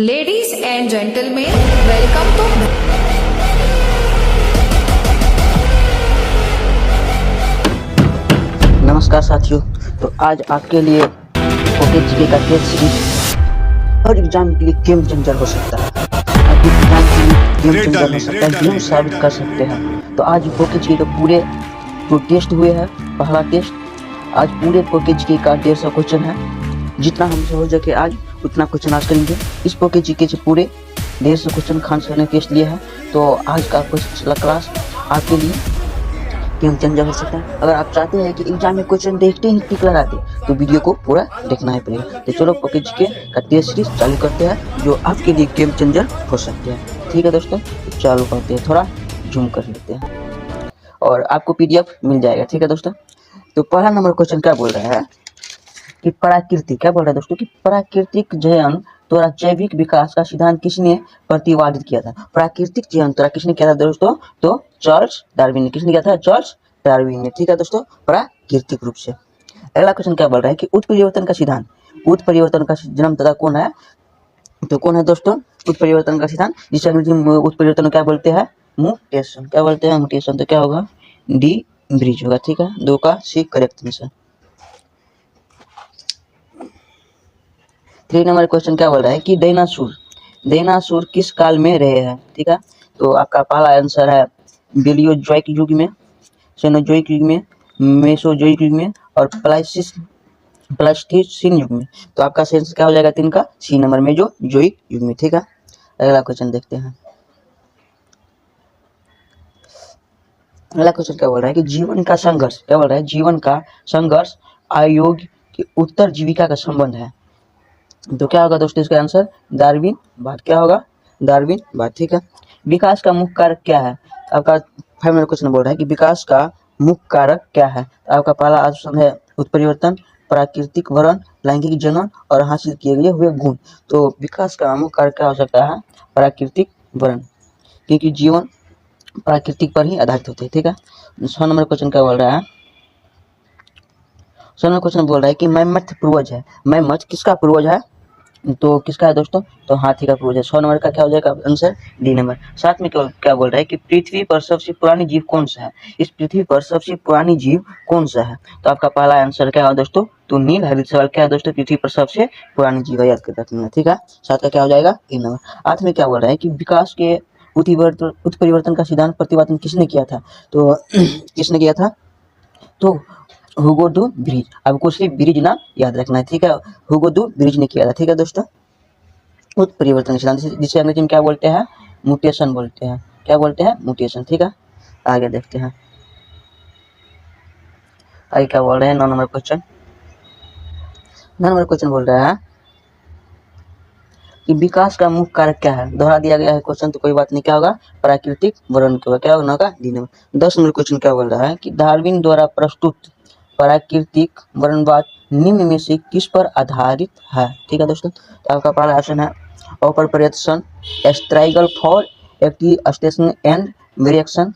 Ladies and gentlemen, welcome to नमस्कार साथियों। तो आज आपके लिए ओके जीके का टेस्ट सीरीज हर एग्जाम के लिए गेम चेंजर हो सकता है। आपके एग्जाम के लिए गेम चेंजर हो सकता है, गेम साबित कर सकते हैं। तो आज ओके जीके के पूरे जो टेस्ट हुए हैं, पहला टेस्ट आज पूरे ओके जीके का 150 क्वेश्चन है। जितना हमसे हो सके आज उतना क्वेश्चन आज करेंगे। इस ओके जीके से पूरे 150 क्वेश्चन खान सर ने टेस्ट लिए हैं। तो आज का क्लास आपके लिए गेम चेंजर हो सकता है। अगर आप चाहते हैं कि एग्जाम में क्वेश्चन देखते ही टिक लगाते तो वीडियो को पूरा देखना ही पड़ेगा। तो चलो ओके जीके का टेस्ट सीरीज चालू करते हैं जो आपके लिए गेम चेंजर हो सकते हैं। ठीक है दोस्तों, तो चालू करते हैं। थोड़ा जूम कर लेते हैं और आपको पीडीएफ मिल जाएगा। ठीक है दोस्तों, तो पहला नंबर क्वेश्चन क्या बोल रहा है कि प्राकृतिक क्या बोल रहा है दोस्तों कि प्राकृतिक चयन द्वारा जैविक विकास का सिद्धांत किसने प्रतिपादित किया था। प्राकृतिक चयन द्वारा किसने किया था दोस्तों? तो चार्ल्स डार्विन ने। किसने किया था? चार्ल्स डार्विन ने। ठीक है दोस्तों, प्राकृतिक रूप से। अगला क्वेश्चन क्या बोल रहा है कि उत्परिवर्तन का सिद्धांत, उत्परिवर्तन का जन्मदाता कौन है? तो कौन है दोस्तों उत्परिवर्तन का सिद्धांत, जिसे अंग्रेजी में उत्परिवर्तन क्या बोलते हैं? म्यूटेशन। क्या बोलते हैं? म्यूटेशन। तो क्या होगा? डी ब्रिज होगा। ठीक है, 2 का C correct answer. 3 number question क्या बोल रहा है कि डायनासोर किस काल में रहे हैं? ठीक है, तो आपका पहला आंसर है बेलियोजोइक युग में, सेनोजोइक युग में, मेसोजोइक युग में और प्लास्टिसिन युग में। तो आपका सेंस क्या हो जाएगा? 3 का सी नंबर में, जो जोइक युग में। ठीक है, अगला क्वेश्चन देखते हैं। अगला क्वेश्चन क्या बोल रहा है कि जीवन का संघर्ष, क्या बोल रहा है? जीवन का संघर्ष आयोग की उत्तर जीविका का संबंध है। तो क्या होगा दोस्तों इसका आंसर? डार्विन वाद। क्या होगा? डार्विन वाद। ठीक है, विकास का मुख्य कारक क्या है? आपका 5 नंबर क्वेश्चन बोल रहा है कि विकास का मुख्य कारक क्या है? तो आपका पहला ऑप्शन है उत्परिवर्तन, प्राकृतिक वरण, लैंगिक जनन और हासिल किए गए हुए गुण। तो विकास का मुख्य कारक क्या हो सकता है? प्राकृतिक वरण, क्योंकि जीवन प्राकृतिक पर ही आधारित होते हैं। ठीक है, 6 नंबर क्वेश्चन क्या बोल रहा है? 6 नंबर क्वेश्चन बोल रहा है कि मैमथ पूर्वज है। मैमथ किसका पूर्वज है? तो किसका है दोस्तों? तो हाथी का पूर्वज है। 100 नंबर का क्या हो जाएगा आंसर? D number. साथ में क्या बोल रहा है कि पृथ्वी पर सबसे पुरानी जीव कौन सा है? इस पृथ्वी पर सबसे पुरानी जीव कौन सा है? तो आपका पहला आंसर क्या है दोस्तों? तो नील हरित सवाल क्या है दोस्तों? पृथ्वी पर सबसे पुरानी जीव है, याद कर रखना। ठीक है, 7 का क्या हो जाएगा? ए नंबर। 8 में क्या बोल रहा है कि विकास के उत्परिवर्तन का सिद्धांत प्रतिपादन किसने किया था? तो किसने किया था? तो हुगो दू ब्रिज। आपको सिर्फ ब्रिज ना याद रखना है। ठीक है, हुगो दू ब्रिज ने किया था। ठीक है दोस्तों, उत्परिवर्तन सिद्धांत जिसे अंग्रेजी में क्या बोलते हैं? म्यूटेशन बोलते हैं। क्या बोलते हैं? म्यूटेशन। ठीक है, आगे देखते हैं आगे क्या बोल रहे हैं। 9 नंबर क्वेश्चन। 9 नंबर क्वेश्चन बोल रहा है कि विकास का मुख्य कारक क्या है? दोहरा दिया गया है क्वेश्चन, तो कोई बात नहीं। क्या होगा? प्राकृतिक वरण के होगा। क्या होगा? D number. 10 नंबर क्वेश्चन क्या बोल रहा है कि डार्विन द्वारा प्रस्तुत प्राकृतिक वर्णवाद निम्न में से किस पर आधारित है? ठीक है दोस्तों, तो आपका पहला ऑप्शन है ऑपर पर्यवेक्षण, struggle for active station and variation.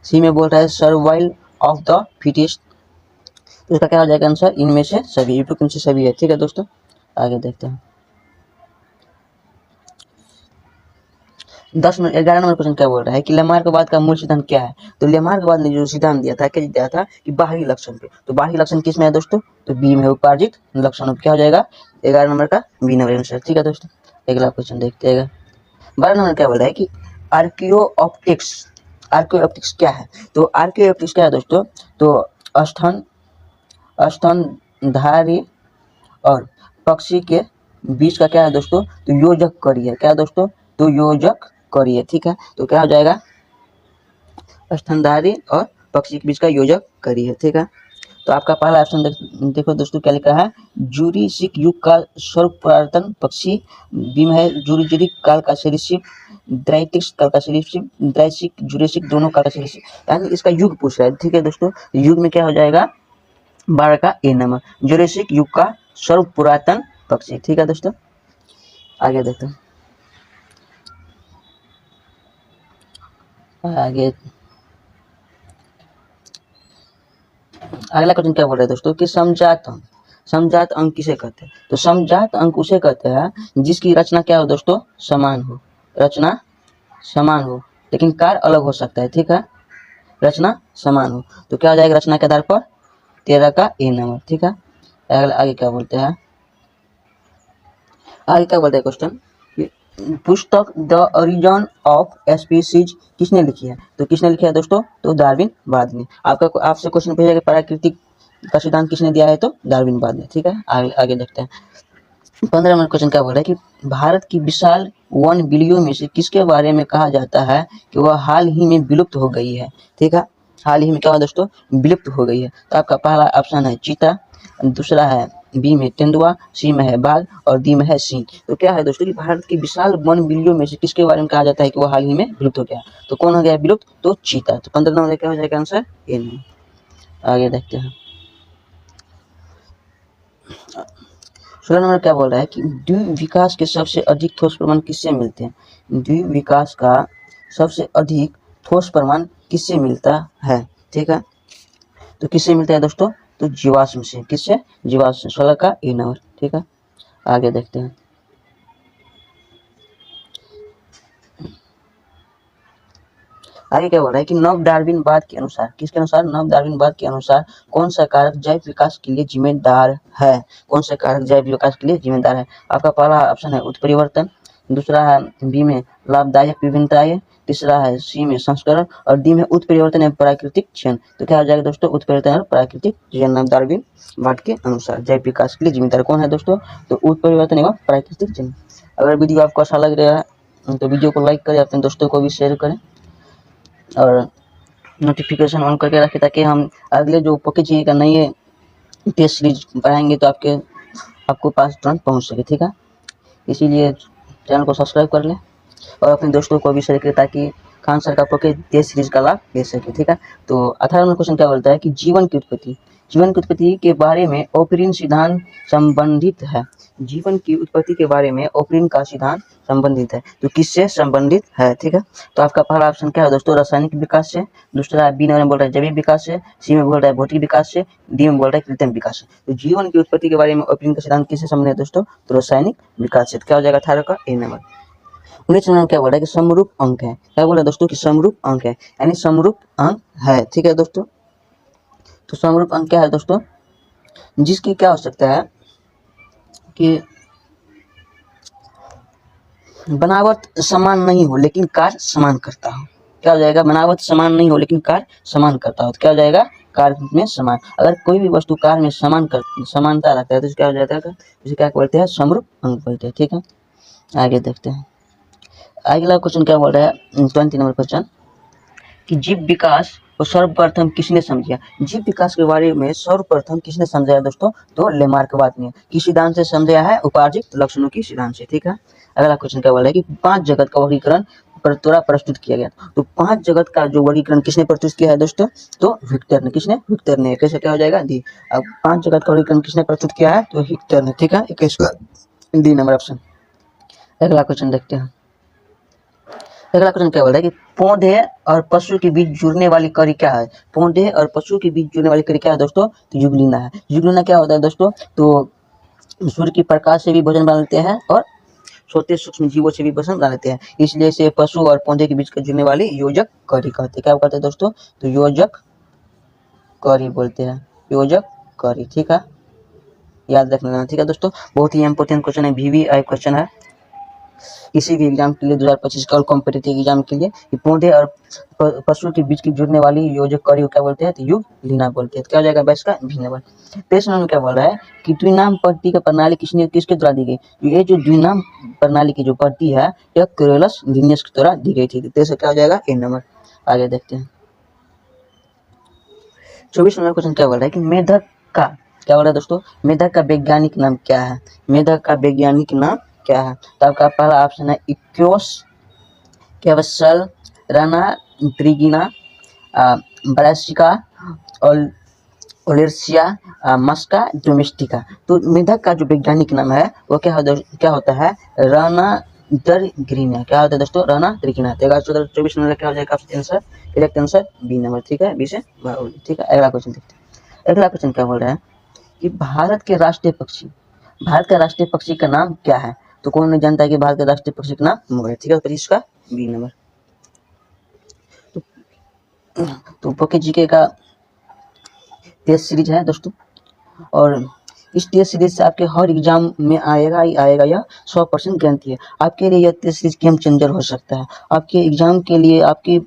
C में बोल रहा है सर्वाइवल ऑफ द फिटेस्ट। तो इसका क्या हो जाएगा आंसर? इनमें से सभी, यूट्यूब इनसे सभी है। ठीक है दोस्तों, आगे देखते हैं। 11 नंबर क्वेश्चन क्या बोल रहा है कि लेमार्कवाद का मूल सिद्धांत क्या है? तो लेमार्कवाद ने जो सिद्धांत दिया था, क्या दिया था? कि बाहरी लक्षण पे। तो बाहरी लक्षण किस में है दोस्तों? तो बी में उपार्जित लक्षण। क्या हो जाएगा? 11 नंबर का बी नंबर आंसर। ठीक है दोस्तों, अगला क्वेश्चन देखते हैं। 12 नंबर क्या बोल रहा है कि आर्कियोऑप्टिक्स, आर्कियोऑप्टिक्स क्या है? तो आर्कियोऑप्टिक्स क्या है दोस्तों? तो स्तनधारी और पक्षी के बीच का क्या है दोस्तों? तो योजक कड़ी है। क्या है दोस्तों? तो योजक कड़ी है। ठीक है, तो क्या हो जाएगा? स्तनधारी और पक्षी के बीच का योजक कड़ी है। ठीक है, तो आपका पहला ऑप्शन देखो दोस्तों क्या लिखा है? जूरासिक युग का सर्वपुरातन पक्षी। बी में है जूरासिक काल का सरीसृप, ड्राइटिक्स काल का सरीसृप, ड्राइसिक जूरासिक दोनों काल का सरीसृप। यानी इसका युग पूछ रहा है। ठीक है दोस्तों, युग में क्या हो जाएगा? 12 का ए नंबर, जूरासिक युग का सर्वपुरातन पक्षी। ठीक है दोस्तों, आगे देखते हैं। आगे अगला क्वेश्चन क्या बोल रहा है दोस्तों कि समजात समजात अंक किसे कहते हैं? तो समजात अंक उसे कहते हैं जिसकी रचना क्या हो दोस्तों? समान हो। रचना समान हो लेकिन कार्य अलग हो सकता है, ठीक है। रचना समान हो तो क्या हो जाएगा रचना के आधार पर? 13 का ए नंबर, ठीक है। आगे क्या बोलते हैं? आगे क्या बोलते हैं क्वेश्चन? पुस्तक द ओरिजिन ऑफ स्पीसीज किसने लिखी है? तो किसने लिखी है दोस्तों? तो डार्विनवाद ने। आपसे क्वेश्चन पूछेगा कि प्राकृतिक का सिद्धांत किसने दिया है? तो डार्विनवाद ने, ठीक है। आगे देखते हैं। 15 नंबर क्वेश्चन क्या बोल रहा है कि भारत की विशाल वन बिलियों में से किसके बारे में कहा जाता है कि वह हाल ही में विलुप्त हो गई है? ठीक है, हाल ही में क्या हुआ दोस्तों? विलुप्त हो गई है। तो आपका पहला ऑप्शन है चीता, दूसरा है बी में तेंदुआ, सी में है बाघ और डी में है सिंह। तो क्या है दोस्तों कि भारत की विशाल वन बिलियों में से किसके बारे में कहा जाता है कि वो हाल ही में विलुप्त हो गया? तो कौन हो गया विलुप्त? तो चीता। तो 15 नंबर क्या हो जाएगा आंसर? ए नहीं। आगे देखते हैं। 16 नंबर क्या बोल रहा है कि द्वीप विकास के सबसे अधिक ठोस प्रमाण किससे मिलते हैं? द्वीप विकास का सबसे अधिक ठोस प्रमाण किससे मिलता है? ठीक है, तो किससे मिलता है दोस्तों? तो जीवाश्म से। किससे? जीवाश्म। 16 का ए नंबर, ठीक है। आगे देखते हैं। आगे क्या बोल रहा है कि नव डार्विनवाद के अनुसार, किसके अनुसार? नव डार्विनवाद के अनुसार कौन सा कारक जैव विकास के लिए जिम्मेदार है? कौन सा कारक जैव विकास के लिए जिम्मेदार है? आपका पहला ऑप्शन है उत्परिवर्तन, दूसरा है बी में लाभदायक विभिन्नताएं, तीसरा है सी में संस्करण और डी में उत्परिवर्तन एवं प्राकृतिक चयन। तो क्या हो जाएगा दोस्तों? उत्परिवर्तन और प्राकृतिक चयन। नव डार्विनवाद के अनुसार जैव विकास के लिए जिम्मेदार कौन है दोस्तों? तो उत्परिवर्तन एवं प्राकृतिक चयन। अगर वीडियो आपको अच्छा लग रहा है तो वीडियो को लाइक करें, अपने दोस्तों को भी शेयर करें और नोटिफिकेशन ऑन करके रखें ताकि हम अगले जो पॉकेट जी का नई टेस्ट सीरीज पढ़ाएंगे तो आपको पास तुरंत पहुंच सके, ठीक है। इसीलिए चैनल को सब्सक्राइब कर लें और अपने दोस्तों को भी शेयर करें ताकि खान सर का पॉकेट टेस्ट सीरीज का लाभ ले सके, ठीक है। तो 18 नंबर क्वेश्चन क्या बोलता है कि जीवन की उत्पत्ति के बारे में ओपरिन सिद्धांत संबंधित है। जीवन की उत्पत्ति के बारे में ओपरिन का सिद्धांत संबंधित है, तो किससे संबंधित है? ठीक है, तो आपका पहला ऑप्शन क्या है दोस्तों? रासायनिक विकास से, दूसरा बी नंबर में बोल रहा है जैविक विकास से, सी में बोल रहा है भौतिक विकास से, डी में बोल रहा है कृत्रिम विकास से। तो जीवन की उत्पत्ति के बारे में ओपरिन का सिद्धांत किससे संबंधित है दोस्तों? तो रासायनिक विकास से। क्या हो जाएगा 18 का ए नंबर। 19 नंबर क्या बोल रहा है कि समरूप अंक है। क्या बोल रहा है दोस्तों? कि समरूप अंक है, यानी समरूप अंक है, ठीक है दोस्तों। तो समरूप अंक क्या है दोस्तों? जिसकी क्या हो सकता है कि बनावट समान नहीं हो लेकिन कार्य समान करता हो। क्या हो जाएगा? बनावट समान नहीं हो लेकिन कार्य समान करता हो। तो क्या हो जाएगा? कार्य में समान। अगर कोई भी वस्तु कार्य में समानता रखता है तो क्या हो जाता है? इसे क्या बोलते हैं? समरूप अंक बोलते हैं, ठीक है। आगे देखते हैं। अगला क्वेश्चन क्या बोल रहा है? 20 नंबर क्वेश्चन कि जीव विकास को सर्वप्रथम किसने समझा? जीव विकास के बारे में सर्वप्रथम किसने समझाया दोस्तों? तो लेमार्कवाद ने। किस सिद्धांत से समझाया है? उपार्जित लक्षणों की सिद्धांत से, ठीक है। अगला क्वेश्चन क्या बोल रहा है कि 5 जगत का वर्गीकरण द्वारा प्रस्तुत किया गया। तो 5 जगत का जो वर्गीकरण किसने प्रस्तुत किया है दोस्तों? तो विक्टर ने। किसने? विक्टर ने। कैसे क्या हो जाएगा? डी। अब 5 जगत का वर्गीकरण किसने प्रस्तुत किया है? तो विक्टर ने, ठीक है। 21 डी नंबर ऑप्शन। अगला क्वेश्चन देखते हैं। अगला क्वेश्चन क्या बोल रहा है कि पौधे और पशु के बीच जुड़ने वाली कड़ी क्या है? पौधे और पशु के बीच जुड़ने वाली कड़ी क्या है दोस्तों? तो युगलिना है। युगलिना क्या होता है दोस्तों? तो सूर्य की प्रकाश से भी भोजन बना लेते हैं और छोटे सूक्ष्म जीवों से भी भोजन बना लेते हैं, इसलिए इसे पशु और पौधे के बीच जुड़ने वाली योजक कड़ी कहते हैं। क्या कहते हैं दोस्तों? तो योजक कड़ी बोलते हैं। योजक कड़ी, ठीक है, याद रखना, ठीक है दोस्तों। बहुत ही इंपॉर्टेंट क्वेश्चन है, VVI क्वेश्चन है किसी भी एग्जाम के लिए 2025 का कॉम्पिटिटिव एग्जाम के लिए। पौधे और पशु के बीच की जुड़ने वाली योजक कड़ी को क्या बोलते हैं? तो युगलिना बोलते हैं। क्या हो जाएगा? 22 का भी नंबर। 23 नंबर क्या बोल रहा है कि द्विनाम पद्धति का प्रणाली किसके द्वारा दी गई? ये जो द्विनाम प्रणाली की जो पद्धति है यह कैरोलस लिनियस के द्वारा दी गई थी। 23 क्या हो जाएगा? ए नंबर। आगे देखते हैं। 24 नंबर क्वेश्चन क्या बोल रहा है कि मेढक का, क्या बोल रहा है दोस्तों? मेढक का वैज्ञानिक नाम क्या है? मेढक का वैज्ञानिक नाम क्या है? तो आपका पहला ऑप्शन है इक्योस कैवसल राना त्रिगिना ब्रासिका और ओलेर्सिया मस्का डोमेस्टिका। तो मेढक का जो वैज्ञानिक नाम है वो क्या होता है? राना दरगिना। क्या होता है दोस्तों? राना दरगिना। 24 नंबर क्या हो जाएगा answer? Correct answer B number, ठीक है। बी से ठीक है। अगला क्वेश्चन देखते हैं। अगला क्वेश्चन क्या बोल रहा है कि भारत का राष्ट्रीय पक्षी का नाम क्या है? तो कौन नहीं जानता है कि भारत के राष्ट्रीय पक्षी का नाम मोर है, ठीक है। तो इसका बी नंबर। तो पोके जीके का टेस्ट सीरीज है दोस्तों, और इस टेस्ट सीरीज से आपके हर एग्जाम में आएगा ही आएगा, यह 100% गारंटी है। आपके लिए यह टेस्ट सीरीज गेम चेंजर हो सकता है। आपके एग्जाम के लिए, आपके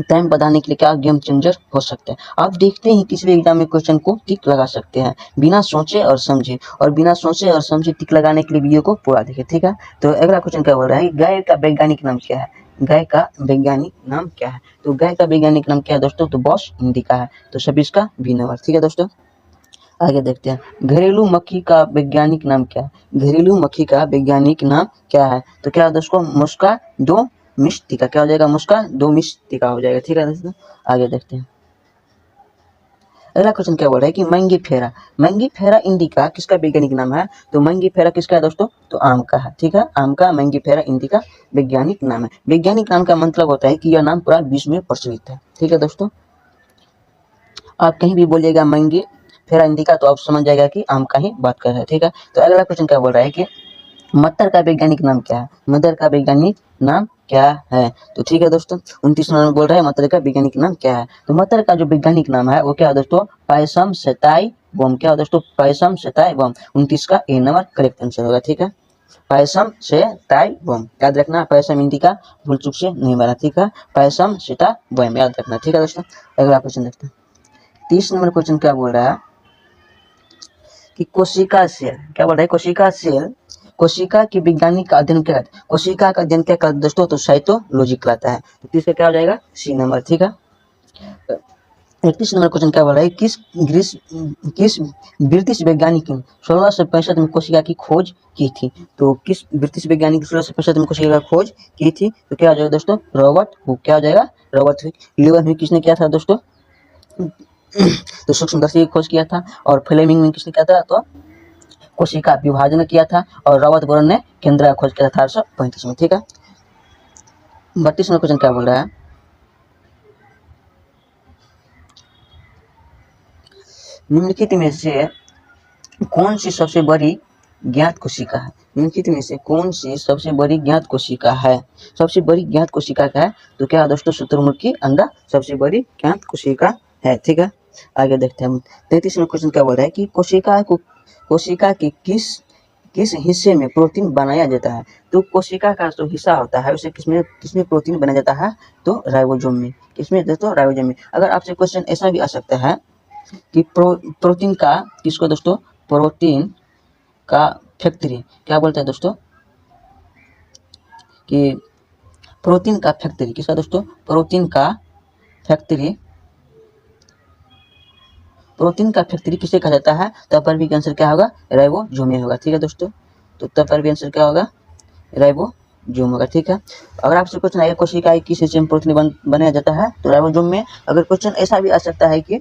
टाइम बताने के लिए क्या गेम चेंजर हो सकता है। आप देखते ही किसी भी एग्जाम में क्वेश्चन को टिक लगा सकते हैं बिना सोचे और समझे, और बिना सोचे और समझे टिक लगाने के लिए वीडियो को पूरा देखें, ठीक है। तो अगला क्वेश्चन क्या बोल रहा है, गाय का वैज्ञानिक नाम क्या है? गाय का वैज्ञानिक नाम क्या है? तो गाय का वैज्ञानिक नाम क्या है दोस्तों? तो बॉस इंडिका है। तो सभी इसका बी नंबर, ठीक है दोस्तों। आगे देखते हैं, घरेलू मक्खी का वैज्ञानिक नाम क्या है? घरेलू मक्खी का वैज्ञानिक नाम क्या है? तो क्या है दोस्तों? मुस्का डोमिस्टिका। क्या हो जाएगा? मुस्का डोमिस्टिका हो जाएगा, ठीक है दोस्तों। आगे देखते हैं, अगला क्वेश्चन क्या बोल रहा है कि मैंगीफेरा इंडिका किसका वैज्ञानिक नाम है? तो मैंगीफेरा किसका है दोस्तों? तो आम का है, ठीक है। आम का मैंगीफेरा इंडिका वैज्ञानिक नाम है। वैज्ञानिक नाम का मतलब होता है कि यह नाम पूरा विश्व में प्रचलित है, ठीक है दोस्तों। आप कहीं भी बोलिएगा मैंगीफेरा इंडिका तो आप समझ जाएगा कि आम का ही बात कर रहे हैं, ठीक है। तो अगला क्वेश्चन क्या बोल रहा है कि मटर का वैज्ञानिक नाम क्या है? मटर का वैज्ञानिक नाम क्या है? तो ठीक है दोस्तों, 29 नंबर बोल रहा है मटर का वैज्ञानिक नाम क्या है? तो मटर का जो वैज्ञानिक नाम है वो क्या है दोस्तों? पायसम सेताई बम। क्या है दोस्तों? पायसम सेताई बम। 29 का ए नंबर करेक्ट आंसर होगा, ठीक है। पायसम सेताई बम याद रखना, पायसम इंडिका भूल चूक से नहीं बना, ठीक है। पायसम सेता बम याद रखना, ठीक है दोस्तों। अगला क्वेश्चन देखते हैं, 30 नंबर क्वेश्चन क्या बोल रहा है कि कोशिका सेल। क्या बोल रहा है? कोशिका सेल, कोशिका की वैज्ञानिक का अध्ययन क्या कहते हैं? कोशिका का अध्ययन क्या कहते हैं दोस्तों? तो साइटोलॉजी कहलाता है। तो इसका क्या हो जाएगा? सी नंबर, ठीक है। 31 नंबर क्वेश्चन क्या बोल रहा है, किस ब्रिटिश वैज्ञानिक ने 1665 में कोशिका की खोज की थी? तो किस ब्रिटिश वैज्ञानिक 1665 में कोशिका की खोज की थी? तो क्या हो जाएगा दोस्तों? Robert Hooke. क्या हो जाएगा? Robert Hooke. लिवन हुक किसने किया था दोस्तों? तो सूक्ष्मदर्शी की खोज किया था। और फ्लेमिंग ने किसने किया था? तो कोशिका विभाजन किया था। और रॉबर्ट बोरन ने केंद्र का खोज किया था 1835 में, ठीक है। 32 में क्वेश्चन क्या बोल रहा है, निम्नलिखित में से कौन सी सबसे बड़ी ज्ञात कोशिका है? निम्नलिखित में से कौन सी सबसे बड़ी ज्ञात कोशिका है? सबसे बड़ी ज्ञात कोशिका क्या है? तो क्या है दोस्तों? शुतुरमुर्गी अंडा सबसे बड़ी ज्ञात कोशिका है, ठीक है। आगे देखते हैं, 33 में क्वेश्चन क्या बोल रहा है कि कोशिका के किस हिस्से में प्रोटीन बनाया जाता है? तो कोशिका का जो हिस्सा होता है उसे किसमें प्रोटीन बनाया जाता है? तो राइबोसोम में। किसमें दोस्तों? राइबोसोम में। अगर आपसे क्वेश्चन ऐसा भी आ सकता है कि प्रोटीन का किसको दोस्तों? प्रोटीन का फैक्ट्री क्या बोलते हैं दोस्तों? कि प्रोटीन का फैक्ट्री किसका दोस्तों? प्रोटीन का फैक्ट्री किसे कहा जाता है? तब पर भी आंसर क्या होगा? राइबोसोम होगा, ठीक है दोस्तों। तो तब पर भी आंसर क्या होगा? राइबोसोम होगा, ठीक है। अगर आपसे क्वेश्चन आएगा कोशिका किस हिस्से में प्रोटीन बनाया जाता है? तो राइबोसोम में। अगर क्वेश्चन ऐसा भी आ सकता है कि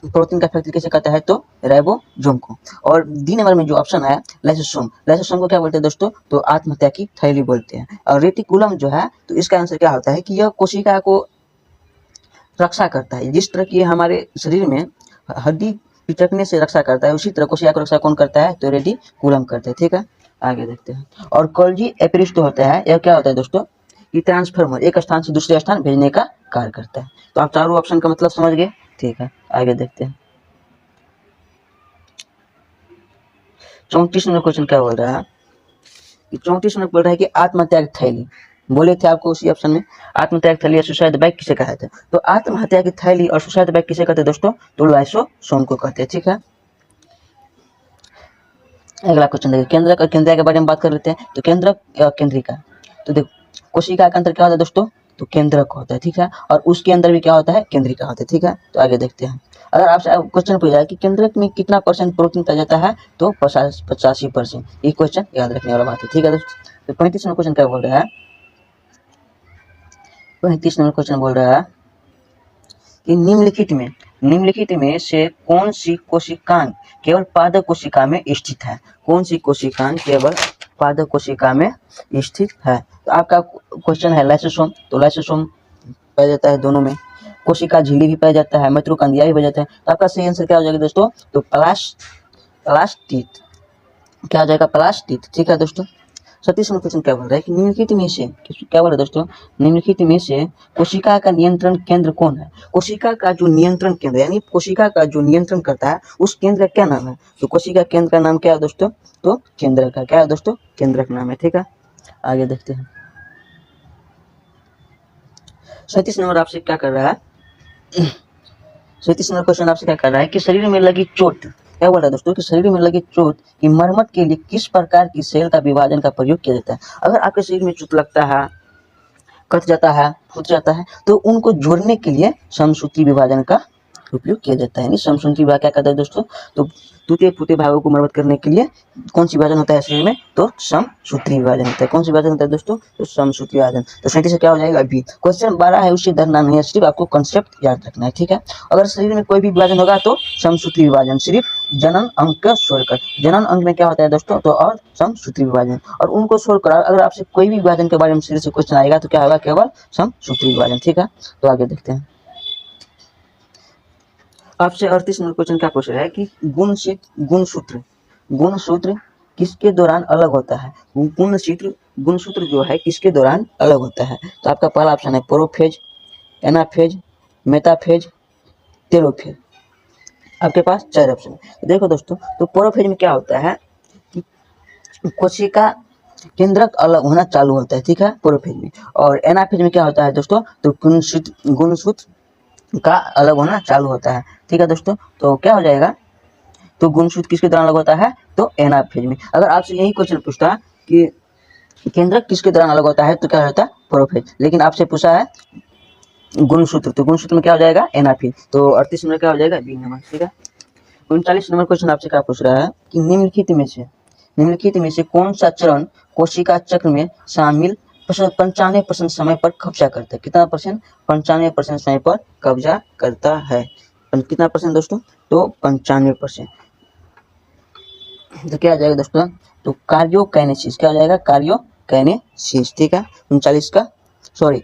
प्रोटीन का फैक्ट्री कैसे कहता है? तो राइबोसोम को। और डी नंबर में जो ऑप्शन है लाइसोसोम को क्या बोलते हैं दोस्तों? तो आत्महत्या की थैली बोलते हैं। और रेटिकुलम जो है तो इसका आंसर क्या होता है कि यह कोशिका को रक्षा करता है। जिस तरह की हमारे शरीर में हड्डी पिचकने से रक्षा करता है, उसी तरह कोशिका को रक्षा कौन करता है? तो रेटिकुलम करते हैं, ठीक है। आगे देखते हैं, और कोल्जी एपिरिस्ट होता है, यह क्या होता है दोस्तों? कि ट्रांसफार्मर, एक स्थान से दूसरे स्थान भेजने का कार्य करता है। तो आप चारों ऑप्शन का मतलब समझ गए, ठीक है। आगे देखते हैं, 34 नंबर क्वेश्चन क्या बोल रहा है कि 34 नंबर बोल रहा है कि आत्महत्या की थैली बोले थे आपको उसी ऑप्शन में, आत्महत्या की थैली या सुसाइड बैग किसे कहते हैं? तो आत्महत्या की थैली और सुसाइड बैग किसे कहते हैं दोस्तों? तो लाइसोसोम को कहते हैं, ठीक है। अगला क्वेश्चन देखिए, केंद्र के बारे में बात कर लेते हैं। तो केंद्रिका, तो देखो कोशिका के अंदर क्या होता है दोस्तों? तो केंद्रक होता है, ठीक है। और उसके अंदर भी क्या होता है? केंद्रिका होता है, ठीक है। तो आगे देखते हैं, अगर आपसे क्वेश्चन पूछा जाए कि केंद्रक में कितना परसेंट प्रोटीन पाया जाता है? तो 85%। ये क्वेश्चन याद रखने वाला बात है, ठीक है दोस्तों। तो 35 नंबर क्वेश्चन क्या बोल रहा है? 35 नंबर क्वेश्चन बोल रहा है कि निम्नलिखित में से कौन सी कोशिकांग केवल पादप कोशिका में स्थित है? कौन सी कोशिकांग केवल पादप कोशिका में स्थित है? तो आपका क्वेश्चन है लाइसोसोम, तो लाइसोसोम पाया जाता है दोनों में। कोशिका झिल्ली भी पाया जाता है, मित्रोकंडिया भी पाया जाता है। तो आपका सही आंसर क्या हो जाएगा दोस्तों? तो प्लास्टिक क्या हो जाएगा? प्लास्टिक। ठीक है दोस्तों। 37 नंबर क्वेश्चन क्या बोल रहा है कि निम्नलिखित में से क्या बोल रहा है दोस्तों? निम्नलिखित में से कोशिका का नियंत्रण केंद्र कौन है? कोशिका का जो नियंत्रण केंद्र यानी कोशिका का जो नियंत्रण करता है उस केंद्र का क्या नाम है? तो कोशिका केंद्र का नाम क्या है दोस्तों? तो केंद्र का क्या है दोस्तों? केंद्र का नाम है। ठीक है, आगे देखते हैं। 37 नंबर आपसे क्या कर रहा है? 37 नंबर क्वेश्चन आपसे क्या कर रहा है कि शरीर में लगी चोट, क्या बोल रहा है दोस्तों कि शरीर में लगी चोट की मरम्मत के लिए किस प्रकार की सेल का विभाजन का प्रयोग किया जाता है? अगर आपके शरीर में चोट लगता है, कट जाता है, फूट जाता है, तो उनको जोड़ने के लिए समसूत्री विभाजन का उपयोग किया जाता है। यानी समसूत्री विभाजन क्या करता है दोस्तों? तो टूटे फूटे भागों को मरम्मत करने के लिए कौन सी विभाजन होता है शरीर में? तो समसूत्री विभाजन होता है। कौन सी विभाजन होता है दोस्तों? तो समसूत्री विभाजन। तो 37 से क्या हो जाएगा? बी। क्वेश्चन 12 है उससे डरना नहीं है, सिर्फ आपको कंसेप्ट याद रखना है। ठीक है, अगर शरीर में कोई भी विभाजन होगा तो समसूत्री विभाजन, सिर्फ जनन अंग का छोड़कर। जनन अंग में क्या होता है दोस्तों? तो और समसूत्री विभाजन, और उनको छोड़कर अगर आपसे कोई भी विभाजन के बारे में सीधे से क्वेश्चन आएगा तो क्या होगा? केवल समसूत्री विभाजन। ठीक है, तो आगे देखते हैं। आपसे 38 नंबर क्वेश्चन क्या पूछ रहा है कि गुणसूत्र किसके दौरान अलग होता है? गुणसूत्र जो है किसके दौरान अलग होता है? तो आपका पहला ऑप्शन है प्रोफेज, एनाफेज, मेटाफेज, टेलोफेज। आपके पास 4 ऑप्शन है। तो देखो दोस्तों, तो प्रोफेज में क्या होता है कि कोशिका केंद्रक अलग होना चालू होता है। ठीक है, प्रोफेज में। और एनाफेज में क्या होता है दोस्तों? तो गुणसूत्र का अलग होना चालू होता है। ठीक है दोस्तों, तो क्या हो जाएगा? तो गुणसूत्र किसके दौरान अलग होता है? तो एनाफेज में। अगर आपसे यही क्वेश्चन पूछता कि केंद्रक किसके दौरान अलग होता है तो क्या होता है? प्रोफेज। लेकिन आपसे पूछा है गुणसूत्र, तो गुणसूत्र में क्या हो जाएगा? एनाफेज। तो 38 नंबर क्या हो जाएगा? B number. ठीक है, 39 नंबर क्वेश्चन आपसे क्या पूछ रहा है कि निम्नलिखित में से कौन सा चरण कोशिका चक्र में शामिल 95% समय पर कब्जा करता है? कितना परसेंट? 95% समय पर कब्जा करता है। कितना परसेंट दोस्तों? तो 95%। तो क्या आ जाएगा दोस्तों? तो कार्योकाइनेसिस। क्या हो जाएगा? कार्योकाइनेसिस। ठीक है, 39 का सॉरी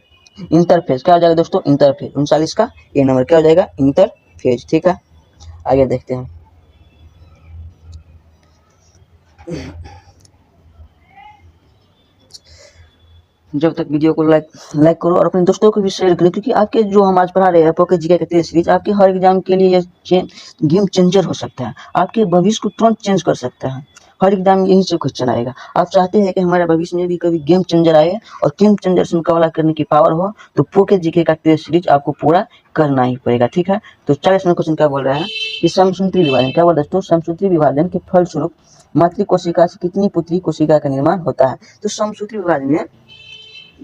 इंटरफेज। क्या हो जाएगा दोस्तों? इंटरफेज। 39 का ए नंबर क्या हो जाएगा? इंटरफेज। ठीक है, आगे देखते हैं। जब तक वीडियो को लाइक करो और अपने दोस्तों को भी शेयर करें, क्योंकि आपके जो हम आज पढ़ा रहे हैं पॉकेट जीके का टेस्ट सीरीज आपके हर एग्जाम के लिए गेम चेंजर हो सकता है। आपके भविष्य को तुरंत चेंज कर सकता है। हर एग्जाम में यही से क्वेश्चन आएगा। आप चाहते हैं कि हमारे भविष्य में भी कभी गेम चेंजर आए और गेम चेंजर से मुकाबला करने की पावर हो, तो पॉकेट जीके का टेस्ट सीरीज आपको पूरा करना ही पड़ेगा। ठीक है, तो 40 नंबर क्वेश्चन क्या बोल रहा है कि समसूत्री विभाजन। क्या बोल रहा है दोस्तों? समसूत्री विभाजन के फलस्वरूप मातृ कोशिका से कितनी पुत्री कोशिका का निर्माण होता है? तो समसूत्री विभाजन में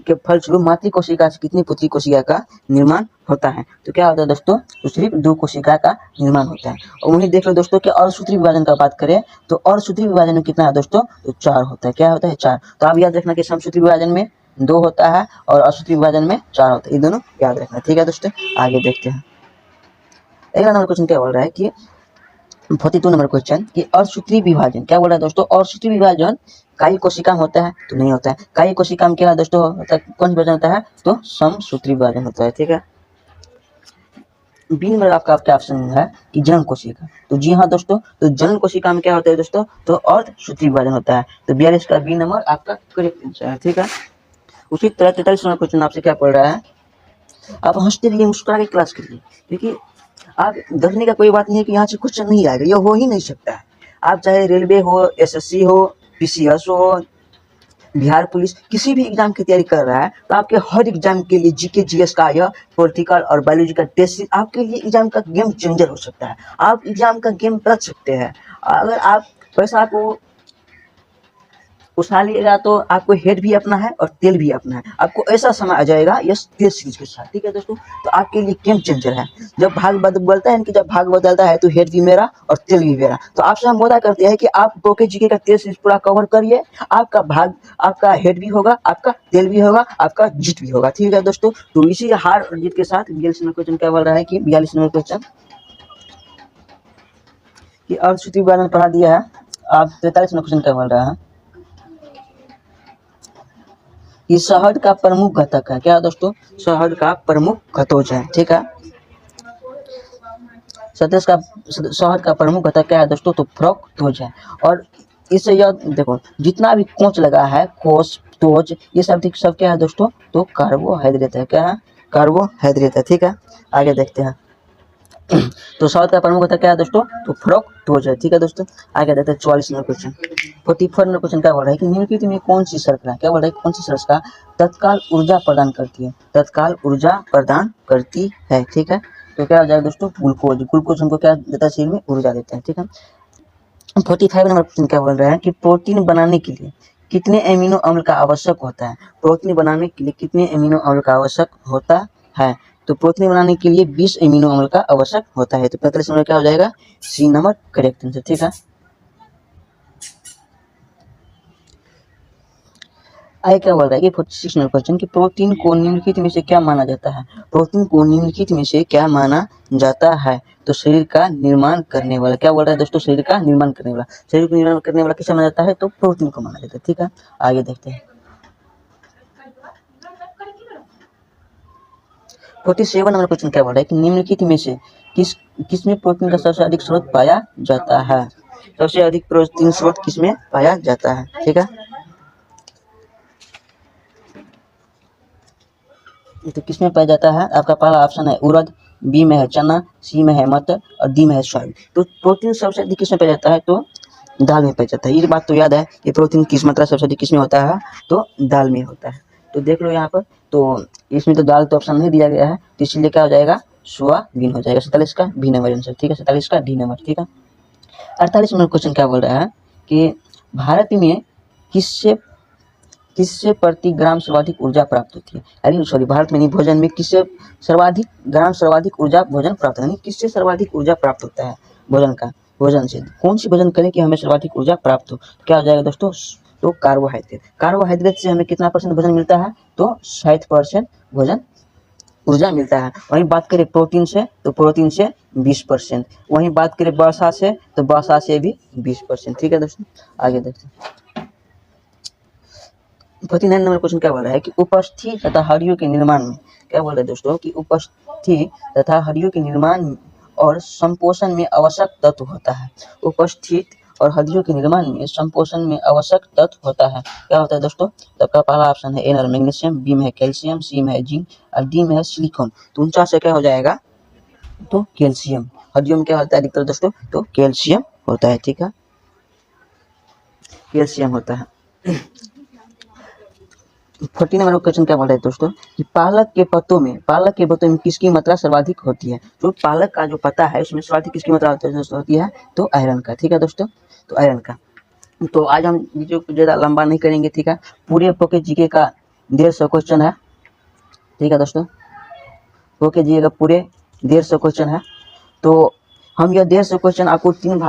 के फलस्वरूप मातृ कोशिका से कितनी पुत्री कोशिका का निर्माण होता है? तो क्या होता है दोस्तों? तो सिर्फ 2 कोशिका का निर्माण होता है। और वहीं देख लो दोस्तों कि अर्धसूत्री विभाजन का बात करें तो अर्धसूत्री विभाजन में कितना है दोस्तों? तो 4 होता है। क्या होता है? 4। तो आप याद रखना कि समसूत्री विभाजन में 2 होता है और अर्धसूत्री विभाजन में 4 होता है। ये दोनों याद रखना। ठीक है दोस्तों, आगे देखते हैं। अगला नंबर क्वेश्चन क्या बोल रहा है कि 42 नंबर क्वेश्चन कि अर्धसूत्री विभाजन। क्या बोल रहा है दोस्तों? अर्धसूत्री विभाजन काई कोशिका में होता है? तो नहीं होता है। काई कोशिका में क्या दोस्तों होता है? कौन सा विभाजन होता है? तो समसूत्री विभाजन होता है। ठीक है, बी नंबर आपका ऑप्शन है कि जनन कोशिका। तो जी हाँ दोस्तों, तो जनन कोशिका में क्या होता है दोस्तों? तो अर्धसूत्री विभाजन होता है। तो 42 का बी नंबर आपका करेक्ट आंसर है। ठीक है, उसी तरह 43 नंबर क्वेश्चन आपसे क्या पढ़ रहा है? आप हंसते रहिए, मुस्कुरा के क्लास करिए, क्योंकि आप डरने का कोई बात नहीं है कि यहाँ से क्वेश्चन नहीं आएगा, ये हो ही नहीं सकता है। आप चाहे रेलवे हो, एसएससी हो, पीसीएस हो, बिहार पुलिस, किसी भी एग्जाम की तैयारी कर रहा है तो आपके हर एग्जाम के लिए जीके जीएस का यह पॉलिटिकल और बायोलॉजी का टेस्ट आपके लिए एग्जाम का गेम चेंजर हो सकता है। आप एग्जाम का गेम बदल सकते हैं। अगर आप पैसा को उछाल लीजिएगा तो आपको हेड भी अपना है और तेल भी अपना है। आपको ऐसा समय आ जाएगा यस टेस्ट सीरीज के साथ। ठीक है दोस्तों, तो आपके लिए गेम चेंजर है। जब भाग बदलता है कि जब भाग बदलता है तो हेड भी मेरा और तेल भी मेरा। तो आपसे हम वादा करते हैं कि आप पॉकेट जीके का टेस्ट सीरीज पूरा कवर करिए। आपका हेड भी होगा, आपका तेल भी होगा, आपका जीत भी होगा। ठीक है दोस्तों, तो इसी हार और जीत के साथ 42 नंबर क्वेश्चन क्या बोल रहा है कि 42 नंबर क्वेश्चन कि अर्धसूत्री विभाजन पढ़ा दिया है। आप 43 नंबर क्वेश्चन क्या बोल रहा है कि शहद का प्रमुख घटक है। क्या दोस्तों? शहद का प्रमुख घटक है। ठीक है, सदस्य का शहर का प्रमुख होता क्या है दोस्तों, तो फ्रक्टोज है। और इससे यह देखो जितना भी कोच लगा है, कोस टोज, ये सब क्या है दोस्तों, तो कार्बोहाइड्रेट है। क्या है, कार्बोहाइड्रेट है। ठीक है, आगे देखते हैं। तो शहद का प्रमुख होता क्या है दोस्तों, तो फ्रक्टोज है। ठीक है दोस्तों, आगे देखते हैं 44 नंबर क्वेश्चन। 44 नंबर क्वेश्चन क्या बोल रहा है कि निम्नलिखित में कौन सी शर्करा, क्या बोल रहा है, कौन सी शर्करा तत्काल ऊर्जा प्रदान करती है, तत्काल ऊर्जा प्रदान करती है। ठीक है, तो क्या हो जाएगा दोस्तों, ग्लूकोज। ग्लूकोज हमको क्या देता है, शरीर में ऊर्जा देता है। ठीक है, 45 नंबर क्वेश्चन क्या बोल रहा है कि प्रोटीन बनाने के लिए कितने एमिनो अम्ल का आवश्यक होता है, प्रोटीन बनाने के लिए कितने एमिनो अम्ल का आवश्यक होता है, तो प्रोटीन बनाने के लिए 20 एमिनो अम्ल का आवश्यक होता है। तो 45 नंबर क्या हो जाएगा, सी नंबर करेक्ट आंसर। ठीक है, आगे क्या बोल रहा है कि 46 नंबर क्वेश्चन कि प्रोटीन को निम्नलिखित में से क्या माना जाता है, प्रोटीन को निम्नलिखित में से क्या माना जाता है, तो शरीर का निर्माण करने वाला। क्या बोल रहा है दोस्तों, शरीर का निर्माण करने वाला। शरीर को निर्माण करने वाला किसे माना जाता है, तो प्रोटीन को माना जाता है। ठीक है, आगे देखते हैं। 47 नंबर क्वेश्चन क्या बोल रहा है कि निम्नलिखित में से किसमें प्रोटीन का सबसे अधिक स्रोत पाया जाता है, सबसे अधिक प्रोटीन स्रोत किसमें पाया जाता है। ठीक है, तो किसमें पाया जाता है, आपका पहला ऑप्शन है उड़द, बी में है चना, सी में है मटर और डी में है सोयाबीन। तो प्रोटीन सबसे अधिक किसमें पाया जाता है, तो दाल में पाया जाता है। ये बात तो याद है कि प्रोटीन किस मात्रा सबसे अधिक किसमें होता है, तो दाल में होता है। तो देख लो यहाँ पर, तो इसमें तो दाल तो ऑप्शन नहीं दिया गया है, तो इसलिए क्या हो जाएगा, सोयाबीन हो जाएगा। 47 का बी नंबर आंसर। ठीक है, 47 का डी नंबर। ठीक है, 48 नंबर क्वेश्चन क्या बोल रहा है कि भारत में किससे किससे प्रति ग्राम सर्वाधिक ऊर्जा प्राप्त होती है, यानी सॉरी भारत में नहीं, भोजन में किससे सर्वाधिक ऊर्जा भोजन प्राप्त है, किससे सर्वाधिक ऊर्जा प्राप्त होता है भोजन का, भोजन से कौन सी भोजन करें कि हमें सर्वाधिक ऊर्जा प्राप्त हो, क्या हो जाएगा दोस्तों, तो कार्बोहाइड्रेट। कार्बोहाइड्रेट से हमें कितना परसेंट भोजन मिलता है, तो 60% भोजन ऊर्जा मिलता है। वहीं बात करें प्रोटीन से, तो प्रोटीन से 20%। वहीं बात करें वसा से, तो वसा से भी 20%। ठीक है दोस्तों, आगे देखते हैं। 49 नंबर क्वेश्चन क्या बोल रहा है कि उपस्थित तथा हड्डियों के निर्माण में, क्या बोल रहे हैं दोस्तों, कि उपस्थित तथा हड्डियों के निर्माण और संपोषण में आवश्यक तत्व होता है। उपस्थित और हड्डियों के निर्माण में संपोषण में आवश्यक तत्व होता है, क्या होता है दोस्तों, तो आपका पहला ऑप्शन है एन मैग्नीशियम, बी में है कैल्शियम, सी में है जिंक और डी में है सिलिकॉन। तो 49 से क्या हो जाएगा, तो कैल्शियम। हड्डियों में क्या होता है अधिकतर दोस्तों, तो कैल्शियम होता है। ठीक है, कैल्शियम होता है। 40 नंबर क्वेश्चन क्या बोल रहा है दोस्तों कि पालक के पत्तों में किसकी मात्रा सर्वाधिक होती है, तो पालक का जो पत्ता है उसमें सर्वाधिक किसकी मात्रा होती है, तो आयरन का। ठीक है दोस्तों, तो आयरन का। तो आज हम वीडियो को ज़्यादा लंबा नहीं करेंगे। ठीक है, पूरे पॉकेट जीके का 150 क्वेश्चन है। ठीक है दोस्तों, पॉकेट जीके का पूरे 150 क्वेश्चन है। तो हम यह 150 क्वेश्चन आपको तीन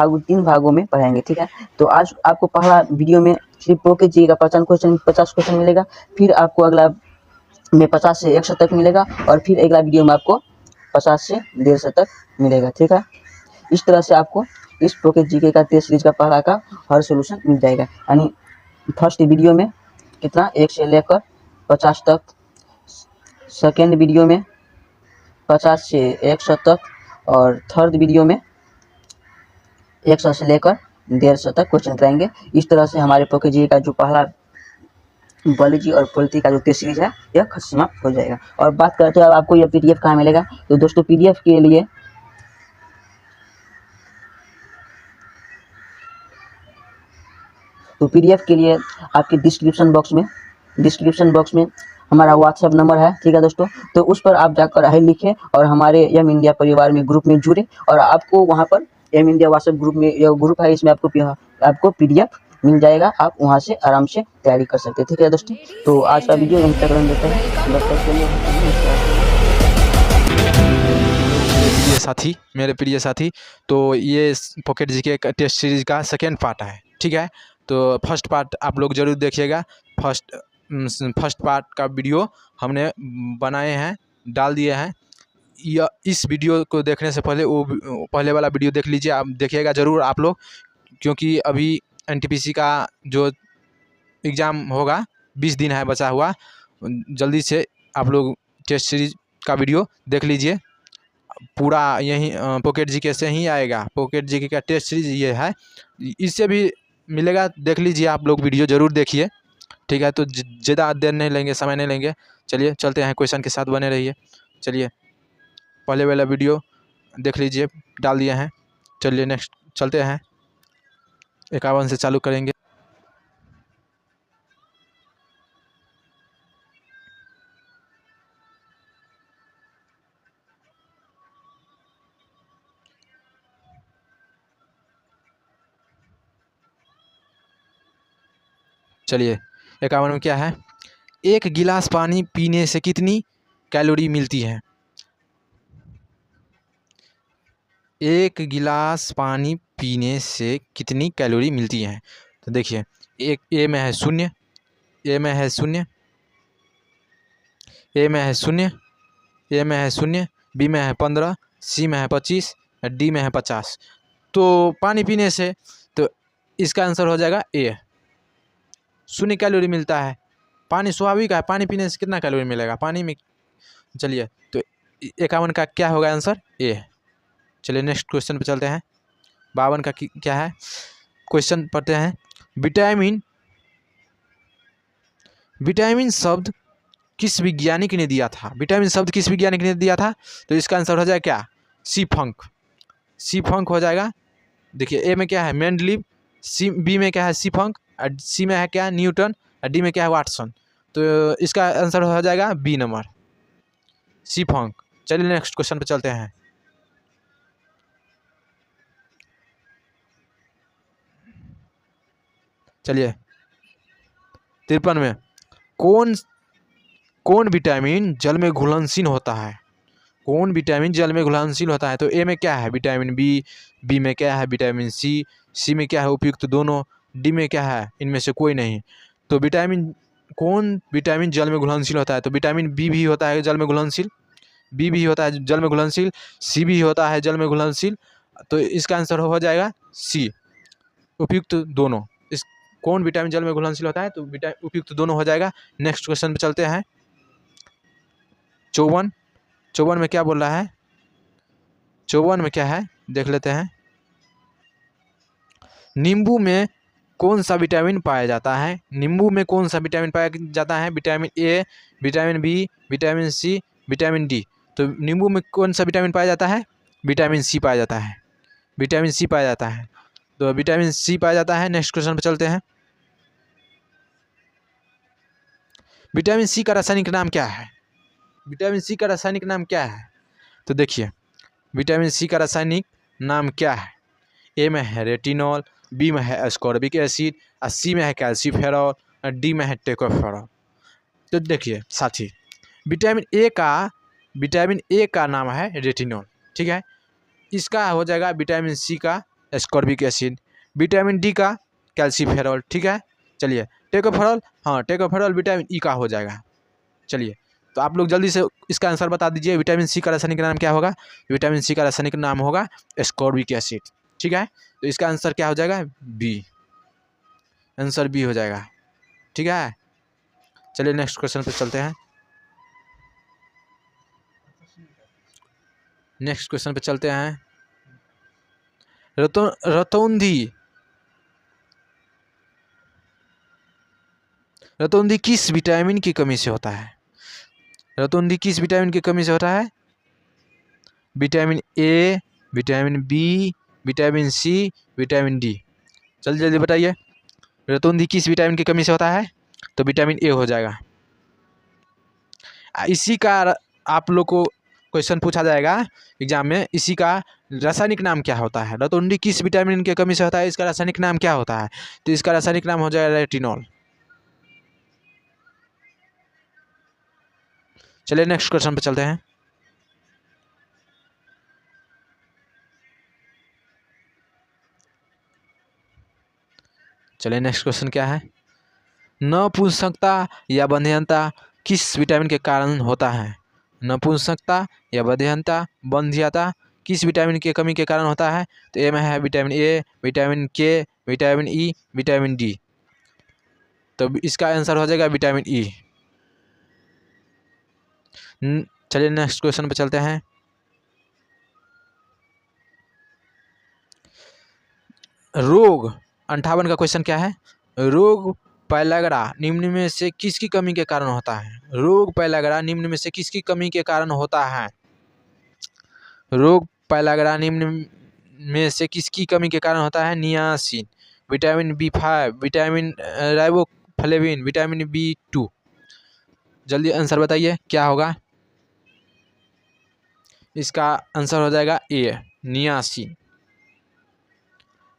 भागों में पढ़ाएंगे। ठीक है, तो आज आपको पहला वीडियो में सिर्फ पॉकेट जीके का 50 क्वेश्चन मिलेगा, फिर आपको अगला में 50 से 100 तक मिलेगा, और फिर अगला वीडियो में आपको 50 से 150 तक मिलेगा। ठीक है, इस तरह से आपको इस पॉकेट जीके का टेस्ट सीरीज का पहला का हर सोल्यूशन मिल जाएगा। यानी फर्स्ट वीडियो में कितना 1 से लेकर 50 तक, सेकेंड वीडियो में 50 से 100 तक, और थर्ड वीडियो में 100 से लेकर 150 तक क्वेश्चन कराएंगे। इस तरह से हमारे पॉकेट जीके का जो पहला बायोलॉजी और पॉलिटी का जो टेस्ट सीरीज है यह समाप्त हो जाएगा। और बात करते हैं अब आपको यह पीडीएफ कहाँ मिलेगा, तो दोस्तों पीडीएफ के लिए आपके डिस्क्रिप्शन बॉक्स में हमारा व्हाट्सएप नंबर है। ठीक है दोस्तों, तो उस पर आप जाकर हाई लिखें और हमारे एम इंडिया परिवार में ग्रुप में जुड़े, और आपको वहां पर एम इंडिया व्हाट्सएप ग्रुप में, यह ग्रुप है, इसमें आपको पीडीएफ मिल जाएगा, आप वहां से आराम से तैयारी कर सकते हैं। ठीक है दोस्तों, तो आज का वीडियो यहीं तक रन देते हैं। मेरे प्रिय साथी, तो ये पॉकेट जीके टेस्ट सीरीज का सेकेंड पार्ट है। ठीक है, तो फर्स्ट पार्ट आप लोग जरूर देखिएगा। फर्स्ट पार्ट का वीडियो हमने बनाए हैं, डाल दिए हैं। या इस वीडियो को देखने से पहले वो पहले वाला वीडियो देख लीजिए, आप देखिएगा ज़रूर आप लोग, क्योंकि अभी एनटीपीसी का जो एग्ज़ाम होगा 20 दिन है बचा हुआ, जल्दी से आप लोग टेस्ट सीरीज का वीडियो देख लीजिए। पूरा यही पॉकेट जीके से ही आएगा। पॉकेट जीके का टेस्ट सीरीज ये है, इससे भी मिलेगा, देख लीजिए आप लोग, वीडियो ज़रूर देखिए। ठीक है, तो ज़्यादा देर नहीं लेंगे, समय नहीं लेंगे, चलिए चलते हैं, क्वेश्चन के साथ बने रहिए। चलिए पहले वाला वीडियो देख लीजिए, डाल दिए हैं। चलिए नेक्स्ट चलते हैं, 51 से चालू करेंगे। चलिए 51 में क्या है, एक गिलास पानी पीने से कितनी कैलोरी मिलती है। एक गिलास पानी पीने से कितनी कैलोरी मिलती है। तो देखिए, एक ए में है 0, ए में है 0, ए में है 0, ए में है 0, बी में है 15, सी में है 25, डी में है 50। तो पानी पीने से, तो इसका आंसर हो जाएगा ए, 0 कैलोरी मिलता है। पानी स्वाभाविक है, पानी पीने से कितना कैलोरी मिलेगा पानी में। चलिए तो 51 का क्या होगा आंसर, ए। चलिए नेक्स्ट क्वेश्चन पे चलते हैं। 52 का क्या है, क्वेश्चन पढ़ते हैं। विटामिन शब्द किस वैज्ञानिक ने दिया था। विटामिन शब्द किस वैज्ञानिक ने दिया था, तो इसका आंसर हो जाएगा क्या, सी फंक। सी फंक हो जाएगा। देखिए ए में क्या है, मेंडलीव, सी बी में क्या है, सी फंक, और सी में है क्या, न्यूटन, और डी में क्या है, वाटसन। तो इसका आंसर हो जाएगा बी नंबर, सी फंक। चलिए नेक्स्ट क्वेश्चन पे चलते हैं। चलिए 53 में कौन विटामिन जल में घुलनशील होता है। कौन विटामिन जल में घुलनशील होता है। तो ए में क्या है, विटामिन बी, बी में क्या है, विटामिन सी, सी में क्या है, उपयुक्त दोनों, डी में क्या है, इनमें से कोई नहीं। तो कौन विटामिन जल में घुलनशील होता है। तो विटामिन बी भी होता है जल में घुलनशील, बी भी होता है जल में घुलनशील, सी भी होता है जल में घुलनशील। तो इसका आंसर हो जाएगा सी, उपयुक्त दोनों। इस कौन विटामिन जल में घुलनशील होता है, तो उपयुक्त दोनों हो जाएगा। नेक्स्ट क्वेश्चन पे चलते हैं। 54 में क्या बोल रहा है, 54 में क्या है देख लेते हैं। नींबू में कौन सा विटामिन पाया जाता है। नींबू में कौन सा विटामिन पाया जाता है, vitamin A, vitamin B, vitamin C, vitamin D. तो नींबू में कौन सा विटामिन पाया जाता है, विटामिन सी पाया जाता है, विटामिन सी पाया जाता है। तो विटामिन सी पाया जाता है। नेक्स्ट क्वेश्चन पे चलते हैं। विटामिन सी का रासायनिक नाम क्या है। विटामिन सी का रासायनिक नाम क्या है। तो देखिए विटामिन सी का रासायनिक नाम क्या है। ए में है रेटिनॉल, बी में है एस्कॉर्बिक एसिड, और सी में है कैल्सीफेरॉल, और डी में है टेकोफेरॉल। तो देखिए साथी, विटामिन ए का नाम है रेटिनॉल, ठीक है। इसका हो जाएगा विटामिन सी का एस्कॉर्बिक एसिड, विटामिन डी का कैल्सीफेरॉल, ठीक है। चलिए टेकोफेरॉल, हाँ टेकोफेरॉल विटामिन ई का हो जाएगा। चलिए तो आप लोग जल्दी से इसका आंसर बता दीजिए, विटामिन सी का रासायनिक नाम क्या होगा। विटामिन सी का रासायनिक नाम होगा एस्कॉर्बिक एसिड, ठीक है। तो इसका आंसर क्या हो जाएगा, बी, आंसर बी हो जाएगा, ठीक है। चलिए नेक्स्ट क्वेश्चन पे चलते हैं। नेक्स्ट क्वेश्चन पे चलते हैं। रतौंधी किस विटामिन की कमी से होता है। रतौंधी किस विटामिन की कमी से होता है, vitamin A, vitamin B, vitamin C, vitamin D. जल्दी जल्दी बताइए, रतौंधी किस विटामिन की कमी से होता है। तो विटामिन ए हो जाएगा। इसी का आप लोग को क्वेश्चन पूछा जाएगा एग्जाम में, इसी का रासायनिक नाम क्या होता है। रतौंधी किस विटामिन की कमी से होता है, इसका रासायनिक नाम क्या होता है। तो इसका रासायनिक नाम हो जाएगा रेटिनॉल। चलिए नेक्स्ट क्वेश्चन पे चलते हैं। चलिए नेक्स्ट क्वेश्चन क्या है, नपुंसकता या बंध्यता किस विटामिन के कारण होता है। नपुंसकता या बंध्यता किस विटामिन की कमी के कारण होता है। तो ए में है vitamin A, vitamin K, vitamin E, vitamin D. तो इसका आंसर हो जाएगा विटामिन ई। चलिए नेक्स्ट क्वेश्चन पे चलते हैं। रोग 58 का क्वेश्चन क्या है? रोग पैलाग्रा निम्न में से किसकी कमी के कारण होता है? रोग पैलाग्रा निम्न में से किसकी कमी के कारण होता है? रोग पैलाग्रा निम्न में से किसकी कमी के कारण होता है? Niacin, vitamin B5, vitamin riboflavin, vitamin B2। जल्दी आंसर बताइए क्या होगा? इसका आंसर हो जाएगा ए, नियासिन।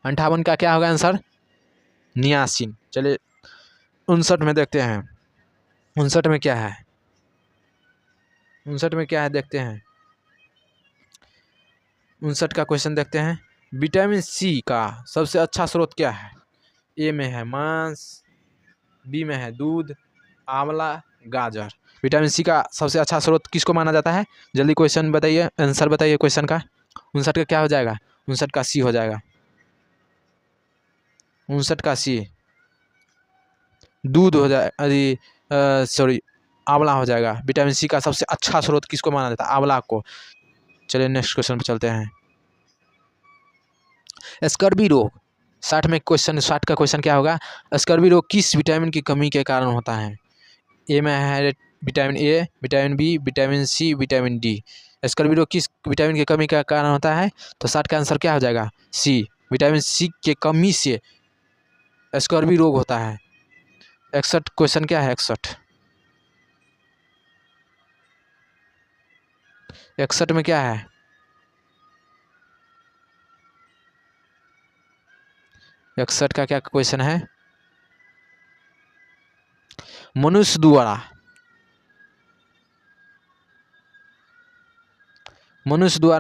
58 का क्या होगा आंसर? नियासिन। चलिए 59 में देखते हैं। 59 में क्या है? 59 में क्या है देखते हैं। 59 का क्वेश्चन देखते हैं। विटामिन सी का सबसे अच्छा स्रोत क्या है? ए में है मांस, बी में है दूध, आंवला, गाजर। विटामिन सी का सबसे अच्छा स्रोत किसको माना जाता है? जल्दी क्वेश्चन बताइए, आंसर बताइए क्वेश्चन का। 59 का क्या हो जाएगा? 59 का सी हो जाएगा। 59 का सी दूध हो जाए, अरे सॉरी, आंवला हो जाएगा। विटामिन सी का सबसे अच्छा स्रोत किसको माना जाता है? आंवला को। चलिए नेक्स्ट क्वेश्चन पे चलते हैं। स्कर्वी रोग 60 का क्वेश्चन क्या होगा? स्कर्वी रोग किस विटामिन की कमी के कारण होता है? ए में है vitamin A, vitamin B, vitamin C, vitamin D. Scurvy रोग किस विटामिन की कमी का कारण होता है? तो 60 का आंसर क्या हो जाएगा? सी, विटामिन सी के कमी से स्कर्वी रोग होता है। 61 क्वेश्चन क्या है? 61 में क्या है? 61 का क्या क्वेश्चन है? मनुष्य द्वारा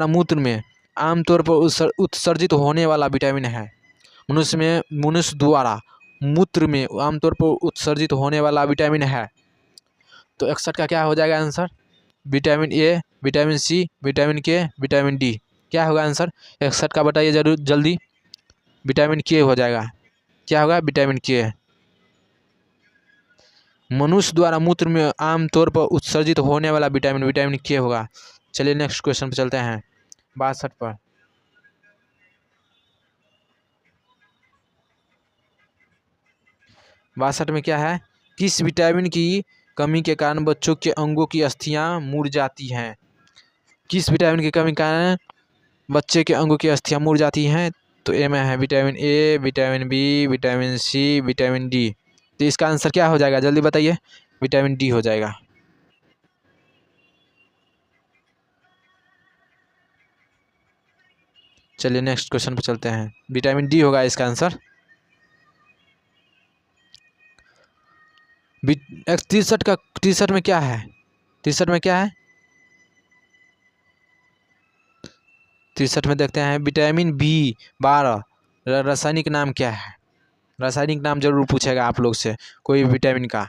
मूत्र में आमतौर पर उत्सर्जित होने वाला विटामिन है। मनुष्य द्वारा मूत्र में आमतौर पर उत्सर्जित होने वाला विटामिन है। तो 61 का क्या हो जाएगा answer? Vitamin A, vitamin C, vitamin K, vitamin D. क्या होगा आंसर? 61 का बताइए जरूर जल्दी। विटामिन के हो जाएगा। क्या होगा? विटामिन के। मनुष्य द्वारा मूत्र में आमतौर पर उत्सर्जित होने वाला विटामिन विटामिन के होगा। चलिए नेक्स्ट क्वेश्चन पे चलते हैं। 62 पर। 62 में क्या है? किस विटामिन की कमी के कारण बच्चों के अंगों की अस्थियां मुड़ जाती हैं? किस विटामिन की कमी के कारण बच्चे के अंगों की अस्थियां मुड़ जाती हैं? तो ए में है vitamin A, vitamin B, vitamin C, vitamin D. तो इसका आंसर क्या हो जाएगा? जल्दी बताइए। विटामिन डी हो जाएगा। चलिए नेक्स्ट क्वेश्चन पे चलते हैं। विटामिन डी होगा इसका आंसर। 63 में क्या है? 63 में क्या है? 63 में देखते हैं। विटामिन B12 रासायनिक नाम क्या है? रासायनिक नाम जरूर पूछेगा आप लोग से कोई विटामिन का,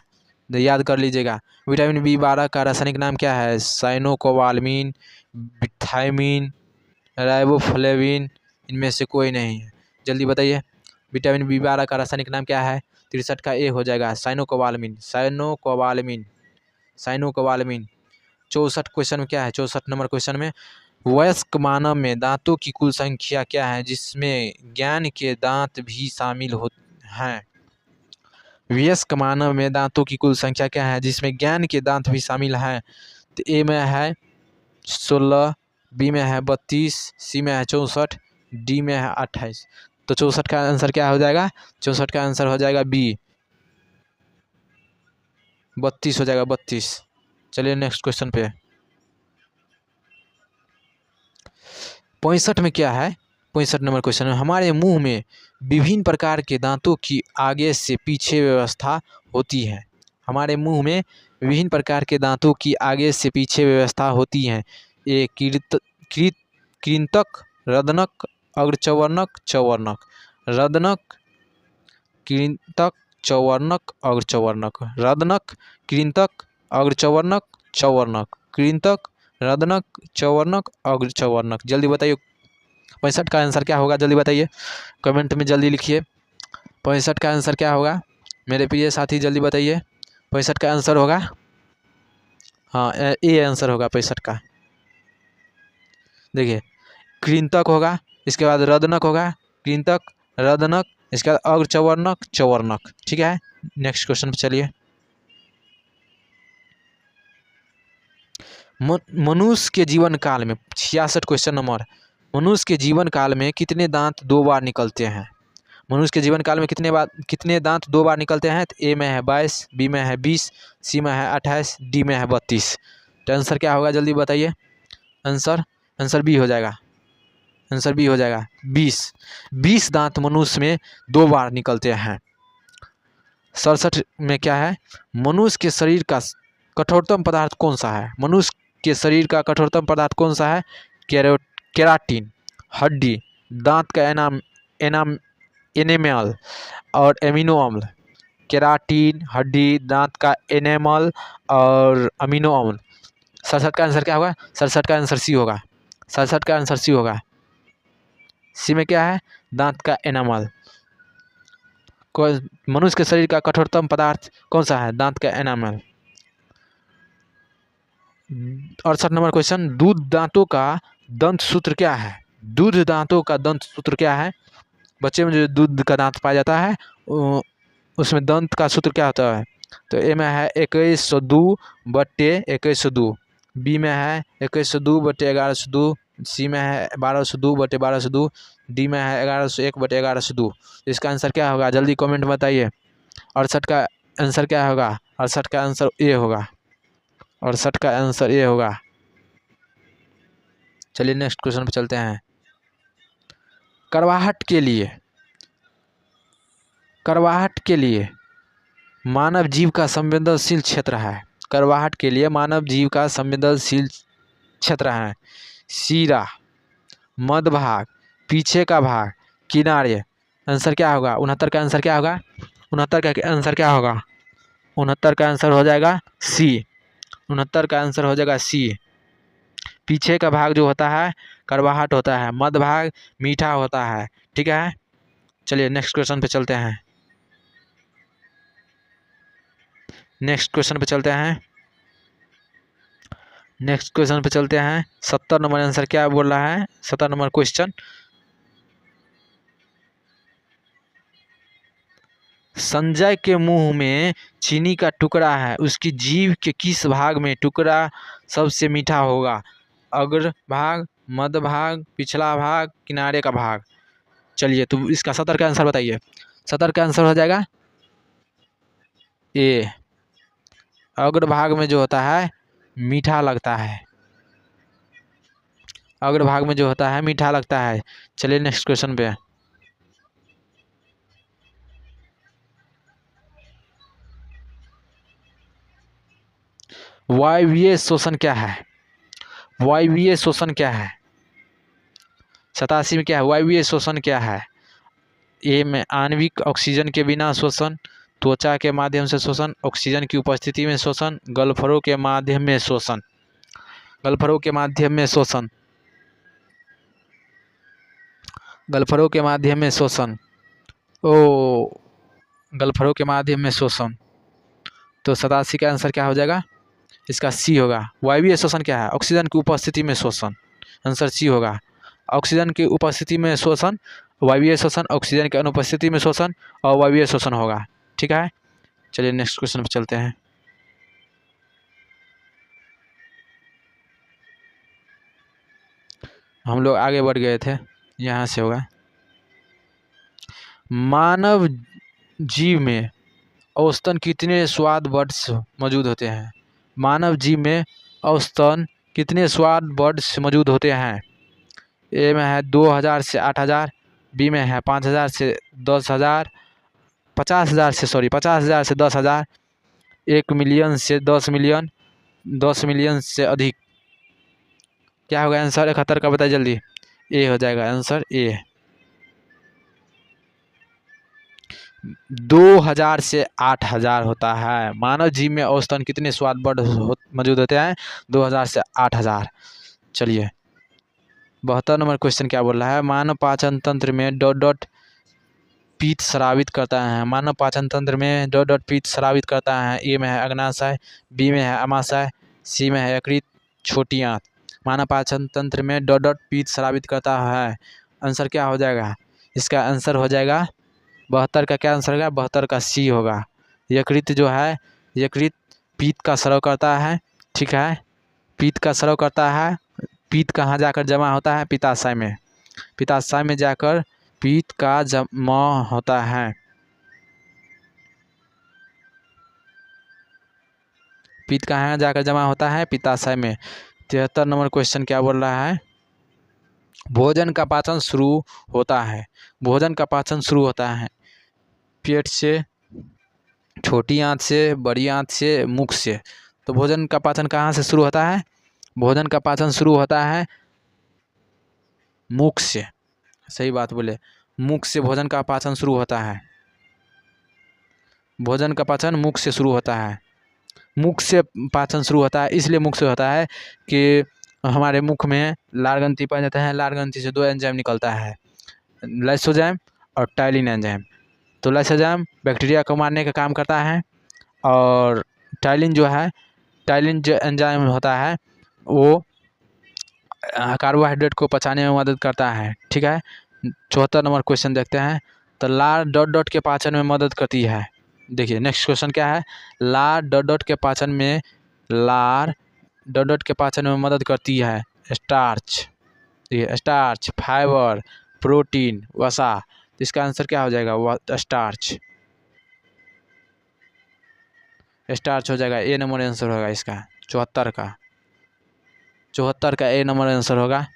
तो याद कर लीजिएगा। विटामिन B12 का रासायनिक नाम क्या है? साइनोकोबालामिन, थायमिन, राइबोफ्लेविन, इनमें से कोई नहीं है। जल्दी बताइए विटामिन B12 का रासायनिक नाम क्या है? 63 का ए हो जाएगा, साइनोकोबालामिन। 64 क्वेश्चन में क्या है? 64 नंबर क्वेश्चन में वयस्क मानव में दांतों की कुल संख्या क्या है जिसमें ज्ञान के दांत भी शामिल हैं? वयस्क मानव में दांतों की कुल संख्या क्या है जिसमें ज्ञान के दांत भी शामिल हैं? तो ए में है 16, बी में है 32, सी में है 64, डी में है 28। तो 64 का आंसर क्या हो जाएगा? 64 का आंसर हो जाएगा बी, 32 हो जाएगा, 32। चलिए नेक्स्ट क्वेश्चन पे। 65 में क्या है? 65 नंबर क्वेश्चन में हमारे मुंह में विभिन्न प्रकार के दांतों की आगे से पीछे व्यवस्था होती है। हमारे मुंह में विभिन्न प्रकार के दांतों की आगे से पीछे व्यवस्था होती है। ये कृंतक, रदनक, अग्रचवर्णक, चवर्णक। रदनक, कृंतक, चवर्णक, अग्रचवर्णक। रदनक, कृंतक, अग्रचवर्णक, चवर्णक। कृंतक, रदनक, चवर्णक, अग्रचवर्णक। जल्दी बताइए 65 का आंसर क्या होगा? जल्दी बताइए, कमेंट में जल्दी लिखिए 65 का आंसर क्या होगा मेरे प्रिय साथी, जल्दी बताइए। 65 का आंसर होगा, हाँ ए आंसर होगा 65 का। देखिए कृंतक होगा, इसके बाद रदनक होगा, कृंतक, रदनक, इसके बाद अग्रचवर्णक, चवर्णक। ठीक है, नेक्स्ट क्वेश्चन पे चलिए। मनुष्य के जीवन काल में 66 क्वेश्चन नंबर, मनुष्य के जीवन काल में कितने दांत 2 बार निकलते हैं? मनुष्य के जीवन काल में कितने दांत 2 बार निकलते हैं? तो ए में है 22, बी में है 20, सी में है 28, डी में है 32। तो आंसर क्या होगा जल्दी बताइए। आंसर बी हो जाएगा। आंसर बी हो जाएगा 20 दांत मनुष्य में 2 बार निकलते हैं। 67 में क्या है? मनुष्य के शरीर का कठोरतम पदार्थ कौन सा है? मनुष्य के शरीर का कठोरतम पदार्थ कौन सा है? केराटिन, हड्डी, दांत का एनेमल और एमिनो अम्ल। केराटिन, हड्डी, दांत का एनेमल और अमीनो अम्ल। 67 का आंसर क्या होगा? 67 का आंसर सी होगा। 67 का आंसर सी होगा। सी में क्या है? दांत का एनामल। मनुष्य के शरीर का कठोरतम पदार्थ कौन सा है? दांत का एनामल। 68 नंबर क्वेश्चन, दूध दांतों का दंत सूत्र क्या है? दूध दांतों का दंत सूत्र क्या है? बच्चे में जो दूध का दांत पाया जाता है उसमें दंत का सूत्र क्या होता है? तो ए में है 2102/2102, बी में है 2102/1102, सी में है 1202/1202, डी में है 1101/1102। इसका आंसर क्या होगा जल्दी कमेंट बताइए। 68 का आंसर क्या होगा? 68 का आंसर ए होगा। 68 का आंसर ए होगा। चलिए नेक्स्ट क्वेश्चन पे चलते हैं। करवाहट के लिए मानव जीव का संवेदनशील क्षेत्र है। करवाहट के लिए मानव जीव का संवेदनशील क्षेत्र है। सीरा, मध्य भाग, पीछे का भाग, किनारे। आंसर क्या होगा? 69 का आंसर क्या होगा? 69 का आंसर क्या होगा? 69 का आंसर हो जाएगा सी। 69 का आंसर हो जाएगा सी। पीछे का भाग जो होता है करवाहट होता है, मध्य भाग मीठा होता है। ठीक है, चलिए नेक्स्ट क्वेश्चन पे चलते हैं। नेक्स्ट क्वेश्चन पे चलते हैं। 70 नंबर आंसर क्या बोल रहा है? 70 नंबर क्वेश्चन, संजय के मुंह में चीनी का टुकड़ा है, उसकी जीभ के किस भाग में टुकड़ा सबसे मीठा होगा? अग्र भाग, मध्य भाग, पिछला भाग, किनारे का भाग। चलिए तो इसका 70 का आंसर बताइए। 70 का आंसर हो जाएगा ए। अग्र भाग में जो होता है मीठा लगता है। अग्र भाग में जो होता है मीठा लगता है। चलिए नेक्स्ट क्वेश्चन पे। वायवीय शोषण क्या है? वायवीय शोषण क्या है? 87 में क्या है? वायवीय शोषण क्या है? ए में आणविक ऑक्सीजन के बिना शोषण, त्वचा के माध्यम से शोषण, ऑक्सीजन की उपस्थिति में शोषण, गलफड़ों के माध्यम में शोषण। गलफड़ों के माध्यम में शोषण। गलफड़ों के माध्यम में शोषण। ओ, गलफड़ों के माध्यम में शोषण। तो 87 का आंसर क्या हो जाएगा? इसका सी होगा। वायवीय शोषण क्या है? ऑक्सीजन की उपस्थिति में शोषण। आंसर सी होगा। ऑक्सीजन की उपस्थिति में शोषण, वायवीय शोषण, ऑक्सीजन की अनुपस्थिति में शोषण और वायवीय शोषण होगा। ठीक है, चलिए नेक्स्ट क्वेश्चन पर चलते हैं। हम लोग आगे बढ़ गए थे, यहाँ से होगा। मानव जीव में औसतन कितने स्वाद बर्ड्स मौजूद होते हैं? मानव जीव में औसतन कितने स्वाद बर्ड्स मौजूद होते हैं? ए में है 2000 से 8000, बी में है 5000 से 10000, 50,000 से 10,000, 1 मिलियन से 10 मिलियन, 10 मिलियन से अधिक। क्या होगा आंसर? 71 का बताइए जल्दी। ए हो जाएगा आंसर ए। 2000 से 8000 होता है। मानव जीव में औसतन कितने स्वाद बर्ड मौजूद होते हैं? 2000 से 8000। चलिए 72 नंबर क्वेश्चन क्या बोल रहा है? मानव पाचन तंत्र में डॉट डॉट पीत स्रावित करता है। मानव पाचन तंत्र में डॉट डॉट पीत स्रावित करता है। ए में है अग्नाशय, बी में है अमाशय, सी में है यकृत, छोटी आंत। मानव पाचन तंत्र में डॉट डॉट पीत स्रावित करता है। आंसर क्या हो जाएगा? इसका आंसर हो जाएगा 72 का क्या आंसर होगा, 72 का सी होगा। यकृत जो है, यकृत पित्त का स्राव करता है, ठीक है, पित्त का स्राव करता है। पित्त कहाँ जाकर जमा होता है, पित्ताशय में, पित्ताशय में जाकर पित्त का जमा होता है। पित्त कहाँ जाकर जमा होता है, पित्ताशय में। 73 नंबर क्वेश्चन क्या बोल रहा है, भोजन का पाचन शुरू होता है, भोजन का पाचन शुरू होता है पेट से, छोटी आंत से, बड़ी आंत से, मुख से। तो भोजन का पाचन कहाँ से शुरू होता है, भोजन का पाचन शुरू होता है मुख से, सही बात बोले, मुख से भोजन का पाचन शुरू होता है, भोजन का पाचन मुख से शुरू होता है। मुख से पाचन शुरू होता है, इसलिए मुख से होता है कि हमारे मुख में लार ग्रंथि पाए जाते हैं, लार ग्रंथि से 2 एंजाइम निकलता है, लाइसोजाइम और टाइलिन एंजाइम। तो लाइसोजाइम बैक्टीरिया को मारने का काम करता है, और टाइलिन जो है, टाइलिन जो एंजाइम होता है वो कार्बोहाइड्रेट को पचाने में मदद करता है, ठीक है। 74 नंबर क्वेश्चन देखते हैं। तो लार डॉट डॉट के पाचन में मदद करती है। देखिए नेक्स्ट क्वेश्चन क्या है, लार डॉट डॉट के पाचन में, लार डॉट डॉट के पाचन में मदद करती है स्टार्च, ये स्टार्च, फाइबर, प्रोटीन, वसा। तो इसका आंसर क्या हो जाएगा, वो स्टार्च, स्टार्च हो जाएगा। ए नंबर आंसर होगा इसका 74 का, 74 का ए नंबर आंसर होगा।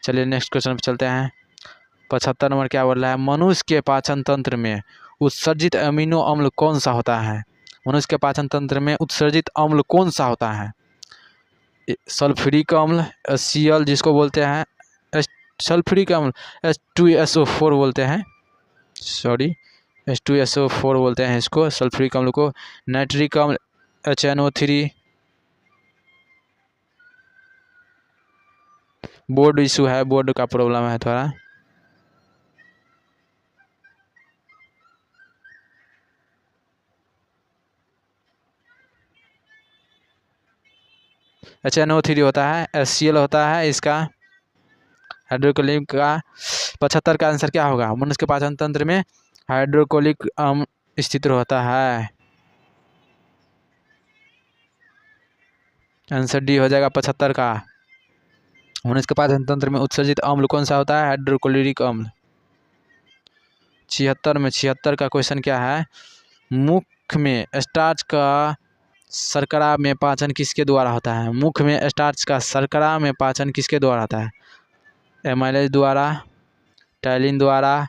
चलिए नेक्स्ट क्वेश्चन पे चलते हैं। 75 नंबर क्या बोल रहा है, मनुष्य के पाचन तंत्र में उत्सर्जित अमीनो अम्ल कौन सा होता है, मनुष्य के पाचन तंत्र में उत्सर्जित अम्ल कौन सा होता है। सल्फ्यूरिक अम्ल, HCl जिसको बोलते हैं, सल्फ्यूरिक अम्ल H2SO4 बोलते हैं, सॉरी H2SO4 बोलते हैं इसको, सल्फ्यूरिक अम्ल को। नाइट्रिक अम्ल HNO3। बोर्ड इशू है, बोर्ड का प्रॉब्लम है थोड़ा। HNO3 होता है, HCl होता है इसका, हाइड्रोक्लोरिक का। 75 का आंसर क्या होगा, मनुष्य के पाचन तंत्र में हाइड्रोक्लोरिक अम्ल स्थित होता है। आंसर डी हो जाएगा 75 का। मनुष्य के पाचन तंत्र में उत्सर्जित अम्ल कौन सा होता है, हाइड्रोक्लोरिक अम्ल। 76 का क्वेश्चन क्या है, मुख में स्टार्च का शर्करा में पाचन किसके द्वारा होता है, मुख में स्टार्च का शर्करा में पाचन किसके द्वारा होता है, एमाइलेज द्वारा, टाइलिन द्वारा,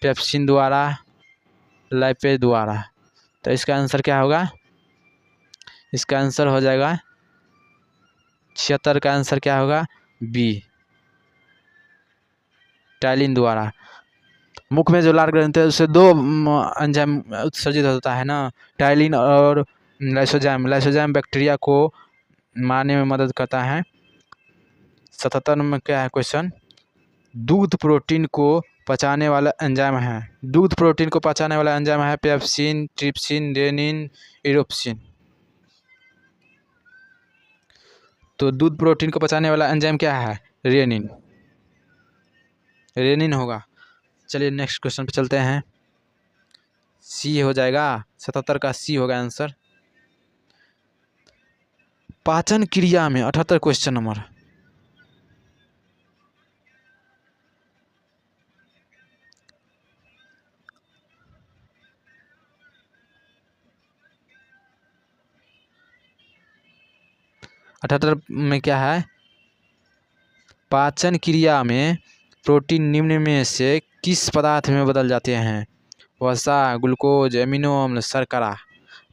पेप्सिन द्वारा, लाइपेज द्वारा। तो इसका आंसर क्या होगा, इसका आंसर हो जाएगा 76 का आंसर क्या होगा, बी, टाइलिन द्वारा। मुख में जो लार ग्रंथि है उससे 2 एंजाइम उत्सर्जित होता है ना, टाइलिन और लाइसोजाइम। लाइसोजाइम बैक्टीरिया को मारने में मदद करता है। 77 में क्या है क्वेश्चन, दूध प्रोटीन को पचाने वाला एंजाइम है, दूध प्रोटीन को पचाने वाला एंजाइम है पेप्सिन, ट्रिप्सिन, रेनिन, इरोप्सिन। तो दूध प्रोटीन को पचाने वाला एंजाइम क्या है, रेनिन, रेनिन होगा। चलिए नेक्स्ट क्वेश्चन पे चलते हैं। सी हो जाएगा, 77 का सी होगा आंसर। पाचन क्रिया में 78 क्वेश्चन नंबर, में क्या है, पाचन क्रिया में प्रोटीन निम्न में से किस पदार्थ में बदल जाते हैं, वसा, ग्लूकोज, एमिनो अम्ल, शर्करा।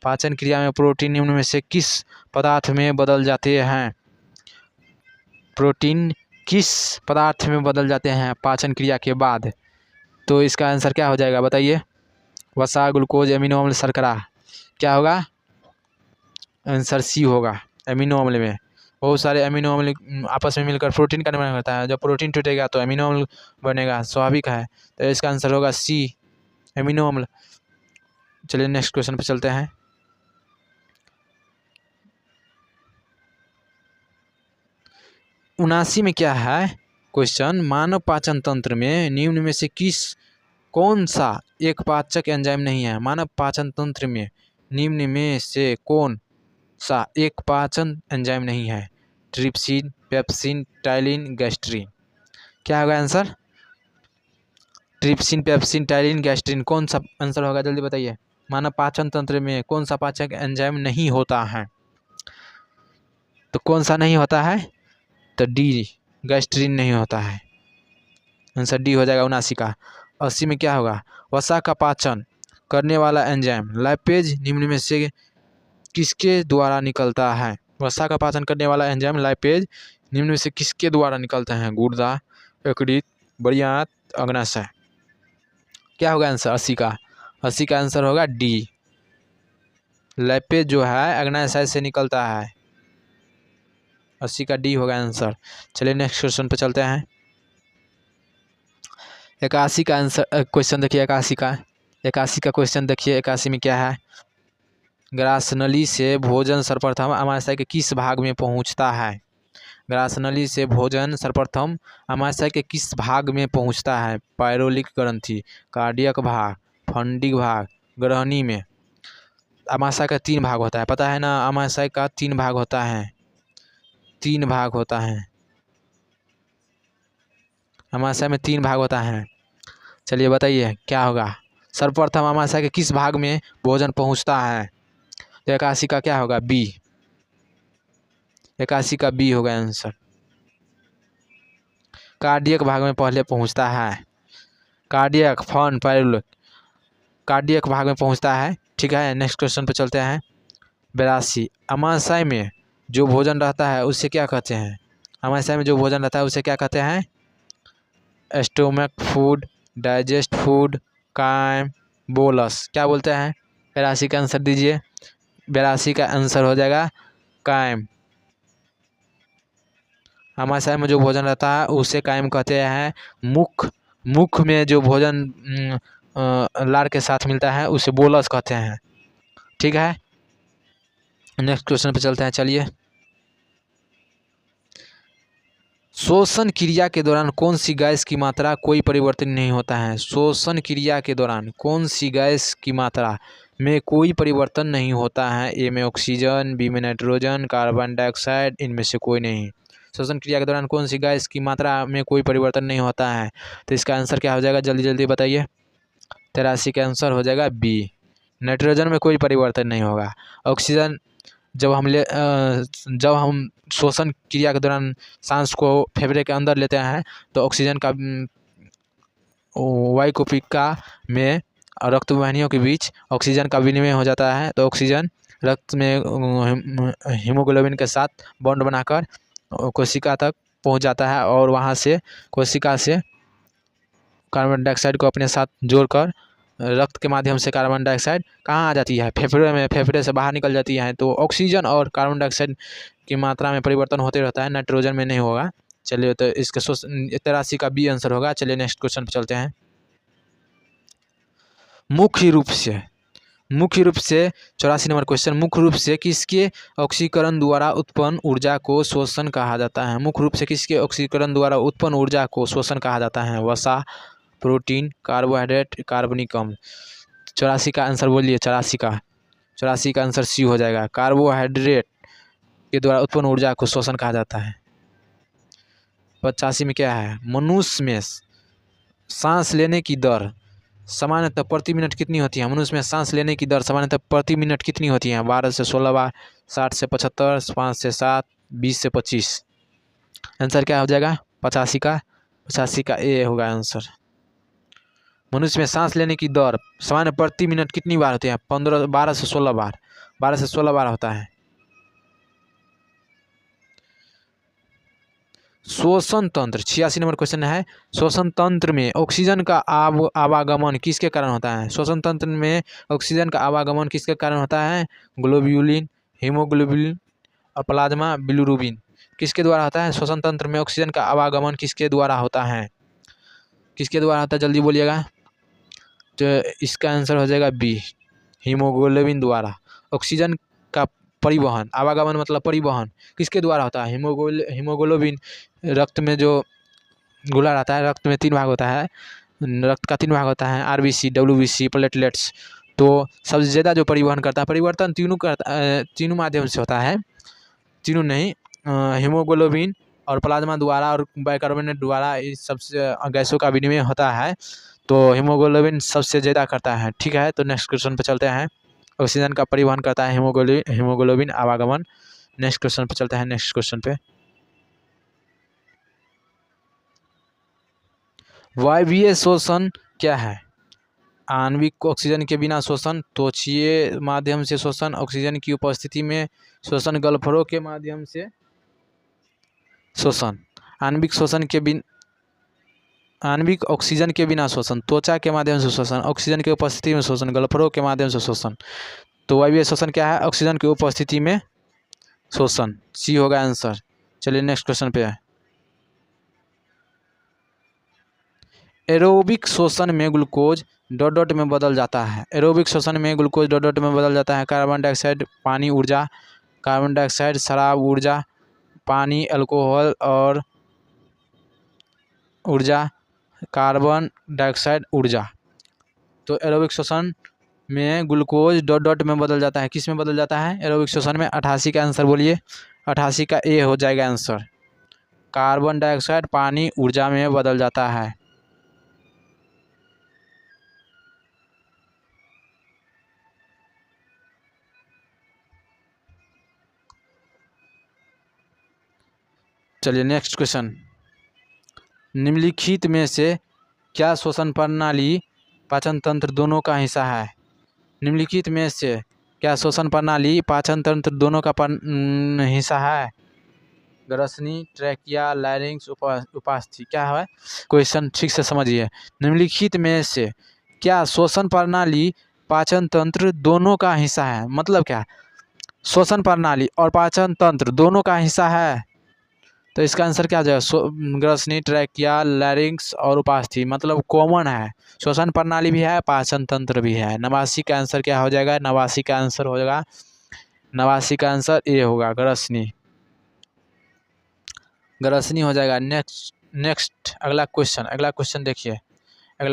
पाचन क्रिया में प्रोटीन निम्न में से किस पदार्थ में बदल जाते हैं, प्रोटीन किस पदार्थ में बदल जाते हैं पाचन क्रिया के बाद। तो इसका आंसर क्या हो जाएगा बताइए, वसा, ग्लूकोज, एमिनो अम्ल, शर्करा। क्या होगा, आंसर सी होगा। एमिनो अम्ल में बहुत सारे एमिनो अम्ल आपस में मिलकर प्रोटीन का निर्माण करता है, जब प्रोटीन टूटेगा तो एमिनो अम्ल बनेगा, स्वाभाविक है। तो इसका आंसर होगा सी, एमिनो अम्ल। चलिए नेक्स्ट क्वेश्चन पे चलते हैं। उनासी में क्या है, क्वेश्चन, मानव पाचन तंत्र में निम्न में से कौन सा एक पाचक एंजाइम नहीं है? मानव पाचन तंत्र में निम्न में से कौन सा एक पाचन एंजाइम नहीं है? Trypsin, pepsin, ptyalin, gastrin. क्या होगा answer? Trypsin, pepsin, ptyalin, gastrin. कौन सा आंसर होगा, जल्दी बताइए। मानव पाचन तंत्र में कौन सा पाचक एंजाइम नहीं होता है? तो कौन सा नहीं होता है? तो डी, गैस्ट्रिन नहीं होता है। आंसर डी हो जाएगा 79 का। 80 में क्या होगा? वसा का पाचन करने वाला एंजाइम लाइपेज निम्न में से किसके द्वारा निकलता है? वसा का पाचन करने वाला एंजाइम लाइपेज निम्न में से किसके द्वारा निकलता है? गुर्दा, यकृत, बड़ियात, अग्नाशय। क्या होगा आंसर 80 का? 80 का आंसर होगा डी, लाइपेज जो है अग्नाशय से निकलता है। 80 का डी होगा आंसर। चलिए नेक्स्ट क्वेश्चन पे चलते हैं। 81 का आंसर क्वेश्चन देखिए। 81 का क्वेश्चन देखिए। 81 में क्या है? ग्रासनली से भोजन सर्वप्रथम अमाशय के किस भाग में पहुंचता है? ग्रासनली से भोजन सर्वप्रथम अमाशय के किस भाग में पहुंचता है? पायरोलिक ग्रंथि, कार्डियक भाग, फंडिक भाग, ग्रहणी में। अमाशय का 3 भाग होता है, पता है ना? अमाशय का 3 भाग होता है। 3 भाग होता है अमाशय में, 3 भाग होता है। चलिए बताइए क्या होगा? सर्वप्रथम अमाशय के किस भाग में भोजन पहुंचता है? तो 81 का क्या होगा? बी। 81 का बी होगा आंसर। कार्डियक भाग में पहले पहुंचता है। कार्डियक, फन, पायरोलिक, कार्डियक भाग में पहुंचता है। ठीक है, नेक्स्ट क्वेश्चन पे चलते हैं। 82, अमाशय में जो भोजन रहता है उसे क्या कहते हैं? अमाशय में जो भोजन रहता है उसे क्या कहते हैं? Stomach food, digest food, chyme, bolus. क्या बोलते हैं? 82 का आंसर दीजिए। 82 का आंसर हो जाएगा काइम। अमाशय में जो भोजन रहता है उसे काइम कहते हैं। मुख में जो भोजन लार के साथ मिलता है उसे बोलस कहते हैं। ठीक है, नेक्स्ट क्वेश्चन पे चलते हैं। चलिए, श्वसन क्रिया के दौरान कौन सी गैस की मात्रा कोई परिवर्तन नहीं होता है? श्वसन क्रिया के दौरान कौन सी गैस की मात्रा में कोई परिवर्तन नहीं होता है? ए में ऑक्सीजन, बी में नाइट्रोजन, कार्बन डाइऑक्साइड, इनमें से कोई नहीं। श्वसन क्रिया के दौरान कौन सी गैस की मात्रा में कोई परिवर्तन नहीं होता है? तो इसका आंसर क्या हो जाएगा, जल्दी जल्दी बताइए। 83 का आंसर हो जाएगा बी, नाइट्रोजन में कोई परिवर्तन नहीं होगा। ऑक्सीजन जब हम श्वसन क्रिया के दौरान सांस को फेफड़े के अंदर लेते हैं तो ऑक्सीजन का वायुकोशिका में और रक्त वाहिनियों के बीच ऑक्सीजन का विनिमय हो जाता है। तो ऑक्सीजन रक्त में हीमोग्लोबिन के साथ बॉन्ड बनाकर कोशिका तक पहुंच जाता है और वहां से कोशिका से कार्बन डाइऑक्साइड को अपने साथ जोड़कर रक्त के माध्यम से कार्बन डाइऑक्साइड कहाँ आ जाती है? फेफड़े में। फेफड़े से बाहर निकल जाती है। तो ऑक्सीजन और कार्बन डाइऑक्साइड की मात्रा में परिवर्तन होते रहता है, नाइट्रोजन में नहीं होगा। चलिए, तो इसका 83 का बी आंसर होगा। चलिए नेक्स्ट क्वेश्चन पे चलते हैं। मुख्य रूप से 84 नंबर क्वेश्चन, मुख्य रूप से किसके ऑक्सीकरण द्वारा उत्पन्न ऊर्जा को श्वसन कहा जाता है? मुख्य रूप से किसके ऑक्सीकरण द्वारा उत्पन्न ऊर्जा को श्वसन कहा जाता है? वसा, प्रोटीन, कार्बोहाइड्रेट, कार्बनिक अम्ल। 84 का आंसर बोलिए। 84 का आंसर सी हो जाएगा। कार्बोहाइड्रेट के द्वारा उत्पन्न ऊर्जा को श्वसन कहा जाता है। 85 में क्या है? मनुष्य में सांस लेने की दर सामान्यतः प्रति मिनट कितनी होती है? मनुष्य में सांस लेने की दर सामान्यतः प्रति मिनट कितनी होती है? 12 से 16 बार, 60 से 75, 5 से 7, 20 से 25। आंसर क्या हो जाएगा? 85 का। 85 का ए होगा आंसर। मनुष्य में सांस लेने की दर सामान्य प्रति मिनट कितनी बार होती है? 12 से 16 बार। 12 से 16 बार होता है। श्वसन तंत्र 86 नंबर क्वेश्चन है। श्वसन तंत्र में ऑक्सीजन का आवागमन किसके कारण होता है? श्वसन तंत्र में ऑक्सीजन का आवागमन किसके कारण होता है? ग्लोब्यूलिन, हीमोग्लोबिन और प्लाज्मा बिलिरुबिन किसके द्वारा होता है? श्वसन तंत्र में ऑक्सीजन का आवागमन किसके द्वारा होता है? किसके द्वारा होता है, जल्दी बोलिएगा। तो इसका आंसर हो जाएगा बी, हीमोग्लोबिन द्वारा। ऑक्सीजन का परिवहन, आवागमन मतलब परिवहन, किसके द्वारा होता है? हीमोग्लोबिन रक्त में जो गोला रहता है, रक्त में 3 भाग होता है, रक्त का 3 भाग होता है, आरबीसी, डब्ल्यूबीसी, प्लेटलेट्स। तो सबसे ज़्यादा जो परिवहन करता है, परिवर्तन तीनों माध्यम से होता है, तीनों नहीं, हीमोग्लोबिन और प्लाज्मा द्वारा और बाइकार्बोनेट द्वारा इस सबसे गैसों का विनिमय होता है। तो हीमोग्लोबिन सबसे ज़्यादा करता है। ठीक है, तो नेक्स्ट क्वेश्चन पे चलते हैं। ऑक्सीजन का परिवहन करता है हीमोग्लोबिन आवागमन। नेक्स्ट क्वेश्चन पे चलते हैं। नेक्स्ट क्वेश्चन पे वायवीय शोषण क्या है? आणविक ऑक्सीजन के बिना शोषण, त्वचीय माध्यम से शोषण, ऑक्सीजन की उपस्थिति में शोषण, गलफड़ों के माध्यम से शोषण। आणविक ऑक्सीजन के बिना शोषण, त्वचा के माध्यम से शोषण, ऑक्सीजन की उपस्थिति में शोषण, गलफड़ों के माध्यम से शोषण। तो वायवीय शोषण क्या है? ऑक्सीजन की उपस्थिति में शोषण। सी होगा आंसर। चलिए नेक्स्ट क्वेश्चन पे है। एरोबिक शोषण में ग्लूकोज डॉट डॉट में बदल जाता है। एरोबिक शोषण में ग्लूकोज डॉट डॉट में बदल जाता है। कार्बन डाइऑक्साइड पानी ऊर्जा, कार्बन डाइऑक्साइड शराब ऊर्जा, पानी अल्कोहल और ऊर्जा, कार्बन डाइऑक्साइड ऊर्जा। तो एरोबिक शोषण में ग्लूकोज डॉट डॉट में बदल जाता है। किस में बदल जाता है एरोबिक शोषण में? 88 का आंसर बोलिए। 88 का ए हो जाएगा आंसर। कार्बन डाइऑक्साइड पानी ऊर्जा में बदल जाता है। चलिए नेक्स्ट क्वेश्चन। निम्नलिखित में से क्या श्वसन प्रणाली पाचन तंत्र दोनों का हिस्सा है? निम्नलिखित में से क्या श्वसन प्रणाली पाचन तंत्र दोनों का हिस्सा है? ग्रसनी, ट्रैकिया, लैरिंक्स, उपास्थि। क्या है क्वेश्चन? ठीक से समझिए। निम्नलिखित में से क्या श्वसन प्रणाली पाचन तंत्र दोनों का हिस्सा है? मतलब क्या? श्वसन प्रणाली और पाचन तंत्र दोनों का हिस्सा है। तो इसका आंसर क्या हो जाएगा? ग्रसनी, ट्रैकिया, लैरिंक्स और उपास्थि। मतलब कॉमन है, श्वसन प्रणाली भी है, पाचन तंत्र भी है। 89 का आंसर क्या हो जाएगा? 89 का आंसर हो जाएगा, 89 का आंसर ए होगा, ग्रसनी। ग्रसनी हो जाएगा। नेक्स्ट अगला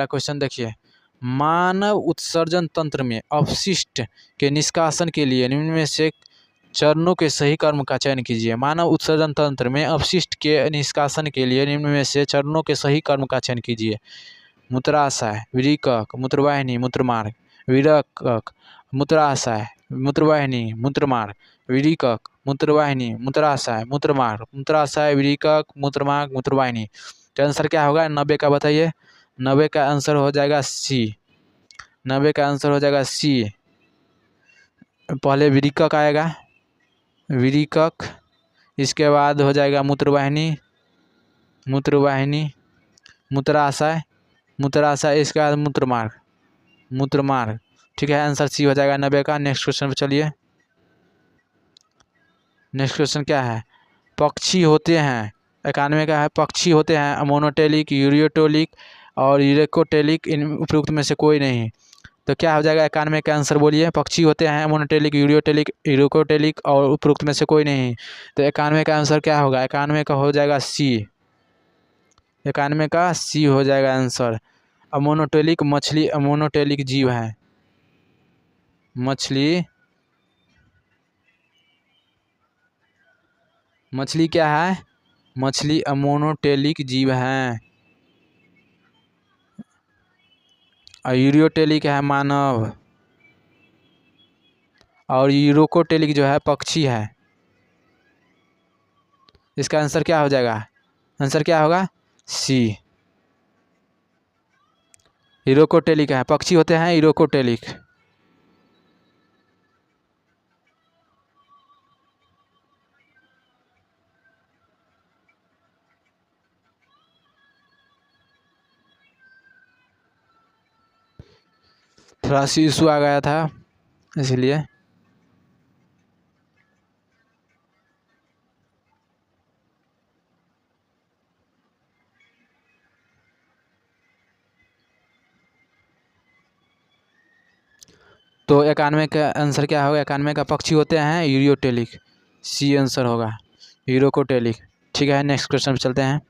क्वेश्चन देखिए। मानव उत्सर्जन तंत्र में अपशिष्ट के निष्कासन के लिए निम्न में से चरणों के सही क्रम का चयन कीजिए। मानव उत्सर्जन तंत्र में अपशिष्ट के निष्कासन के लिए निम्न में से चरणों के सही क्रम का चयन कीजिए। मूत्राशय, विरिकक, मूत्रवाहिनी, मूत्रमार्ग। विरिकक, मूत्राशय, मूत्रवाहिनी, मूत्रमार्ग। विरिकक, मूत्रवाहिनी, मूत्राशय, मूत्रमार्ग। मूत्राशय, विरिकक, मूत्रमार्ग, मूत्रवाहिनी। तो आंसर क्या होगा 90 का? बताइए। 90 का आंसर हो जाएगा सी। 90 का आंसर हो जाएगा सी। पहले विरिकक आएगा, विरिकक, इसके बाद हो जाएगा मूत्रवाहिनी, मूत्राशय, इसके बाद मूत्रमार्ग। ठीक है, आंसर सी हो जाएगा 90 का। नेक्स्ट क्वेश्चन पे चलिए। नेक्स्ट क्वेश्चन क्या है? पक्षी होते हैं, 91 का है, पक्षी होते हैं मोनोटेलिक, यूरियोटेलिक और यूरेकोटेलिक, इन उपयुक्त में से कोई नहीं। तो क्या हो जाएगा 91 का आंसर बोलिए? पक्षी होते हैं मोनोटेलिक, यूरियोटेलिक, यूरेकोटेलिक और उपयुक्त में से कोई नहीं। तो 91 का आंसर क्या होगा? 91 का हो जाएगा सी। 91 का सी हो जाएगा आंसर। अमोनोटेलिक मछली अमोनोटेलिक जीव है। मछली क्या है? मछली अमोनोटेलिक जीव है। और यूरियोटेलिक है मानव, और यूरोकोटेलिक जो है पक्षी है। इसका आंसर क्या हो जाएगा? आंसर क्या होगा? सी। यूरोकोटेलिक है, पक्षी होते हैं यूरोकोटेलिक। थोड़ा सी इशू आ गया था इसलिए। तो 91 का आंसर क्या होगा? 91 का पक्षी होते हैं यूरियोटेलिक। सी आंसर होगा, यूरोकोटेलिक। ठीक है, नेक्स्ट क्वेश्चन पे चलते हैं।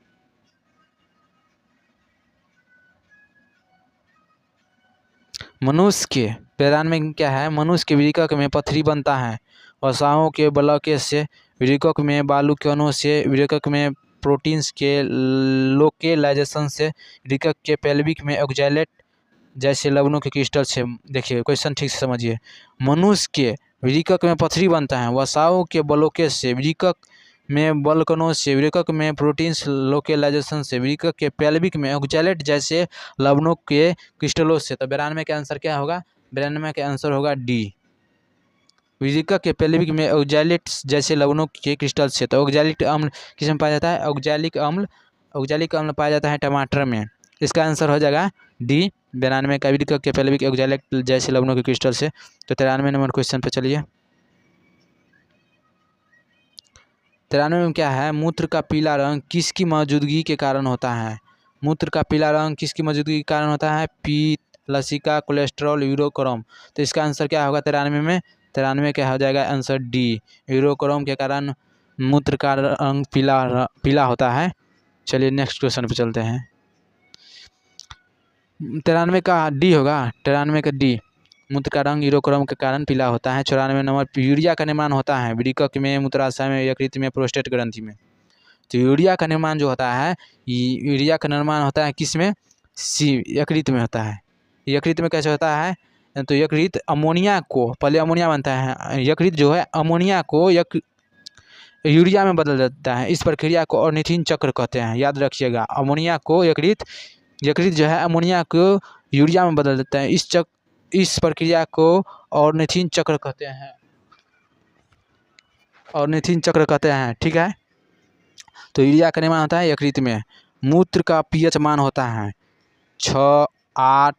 मनुष्य के 93 में क्या है, मनुष्य के वृक्क में पथरी बनता है, वसाओं के बलके से वृक्क में बालू कणों से वृक्क में प्रोटीन्स के लोकेलाइजेशन से वृक्क के पेल्विक में ऑक्सैलेट जैसे लवणों के क्रिस्टल से। देखिए क्वेश्चन ठीक से समझिए। मनुष्य के वृक्क में पथरी बनता है, वसाओं के बलोके से वृक्क में बलकणों से वृक्क में प्रोटीन्स लोकेलाइजेशन से वृक्क के पेल्विक में ऑक्सैलेट जैसे लवणों के क्रिस्टलों से। तो 92 का आंसर क्या होगा, 92 का आंसर होगा डी, वृक्क के पेल्विक में ऑक्सैलेट जैसे लवणों के क्रिस्टल से। तो ऑक्सैलिक अम्ल किस में पाया जाता है, ऑक्सैलिक अम्ल पाया जाता है टमाटर में। इसका आंसर हो जाएगा डी, 92 का वृक्क के पेल्विक ऑक्सैलेट जैसे लवणों के क्रिस्टल से। तो 93 नंबर क्वेश्चन पे चलिए। 93 में क्या है, मूत्र का पीला रंग किसकी मौजूदगी के कारण होता है। मूत्र का पीला रंग किसकी मौजूदगी के कारण होता है, पित्त, लसिका, कोलेस्ट्रॉल, यूरोक्रोम। तो इसका आंसर क्या होगा 93 में, 93 क्या हो जाएगा आंसर डी, यूरोक्रोम के कारण मूत्र का रंग पीला होता है। चलिए नेक्स्ट क्वेश्चन पे चलते हैं। 93 का डी होगा, 93 का डी, मूत्र का रंग यूरोक्रोम के कारण पीला होता है। 94 नंबर, यूरिया का निर्माण होता है वृक्क में, मूत्राशय में, यकृत में, प्रोस्टेट ग्रंथि में। तो यूरिया का निर्माण जो होता है, यूरिया का निर्माण होता है किस में, सी, यकृत में होता है। यकृत में कैसे होता है, तो यकृत अमोनिया को, पहले अमोनिया बनता है, यकृत जो है अमोनिया को यूरिया में बदल देता है। इस प्रक्रिया को ऑर्निथिन चक्र कहते हैं, याद रखिएगा। अमोनिया को यकृत जो है अमोनिया को यूरिया में बदल देता है। इस प्रक्रिया को ऑर्निथिन चक्र कहते हैं, ऑर्निथिन चक्र कहते हैं, ठीक है। तो यूरिया का निर्माण होता है यकृत में। मूत्र का पीएच मान होता है 6, 8,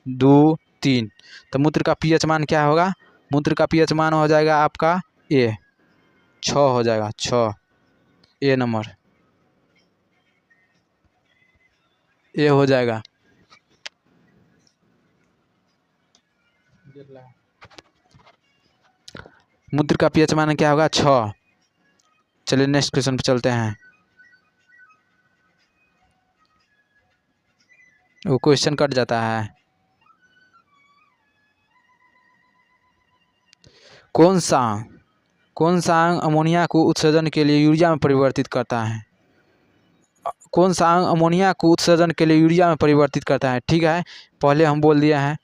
2, 3। तो मूत्र का पीएच मान क्या होगा, मूत्र का पीएच मान हो जाएगा आपका ए, 6 हो जाएगा, 6, ए नंबर, ए हो जाएगा। मूत्र का पीएच मान क्या होगा, 6। चलिए नेक्स्ट क्वेश्चन पे चलते हैं। वो क्वेश्चन कट जाता है। कौन सा अंग अमोनिया को उत्सर्जन के लिए यूरिया में परिवर्तित करता है। कौन सा अंग अमोनिया को उत्सर्जन के लिए यूरिया में परिवर्तित करता है, ठीक है। पहले हम बोल दिए हैं,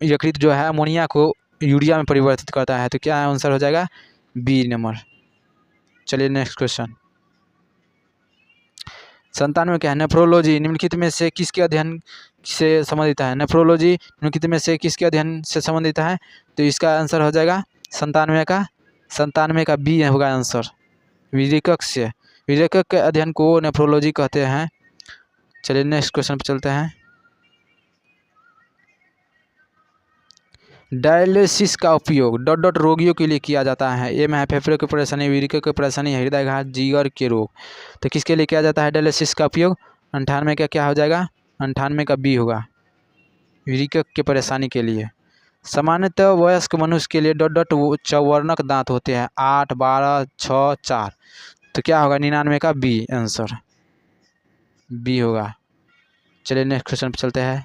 यकृत जो है अमोनिया को यूरिया में परिवर्तित करता है। तो क्या आंसर हो जाएगा, बी नंबर। चलिए नेक्स्ट क्वेश्चन। 97 में क्या है, नेफ्रोलॉजी निम्नलिखित में से किसके अध्ययन से संबंधित है। नेफ्रोलॉजी निम्नलिखित में से किसके अध्ययन से संबंधित है। तो इसका आंसर हो जाएगा 97 का बी होगा आंसर, वृक्क से, वृक्क के अध्ययन को नेफ्रोलॉजी कहते हैं। चलिए नेक्स्ट क्वेश्चन पर चलते हैं। डायलिसिस का उपयोग डॉट डॉट रोगियों के लिए किया जाता है। ए में है फेफड़े की परेशानी, वृक्क की परेशानी, हृदयघात, जिगर के रोग। तो किसके लिए किया जाता है डायलिसिस का उपयोग, 98 का क्या हो जाएगा, 98 का बी होगा, वृक्क की परेशानी के लिए। सामान्यतः वयस्क मनुष्य के लिए डॉट डॉट चौवर्णक दांत होते हैं, 8, 12, 6, 4। तो क्या होगा 99 का बी आंसर, बी होगा। चलिए नेक्स्ट क्वेश्चन पर चलते हैं।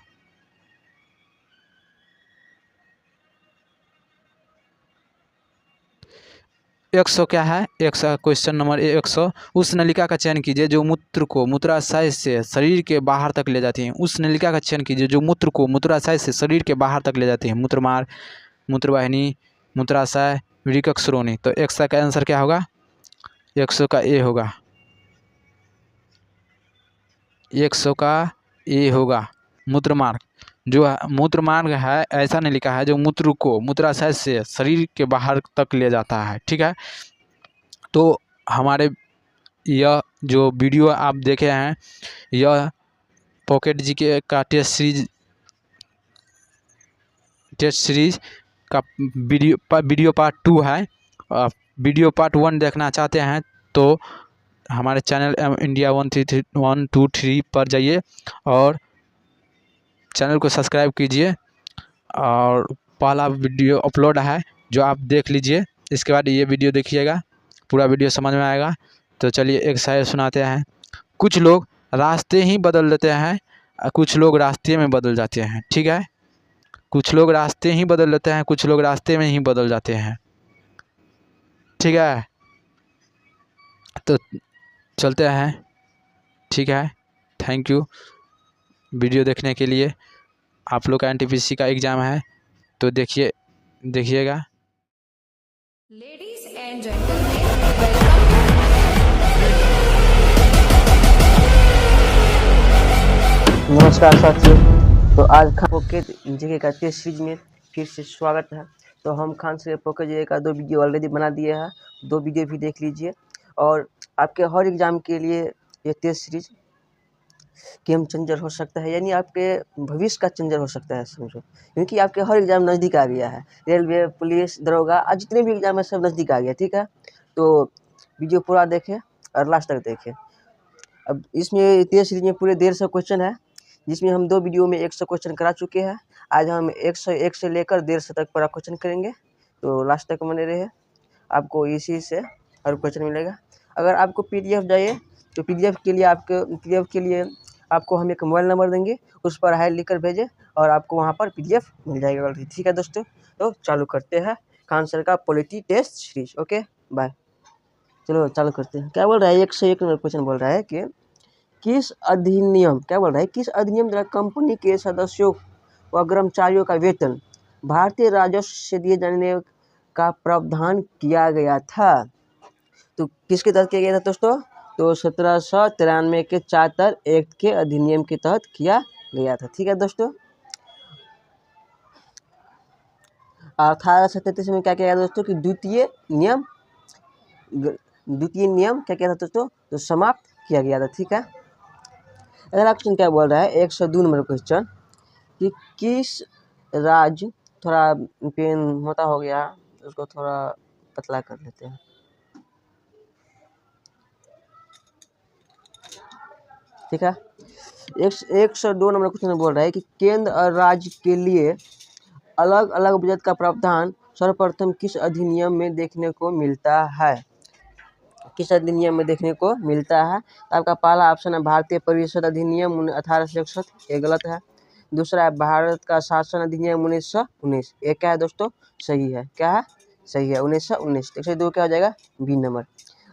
100 क्या है, 100 क्वेश्चन नंबर 100। उस नलिका का चयन कीजिए जो मूत्र को मूत्राशय से शरीर के बाहर तक ले जाती है। उस नलिका का चयन कीजिए जो मूत्र को मूत्राशय से शरीर के बाहर तक ले जाती है। मूत्रमार्ग, मूत्रवाहिनी, मूत्राशय, वृक्क श्रोणि। तो 100 का आंसर क्या होगा, 100 का ए होगा, 100 का ए होगा। मूत्रमार्ग, जो मूत्रमार्ग है ऐसा नहीं लिखा है जो मूत्र को मूत्राशय से शरीर के बाहर तक ले जाता है, ठीक है। तो हमारे यह जो वीडियो आप देखे हैं, यह पॉकेट जीके का टेस्ट सीरीज का वीडियो पार्ट 2 है। वीडियो पार्ट 1 देखना चाहते हैं तो हमारे चैनल इंडिया 123 पर जाइए और चैनल को सब्सक्राइब कीजिए। और पहला वीडियो अपलोड है जो आप देख लीजिए, इसके बाद ये वीडियो देखिएगा, पूरा वीडियो समझ में आएगा। तो चलिए एक शायर सुनाते हैं। कुछ लोग रास्ते ही बदल देते हैं, कुछ लोग रास्ते में बदल जाते हैं, ठीक है। कुछ लोग रास्ते ही बदल लेते हैं, कुछ लोग रास्ते में ही बदल जाते हैं। ठीक है, तो चलते हैं। ठीक है, थैंक यू वीडियो देखने के लिए। आप लोग का एनटीपीसी का एग्ज़ाम है तो देखिएगा। Ladies and gentlemen, welcome नमस्कार साथियों, तो आज खान पॉकेट जीके का टेस्ट सीरीज में फिर से स्वागत है। तो हम खान से पॉकेट जीके का 2 वीडियो ऑलरेडी बना दिए हैं, 2 वीडियो भी देख लीजिए। और आपके हर एग्ज़ाम के लिए ये टेस्ट सीरीज गेम चेंजर हो सकता है, यानी आपके भविष्य का चेंजर हो सकता है समझो, क्योंकि आपके हर एग्ज़ाम नज़दीक आ गया है। रेलवे, पुलिस, दरोगा, आज जितने भी एग्ज़ाम है सब नज़दीक आ गया। ठीक है, तो वीडियो पूरा देखें और लास्ट तक देखें। अब इसमें टेस्ट सीरीज में पूरे 150 क्वेश्चन है, जिसमें हम 2 वीडियो में 100 क्वेश्चन करा चुके हैं। आज हम 101 से लेकर 150 तक पूरा क्वेश्चन करेंगे, तो लास्ट तक बने रहे। आपको इसी से हर क्वेश्चन मिलेगा। अगर आपको पीडीएफ चाहिए तो पीडीएफ के लिए आपको हम एक मोबाइल नंबर देंगे, उस पर हाय लिख कर भेजें और आपको वहाँ पर पीडीएफ मिल जाएगा। ठीक है दोस्तों, तो चालू करते हैं खान सर का polity test series. Okay bye, चलो चालू करते हैं। क्या बोल रहा है, 101 नंबर क्वेश्चन बोल रहा है कि किस अधिनियम द्वारा कंपनी के सदस्यों व कर्मचारियों का वेतन भारतीय राजस्व से दिए जाने का प्रावधान किया गया था? तो किसके तहत किया गया था दोस्तों? तो 1793 के चार्टर एक्ट के अधिनियम के तहत किया गया था। ठीक है दोस्तों, 1833 में क्या किया गया दोस्तों कि द्वितीय नियम क्या किया था दोस्तों? तो समाप्त किया गया था। ठीक है, अगला क्वेश्चन क्या बोल रहा है, 102 नंबर क्वेश्चन कि किस राज्य, थोड़ा पेन मोटा हो गया, उसको थोड़ा पतला कर लेते हैं। ठीक है, 102 नंबर क्वेश्चन बोल रहा है कि केंद्र और राज्य के लिए अलग अलग बजट का प्रावधान सर्वप्रथम किस अधिनियम में देखने को मिलता है? किस अधिनियम में देखने को मिलता है? तो आपका पहला ऑप्शन है भारतीय परिषद अधिनियम 1861, ये गलत है। दूसरा है भारत का शासन अधिनियम 1919, ये क्या है दोस्तों? सही है। क्या है? सही है, 1919। 102 क्या हो जाएगा? B number.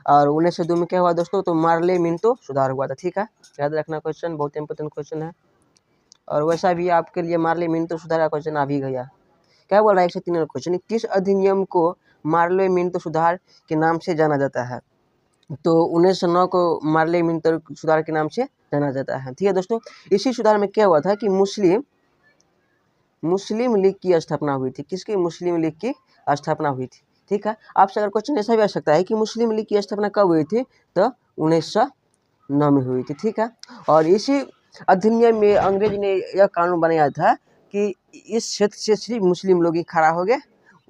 और 1902 में क्या हुआ दोस्तों? तो मार्ले मिंटो सुधार हुआ था। ठीक है, याद रखना, क्वेश्चन बहुत इंपॉर्टेंट क्वेश्चन है। और वैसा भी आपके लिए मार्ले मिंटो सुधार का क्वेश्चन आ भी गया। क्या बोल रहा है 103 नंबर क्वेश्चन, किस अधिनियम को मार्ले मिंटो सुधार के नाम से जाना जाता है? तो 1909 को मार्ले मिंटो सुधार के नाम से जाना जाता है। ठीक है दोस्तों, इसी सुधार में क्या हुआ था कि मुस्लिम लीग की स्थापना हुई थी। किसकी? मुस्लिम लीग की स्थापना हुई थी। ठीक है, आपसे अगर क्वेश्चन ऐसा भी आ सकता है कि मुस्लिम लीग की स्थापना कब हुई थी? तो 1909 में हुई थी। ठीक है, और इसी अधिनियम में अंग्रेज ने यह कानून बनाया था कि इस क्षेत्र से सिर्फ मुस्लिम लोग ही खड़ा हो गए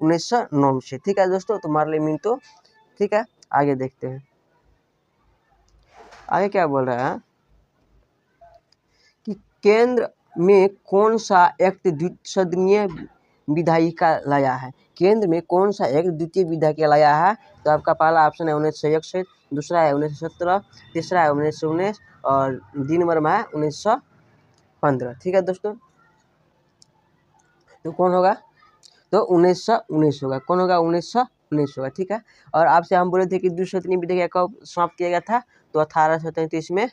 1909 से। ठीक है दोस्तों, तो मार्ले मिंटो। ठीक है, आगे देखते हैं। आगे क्या बोल रहा है कि केंद्र में कौन सा एक्ट द्विसदनीय विधायिका लाया है? केंद्र में कौन सा एक्ट द्वितीय विधायिका लाया है? तो आपका पहला ऑप्शन है 1961, दूसरा है 1917, तीसरा है 1919 और डी नंबर में है 1915। ठीक है दोस्तों, तो कौन होगा? तो 1919 होगा। कौन होगा? 1919 होगा। ठीक है, और आपसे हम बोले थे कि द्विसदनीय विधायिका कब समाप्त किया गया था? तो 1833 में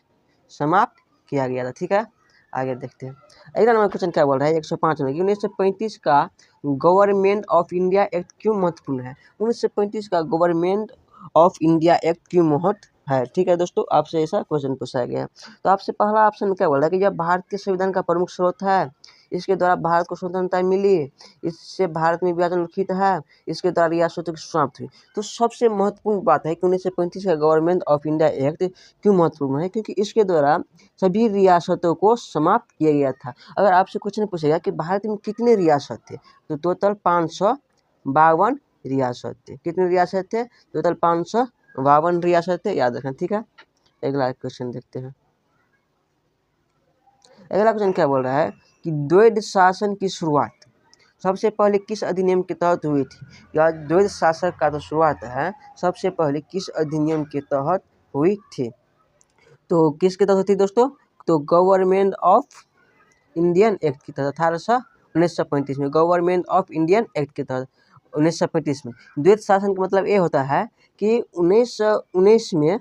समाप्त किया गया था। ठीक है, आगे देखते हैं। अगला नंबर क्वेश्चन क्या बोल रहा है, 105 में, 1935 का गवर्नमेंट ऑफ इंडिया एक्ट क्यों महत्वपूर्ण है? 1935 का गवर्नमेंट ऑफ इंडिया एक्ट क्यों महत्व है? ठीक है दोस्तों, आपसे ऐसा क्वेश्चन पूछा गया। तो आपसे पहला ऑप्शन क्या बोल रहा है कि यह भारत के संविधान का प्रमुख स्रोत है, इसके द्वारा भारत को स्वतंत्रता मिली, इससे भारत में विभाजन लिखित है, इसके द्वारा रियासतों की समाप्त हुई। तो सबसे महत्वपूर्ण बात है कि 1935 का गवर्नमेंट ऑफ इंडिया एक्ट क्यों महत्वपूर्ण है? क्योंकि इसके द्वारा सभी रियासतों को समाप्त किया गया था। अगर आपसे क्वेश्चन पूछेगा कि भारत में कितने रियासत थे, तो टोटल 552 रियासत थे। कितने रियासत थे? टोटल 552 रियासत थे, याद रखना। ठीक है, अगला क्वेश्चन देखते हैं। अगला क्वेश्चन क्या बोल रहा है कि द्वैध शासन की शुरुआत सबसे पहले किस अधिनियम के तहत हुई थी? या द्वैध शासन का तो शुरुआत है, सबसे पहले किस अधिनियम के तहत हुई थी? तो किसके तहत थी दोस्तों? तो गवर्नमेंट ऑफ इंडियन एक्ट की तहत 1935 में, गवर्नमेंट ऑफ इंडियन एक्ट के तहत 1935 में। द्वैत शासन का मतलब ये होता है कि 1919 में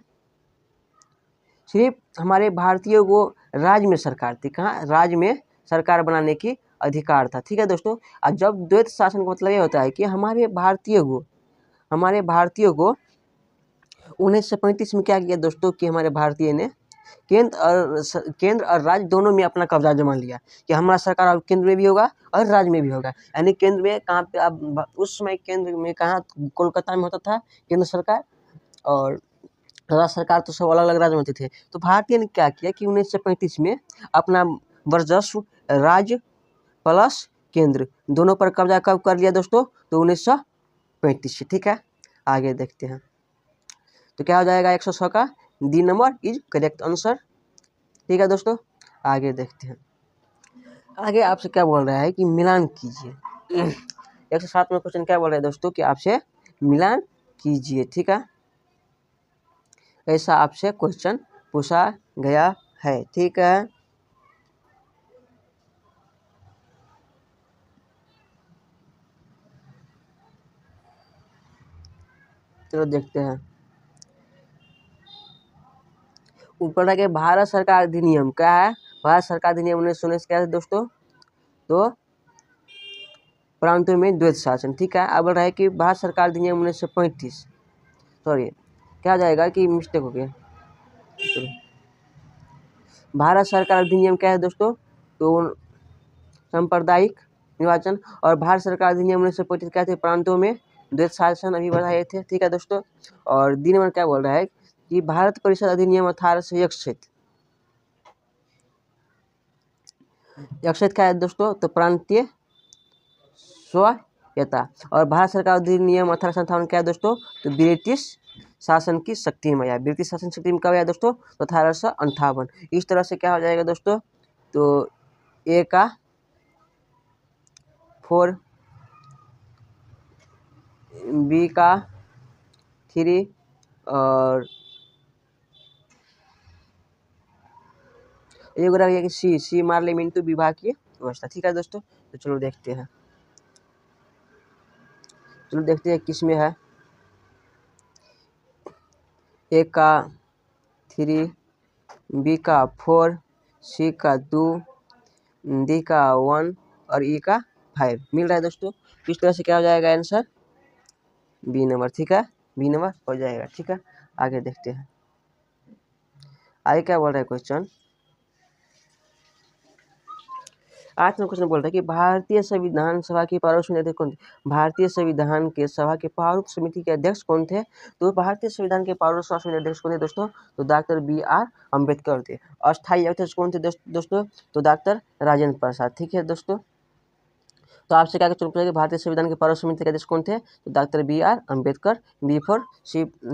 सिर्फ हमारे भारतीयों को राज्य में सरकार थी, कहाँ, राज्य में सरकार बनाने की अधिकार था, ठीक है दोस्तों। और जब द्वैत शासन का मतलब ये होता है कि हमारे भारतीयों को 1935 में क्या किया दोस्तों कि हमारे भारतीय ने केंद्र और राज्य दोनों में अपना कब्जा जमा लिया कि हमारा सरकार अब केंद्र में भी होगा और राज्य में भी होगा। यानी केंद्र में कहाँ पे, अब उस समय केंद्र में कहाँ, कोलकाता में होता था केंद्र सरकार, और राज्य सरकार तो सब अलग अलग राज्य में होते थे। तो भारतीय ने क्या किया कि 1935 में अपना वर्चस्व राज्य प्लस केंद्र दोनों पर कब्जा कब कर लिया दोस्तों, तो 1935 से, ठीक है। आगे देखते हैं, तो क्या हो जाएगा 100 का D number is correct answer, ठीक है दोस्तों। आगे देखते हैं, आगे आपसे क्या बोल रहा है कि मिलान कीजिए। 107 में क्वेश्चन क्या बोल रहा है दोस्तों कि आपसे मिलान कीजिए, ठीक है। ऐसा आपसे क्वेश्चन पूछा गया है, ठीक है। चलो देखते हैं, ऊपर रखे भारत सरकार अधिनियम क्या है, भारत सरकार अधिनियम 1919 क्या है दोस्तों, तो प्रांतों में द्वैत शासन, ठीक है। अब बोल रहा है कि भारत सरकार अधिनियम 1935, सॉरी क्या हो जाएगा कि मिस्टेक हो गया, भारत सरकार अधिनियम क्या है दोस्तों, तो सांप्रदायिक निर्वाचन, और भारत सरकार अधिनियम 1935 क्या थे, प्रांतों में द्वैत शासन अभी बढ़ाए थे, ठीक है दोस्तों। और डी नंबर क्या बोल रहा है कि भारत परिषद अधिनियम 1861 क्या है दोस्तों, तो प्रांतीय स्वायत्ता, और भारत सरकार अधिनियम 1857 क्या है दोस्तों, तो ब्रिटिश शासन की शक्ति में आया, ब्रिटिश शासन शक्ति में कब आया दोस्तों, तो 1858। इस तरह से क्या हो जाएगा दोस्तों, तो ए का 4, बी का 3 और ये बोला गया कि सी पार्लियामेंट विभागीय व्यवस्था, ठीक है दोस्तों। तो चलो देखते हैं, किस में है, ए का 3, बी का 4, सी का 2, डी का 1 और ई का 5 मिल रहा है दोस्तों। इस तरह से क्या हो जाएगा आंसर, बी नंबर, ठीक है, बी नंबर हो जाएगा, ठीक है। आगे देखते हैं, आगे क्या बोल रहा है क्वेश्चन, 8 में क्वेश्चन बोल रहा है कि भारतीय संविधान सभा की प्रारूप समिति अध्यक्ष कौन थे, भारतीय संविधान के सभा के प्रारूप समिति के अध्यक्ष कौन थे, तो भारतीय संविधान के प्रारूप सभा समिति अध्यक्ष कौन थे दोस्तों, तो डॉक्टर BR अम्बेडकर थे। अस्थायी अध्यक्ष कौन थे दोस्तों, तो डॉक्टर राजेंद्र प्रसाद, ठीक है दोस्तों। तो आपसे क्या क्वेश्चन पूछा कि भारतीय संविधान के प्रारूप समिति के अध्यक्ष कौन थे, तो डॉक्टर BR अम्बेडकर,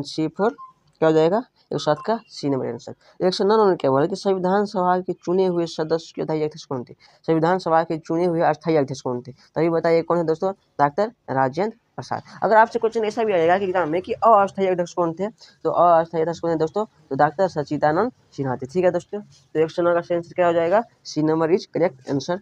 C4 क्या हो जाएगा 107 का सी नंबर आंसर। 109 में क्या बोला कि संविधान सभा के चुने हुए सदस्य के अस्थायी अध्यक्ष कौन थे, संविधान सभा के चुने हुए अस्थायी अध्यक्ष कौन थे, तभी बताइए कौन है दोस्तों, डॉक्टर राजेंद्र प्रसाद। अगर आपसे क्वेश्चन ऐसा भी आएगा कि एग्जाम में कि अस्थायी अध्यक्ष कौन थे, तो अस्थायी अध्यक्ष कौन है दोस्तों, तो डॉक्टर सच्चिदानंद सिन्हा थे, ठीक है दोस्तों। तो 109 का आंसर क्या हो जाएगा, C number is correct answer,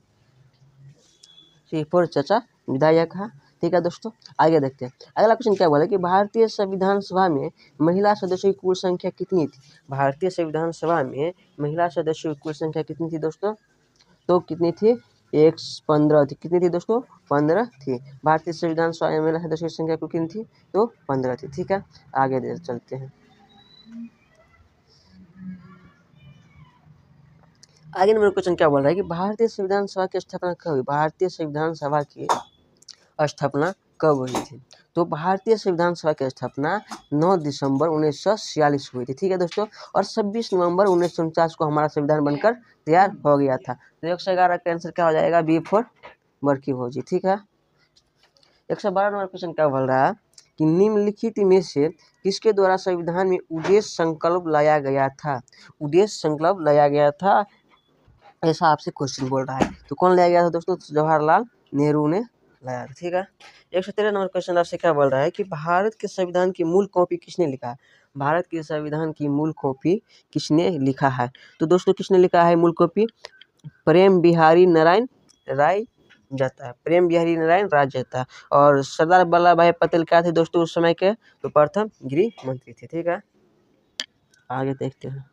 C4 चाचा विधायक है, ठीक है दोस्तों। आगे देखते हैं, अगला क्वेश्चन क्या बोला कि भारतीय संविधान सभा में महिला सदस्यों की कुल संख्या कितनी थी, भारतीय संविधान सभा में महिला सदस्यों की कुल संख्या कितनी थी दोस्तों, तो कितनी थी, 15 थी, कितनी थी दोस्तों, 15 थी। भारतीय संविधान सभा में महिला सदस्यों की संख्या कुल कितनी थी, तो 15 थी, ठीक है। आगे चलते हैं, आगे नंबर क्वेश्चन क्या बोल रहा है कि भारतीय संविधान सभा की स्थापना कब हुई, भारतीय संविधान सभा की स्थापना कब हुई थी, तो भारतीय संविधान सभा की स्थापना 9 दिसंबर 1946 हुई थी, ठीक है दोस्तों। और 26 नवंबर 1949 को हमारा संविधान बनकर तैयार हो गया था। तो 111 का आंसर क्या हो जाएगा, B4 बर्की भोजी, ठीक है। 112 नंबर क्वेश्चन क्या बोल रहा है कि निम्नलिखित में से किसके द्वारा संविधान में उद्देश्य संकल्प लाया गया था, उद्देश्य संकल्प लाया गया था, ऐसा आपसे क्वेश्चन बोल रहा है। तो कौन लाया गया था दोस्तों, जवाहरलाल नेहरू ने लाया था, ठीक है। 113 नंबर क्वेश्चन आपसे क्या बोल रहा है कि भारत के संविधान की मूल कॉपी किसने लिखा है, भारत के संविधान की मूल कॉपी किसने लिखा है, तो दोस्तों किसने लिखा है मूल कॉपी, प्रेम बिहारी नारायण राय जाता है। प्रेम बिहारी नारायण राजनेता। और सरदार वल्लभ भाई पटेल क्या थे दोस्तों उस समय के? तो प्रथम गृह मंत्री थे। ठीक है, आगे देखते हैं।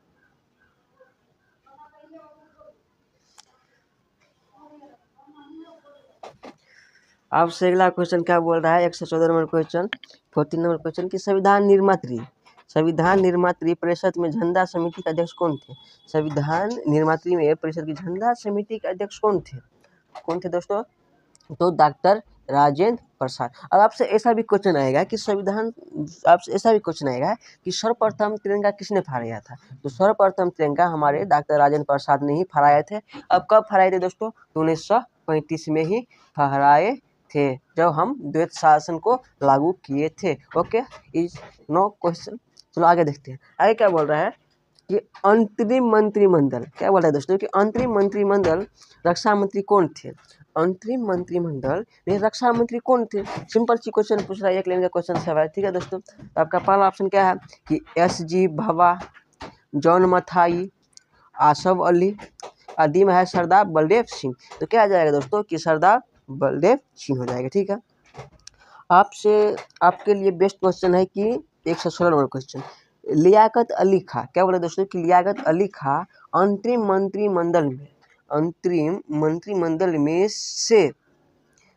आपसे अगला क्वेश्चन क्या बोल रहा है? 114 नंबर क्वेश्चन, 14 नंबर क्वेश्चन की संविधान निर्मात्री परिषद में झंडा समिति के अध्यक्ष कौन थे? संविधान निर्मात्री में परिषद की झंडा समिति के अध्यक्ष कौन थे दोस्तों? तो डॉक्टर राजेंद्र प्रसाद। अब आपसे ऐसा भी क्वेश्चन आएगा कि सर्वप्रथम तिरंगा किसने फहराया था? तो सर्वप्रथम तिरंगा हमारे डॉक्टर राजेंद्र प्रसाद ने ही फहराए थे। अब कब फहराए थे दोस्तों? तो 1935 में ही फहराए थे, जब हम द्वैत शासन को लागू किए थे। Okay, is no question. चलो आगे देखते हैं। आगे क्या बोल रहा है कि अंतरिम मंत्रिमंडल, क्या बोल रहा है दोस्तों कि अंतरिम मंत्रिमंडल रक्षा मंत्री कौन थे? अंतरिम मंत्रिमंडल में रक्षा मंत्री कौन थे? सिंपल सी क्वेश्चन पूछ रहा है, एक लाइन का क्वेश्चन सब है। ठीक है दोस्तों, तो आपका पहला ऑप्शन क्या है कि SG भभा, जॉन मथाई, आसफ अली, आदि में है सरदार बलदेव सिंह। तो क्या आ जाएगा दोस्तों कि सरदार बलदेव सिंह हो जाएगा। ठीक है, आपके लिए बेस्ट क्वेश्चन है कि 116 नंबर क्वेश्चन, लियाकत अली खां। क्या बोले दोस्तों कि लियाकत अली खां अंतरिम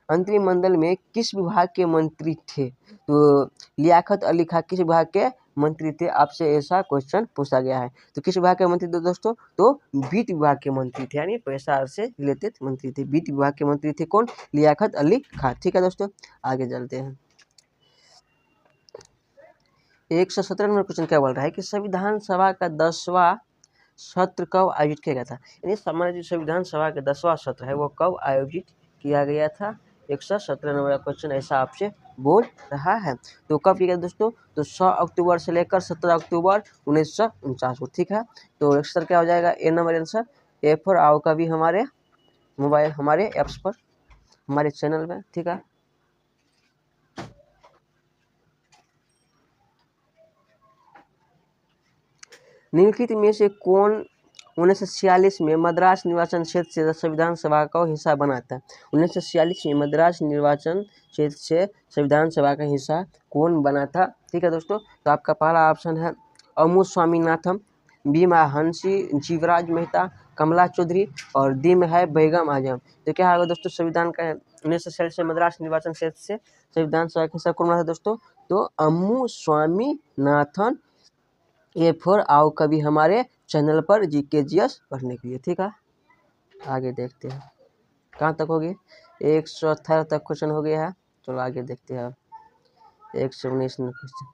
मंत्रिमंडल में किस विभाग के मंत्री थे? तो लियाकत अली खां किस विभाग के मंत्री थे? आपसे ऐसा क्वेश्चन पूछा गया है। तो किस विभाग के मंत्री थे दोस्तों? तो वित्त विभाग के मंत्री थे, यानी पैसा से रिलेटेड मंत्री थे। वित्त विभाग के मंत्री थे कौन? लियाकत अली खां। ठीक है दोस्तों, आगे चलते हैं। 117 नंबर क्वेश्चन क्या बोल रहा है कि संविधान सभा का 10वां सत्र कब आयोजित किया गया था? यानी हमारा जो संविधान सभा का 10वां सत्र है वो कब आयोजित किया गया था? 117 नंबर का क्वेश्चन ऐसा आपसे बोल रहा है। तो कब किया गया दोस्तों? तो 6 अक्टूबर से लेकर 17 अक्टूबर 1949 को। ठीक है, तो आंसर क्या हो जाएगा? ए नंबर आंसर। ए फॉर आओ का भी हमारे मोबाइल, हमारे ऐप्स पर, हमारे चैनल में। ठीक है, निम्नलिखित में से कौन 1946 में मद्रास निर्वाचन क्षेत्र से संविधान सभा का हिस्सा बना था? 1946 में मद्रास निर्वाचन क्षेत्र से संविधान सभा का हिस्सा कौन बना था? ठीक है दोस्तों, तो आपका पहला ऑप्शन है अमू स्वामीनाथन, बी में हंसी जीवराज मेहता, कमला चौधरी, और डी में है बेगम आजम। तो क्या होगा दोस्तों? संविधान का 1946 से मद्रास निर्वाचन क्षेत्र से संविधान सभा का हिस्सा कौन बना था दोस्तों? तो अमू स्वामीनाथन। ये फॉर आओ कभी हमारे चैनल पर GK GS पढ़ने के लिए। ठीक है, आगे देखते हैं कहाँ तक हो गए। 118 तक क्वेश्चन हो गया है। चलो आगे देखते हैं। 119 क्वेश्चन,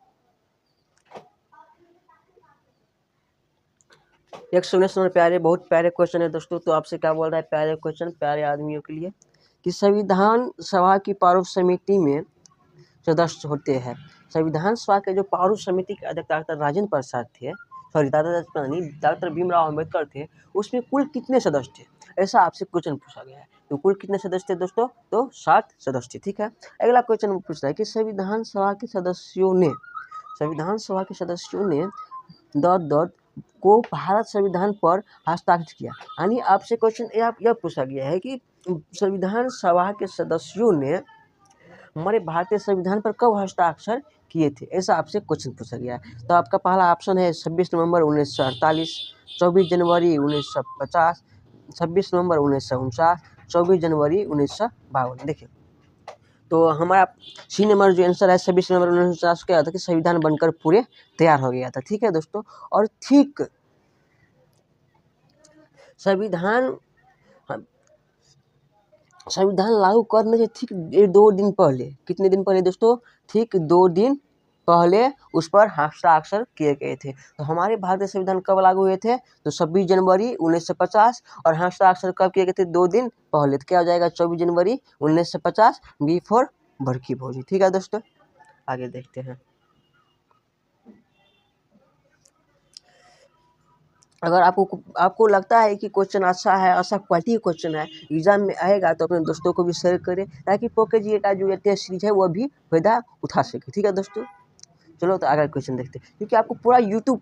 119 नंबर प्यारे, बहुत प्यारे क्वेश्चन है दोस्तों। तो आपसे क्या बोल रहा है? प्यारे क्वेश्चन प्यारे आदमियों के लिए कि संविधान सभा की प्रारूप समिति में सदस्य होते हैं। संविधान सभा के जो प्रारूप समिति के अध्यक्ष डॉक्टर राजेंद्र प्रसाद थे, डॉक्टर भीमराव अम्बेडकर थे, उसमें कुल कितने सदस्य थे? ऐसा आपसे क्वेश्चन पूछा गया है। तो कुल कितने सदस्य थे दोस्तों? तो 7 सदस्य थे। ठीक है, अगला क्वेश्चन पूछ रहा है कि संविधान सभा के सदस्यों ने को भारत संविधान पर हस्ताक्षर किया। यानी आपसे क्वेश्चन यह पूछा गया है कि संविधान सभा के सदस्यों ने हमारे भारतीय संविधान पर कब हस्ताक्षर किए थे? ऐसा आपसे क्वेश्चन पूछा गया है। तो आपका पहला ऑप्शन है 26 नवंबर 1948, 24 जनवरी 1950, 26 नवंबर 1949, 24 जनवरी 1952। देखिए, तो हमारा सी नंबर जो आंसर है 26 नवंबर 1949 क्या था कि संविधान बनकर पूरे तैयार हो गया था। ठीक है दोस्तों, और ठीक संविधान लागू करने से ठीक 2 दिन पहले, कितने दिन पहले दोस्तों? ठीक 2 दिन पहले उस पर हस्ताक्षर किए गए थे। तो हमारे भारतीय संविधान कब लागू हुए थे? तो 26 जनवरी 1950, और हस्ताक्षर कब किए गए थे? 2 दिन पहले। तो क्या हो जाएगा? 24 जनवरी 1950, बी फॉर भड़की भौजी। ठीक है दोस्तों, आगे देखते हैं। अगर आपको लगता है कि क्वेश्चन अच्छा है, अच्छा क्वालिटी क्वेश्चन है, एग्जाम में आएगा, तो अपने दोस्तों को भी शेयर करें ताकि पॉकेट जी का जो टेस्ट सीरीज है वो भी फायदा उठा सके। ठीक है दोस्तों, चलो तो अगला क्वेश्चन देखते हैं। क्योंकि आपको पूरा यूट्यूब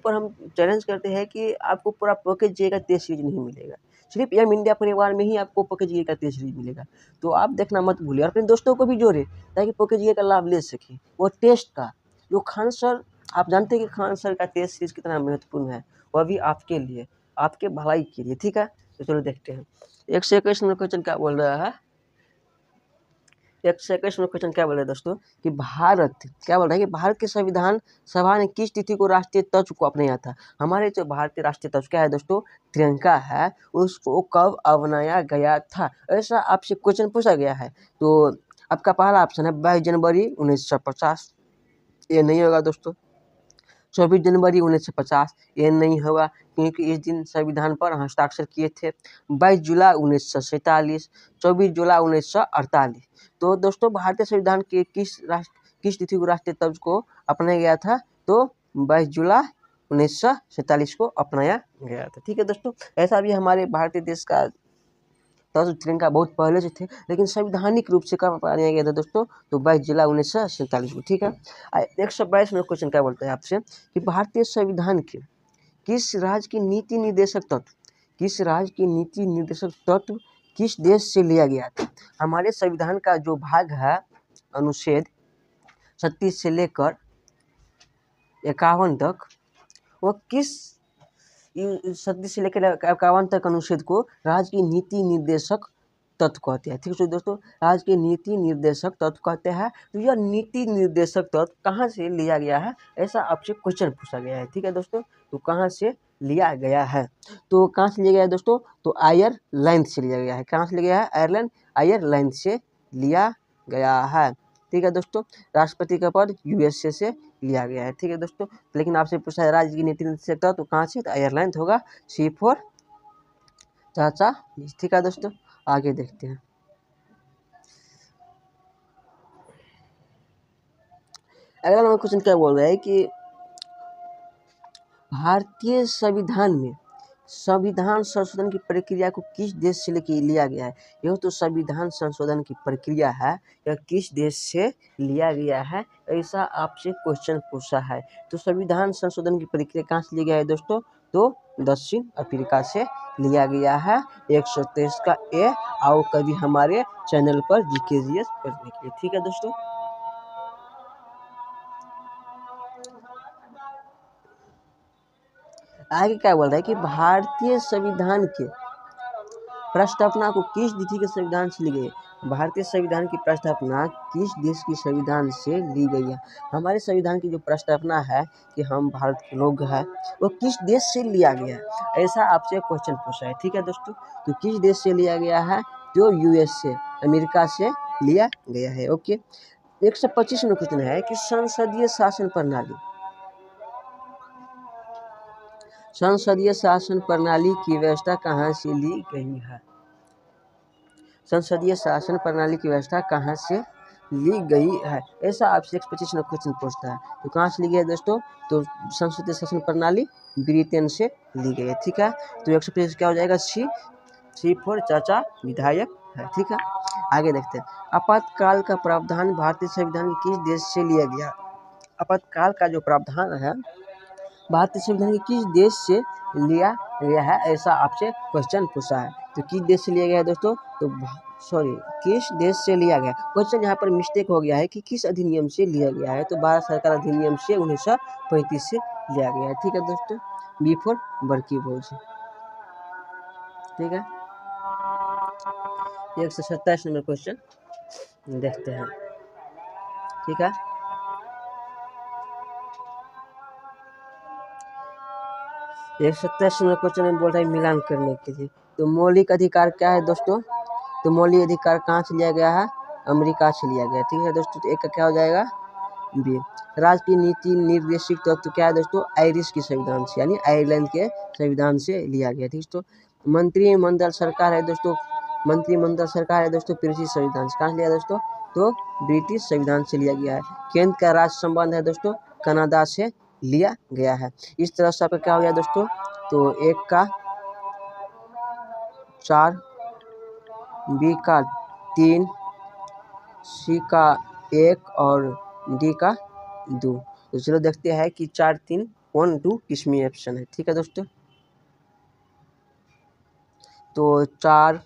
पर हम चैलेंज करते हैं कि आपको पूरा पॉकेट जी का टेस्ट सीरीज नहीं मिलेगा। सिर्फ एम इंडिया परिवार में ही आपको पॉकेट जीके का टेस्ट सीरीज मिलेगा। तो आप देखना मत भूलिए और अपने दोस्तों को भी जोड़े ताकि पॉकेट जीके का लाभ ले सके। वो टेस्ट का जो खान सर, आप जानते हैं कि खान सर का टेस्ट सीरीज कितना महत्वपूर्ण है, वह भी आपके लिए, आपके भलाई के लिए, ठीक है। तो चलो देखते हैं 121 नंबर क्वेश्चन क्या बोल रहा है। 121 नंबर क्वेश्चन क्या बोल रहा है दोस्तों कि भारत क्या बोल रहा है कि भारत के संविधान सभा ने किस तिथि को राष्ट्रीय तत्व को अपनाया था। हमारे जो भारतीय राष्ट्रीय तत्व क्या है दोस्तों, तिरंगा है, उसको कब अपनाया गया था, ऐसा आपसे क्वेश्चन पूछा गया है। तो आपका पहला ऑप्शन है 22 जनवरी 1950, ये नहीं होगा दोस्तों। 24 जनवरी 1950, ये नहीं होगा क्योंकि इस दिन संविधान पर हस्ताक्षर किए थे। 22 जुलाई 1947, 24 जुलाई 1948। तो दोस्तों भारतीय संविधान के किस तिथि को राष्ट्रीय तत्व को अपनाया गया था, तो 22 जुलाई 1947 को अपनाया गया था, ठीक है दोस्तों। ऐसा भी हमारे भारतीय देश का तत्व तिरंगा बहुत पहले से थे, लेकिन संवैधानिक रूप से कब अपनाया गया था दोस्तों, तो 22 जुलाई 1947 को, ठीक है। 122 में क्वेश्चन क्या बोलता है आपसे कि भारतीय संविधान के किस राज्य की नीति निर्देशक तत्व, किस राज्य की नीति निर्देशक तत्व किस देश से लिया गया था। हमारे संविधान का जो भाग है अनुच्छेद 36 से लेकर 51 तक, वो किस 36 से लेकर 51 तक अनुच्छेद को राज्य की नीति निर्देशक तत्व कहते हैं, ठीक है दोस्तों। राज्य के नीति निर्देशक तत्व कहते हैं। तो यह नीति निर्देशक तत्व कहाँ से लिया गया है, ऐसा आपसे क्वेश्चन पूछा गया है, ठीक है दोस्तों। तो कहाँ से लिया गया है, तो कहाँ से लिया गया है दोस्तों, तो आयरलैंड से लिया गया है। कहाँ से लिया गया है, आयरलैंड से लिया गया है, ठीक है दोस्तों। राष्ट्रपति का पद यूएसए से लिया गया है, ठीक है दोस्तों। लेकिन आपसे पूछा है राज्य की नीति निर्देशक तत्व तो कहाँ से, तो आयरलैंड होगा। C4 चाचा, ठीक है दोस्तों। आगे देखते हैं। अगला नंबर क्वेश्चन क्या बोल रहा है कि भारतीय संविधान में संविधान संशोधन की प्रक्रिया को किस देश से लेके लिया गया है। यह तो संविधान संशोधन की प्रक्रिया है, यह किस देश से लिया गया है, ऐसा आपसे क्वेश्चन पूछा है। तो संविधान संशोधन की प्रक्रिया कहाँ से लिया गया है दोस्तों, तो दक्षिण अफ्रीका से लिया गया है। 123 का ए। आओ कभी हमारे चैनल पर GK GS पढ़ने के लिए, ठीक है दोस्तों। आगे क्या बोल रहा है कि भारतीय संविधान के प्रस्तावना को किस तिथि के संविधान से ली गई है। भारतीय संविधान की प्रस्तावना किस देश की संविधान से ली गई है। हमारे संविधान की जो प्रस्तावना है कि हम भारत के लोग हैं, वो किस देश से लिया गया है, ऐसा आपसे क्वेश्चन पूछा है, ठीक है दोस्तों। तो किस देश से लिया गया है, जो USA अमेरिका से लिया गया है, ओके। 125 में क्वेश्चन है कि संसदीय शासन प्रणाली, संसदीय शासन प्रणाली की व्यवस्था कहाँ से ली गई है। संसदीय शासन प्रणाली की व्यवस्था कहाँ से ली गई है, ऐसा आपसे 125 में क्वेश्चन पूछता है। तो कहाँ से ली गई है दोस्तों, तो संसदीय शासन प्रणाली ब्रिटेन से ली गई है, ठीक है। तो 125 क्या हो जाएगा, C4 चाचा विधायक है, ठीक है। आगे देखते हैं। आपातकाल का प्रावधान भारतीय संविधान के किस देश से लिया गया। आपातकाल का जो प्रावधान है भारतीय संविधान के किस देश से लिया गया है, ऐसा आपसे क्वेश्चन पूछा है। तो किस देश से लिया गया है दोस्तों, तो किस देश से लिया गया। क्वेश्चन यहाँ पर मिस्टेक हो गया है कि किस अधिनियम से लिया गया है, तो भारत सरकार अधिनियम से 1935 से लिया गया है, ठीक है दोस्तों। B4 बड़की भोज, ठीक है। 127 नंबर क्वेश्चन देखते हैं, ठीक है। एक 27 नंबर क्वेश्चन में बोल रहा है मिलान करने के लिए। तो मौलिक अधिकार क्या है दोस्तों, तो मौलिक अधिकार कहाँ से लिया गया है, अमेरिका से लिया गया, ठीक है दोस्तों। तो एक का क्या हो जाएगा, B। राज्य की नीति निर्देशित तत्व क्या है दोस्तों, आयरिश की संविधान से, यानी आयरलैंड के संविधान से लिया गया, ठीक है। मंत्रिमंडल सरकार है दोस्तों, मंत्रिमंडल सरकार है दोस्तों ब्रिटिश संविधान से। कहाँ से लिया दोस्तों, तो ब्रिटिश संविधान से लिया गया है। केंद्र का राज्य संबंध है दोस्तों, कनाडा से लिया गया है। इस तरह से आपका क्या हो गया दोस्तों, तो 1 का 4, B का 3, C का 1 और D का 2। तो चलो देखते हैं कि 4, 3, 1, 2 किसमें ऑप्शन है, ठीक है दोस्तों। तो 4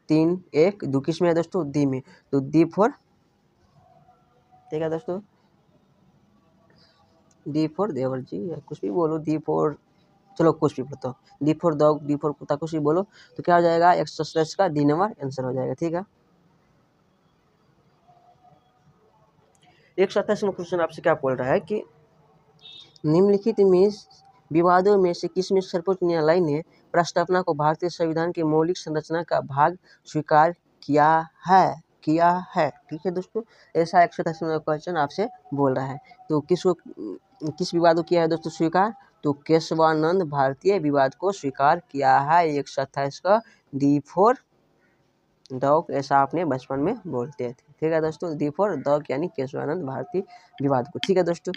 3 1 2 किस में है दोस्तों, डी में, तो डी फॉर, ठीक है दोस्तों, डी फॉर देवर जी या कुछ भी बोलो, डी फॉर, चलो कुछ भी बताओ, D for dog, D for कुत्ता, कुछ भी बोलो, तो क्या हो जाएगा, एक्सरसाइज का डी नंबर आंसर हो जाएगा। ठीक है, 127वां क्वेश्चन आपसे क्या बोल रहा है कि निम्नलिखित में विवादों में से किसमें सर्वोच्च न्यायालय ने प्रस्तावना को भारतीय संविधान की मौलिक संरचना का भाग स्वीकार किया है, ठीक है दोस्तों, ऐसा 127वां क्वेश्चन आपसे बोल रहा है। तो किस विवाद को किया है दोस्तों स्वीकार, तो केशवानंद भारतीय विवाद को स्वीकार किया है। 127 का डी फॉर डॉग, ऐसा आपने बचपन में बोलते थे। ठीक है दोस्तों, डी फॉर डॉग यानी केशवानंद भारतीय विवाद को। ठीक है दोस्तों,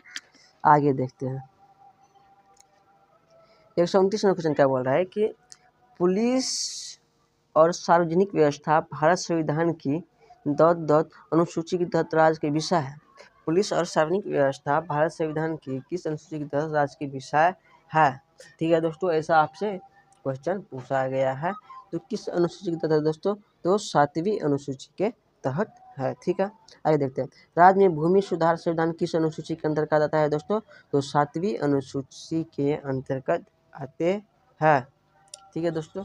आगे देखते हैं। 129वां क्वेश्चन क्या बोल रहा है कि पुलिस और सार्वजनिक व्यवस्था भारत संविधान की अनुसूची के तहत राज्य के विषय है। पुलिस और सार्वजनिक व्यवस्था भारत संविधान की किस अनुसूची के तहत राज्य के विषय है। ठीक है दोस्तों, ऐसा आपसे क्वेश्चन पूछा गया है। तो किस अनुसूची के तहत है दोस्तों, तो 7वीं अनुसूची के तहत है। ठीक है, आगे देखते हैं। राज्य में भूमि सुधार संविधान किस अनुसूची के अंतर्गत आता है दोस्तों, तो 7वीं अनुसूची के अंतर्गत आते हैं। ठीक है दोस्तों,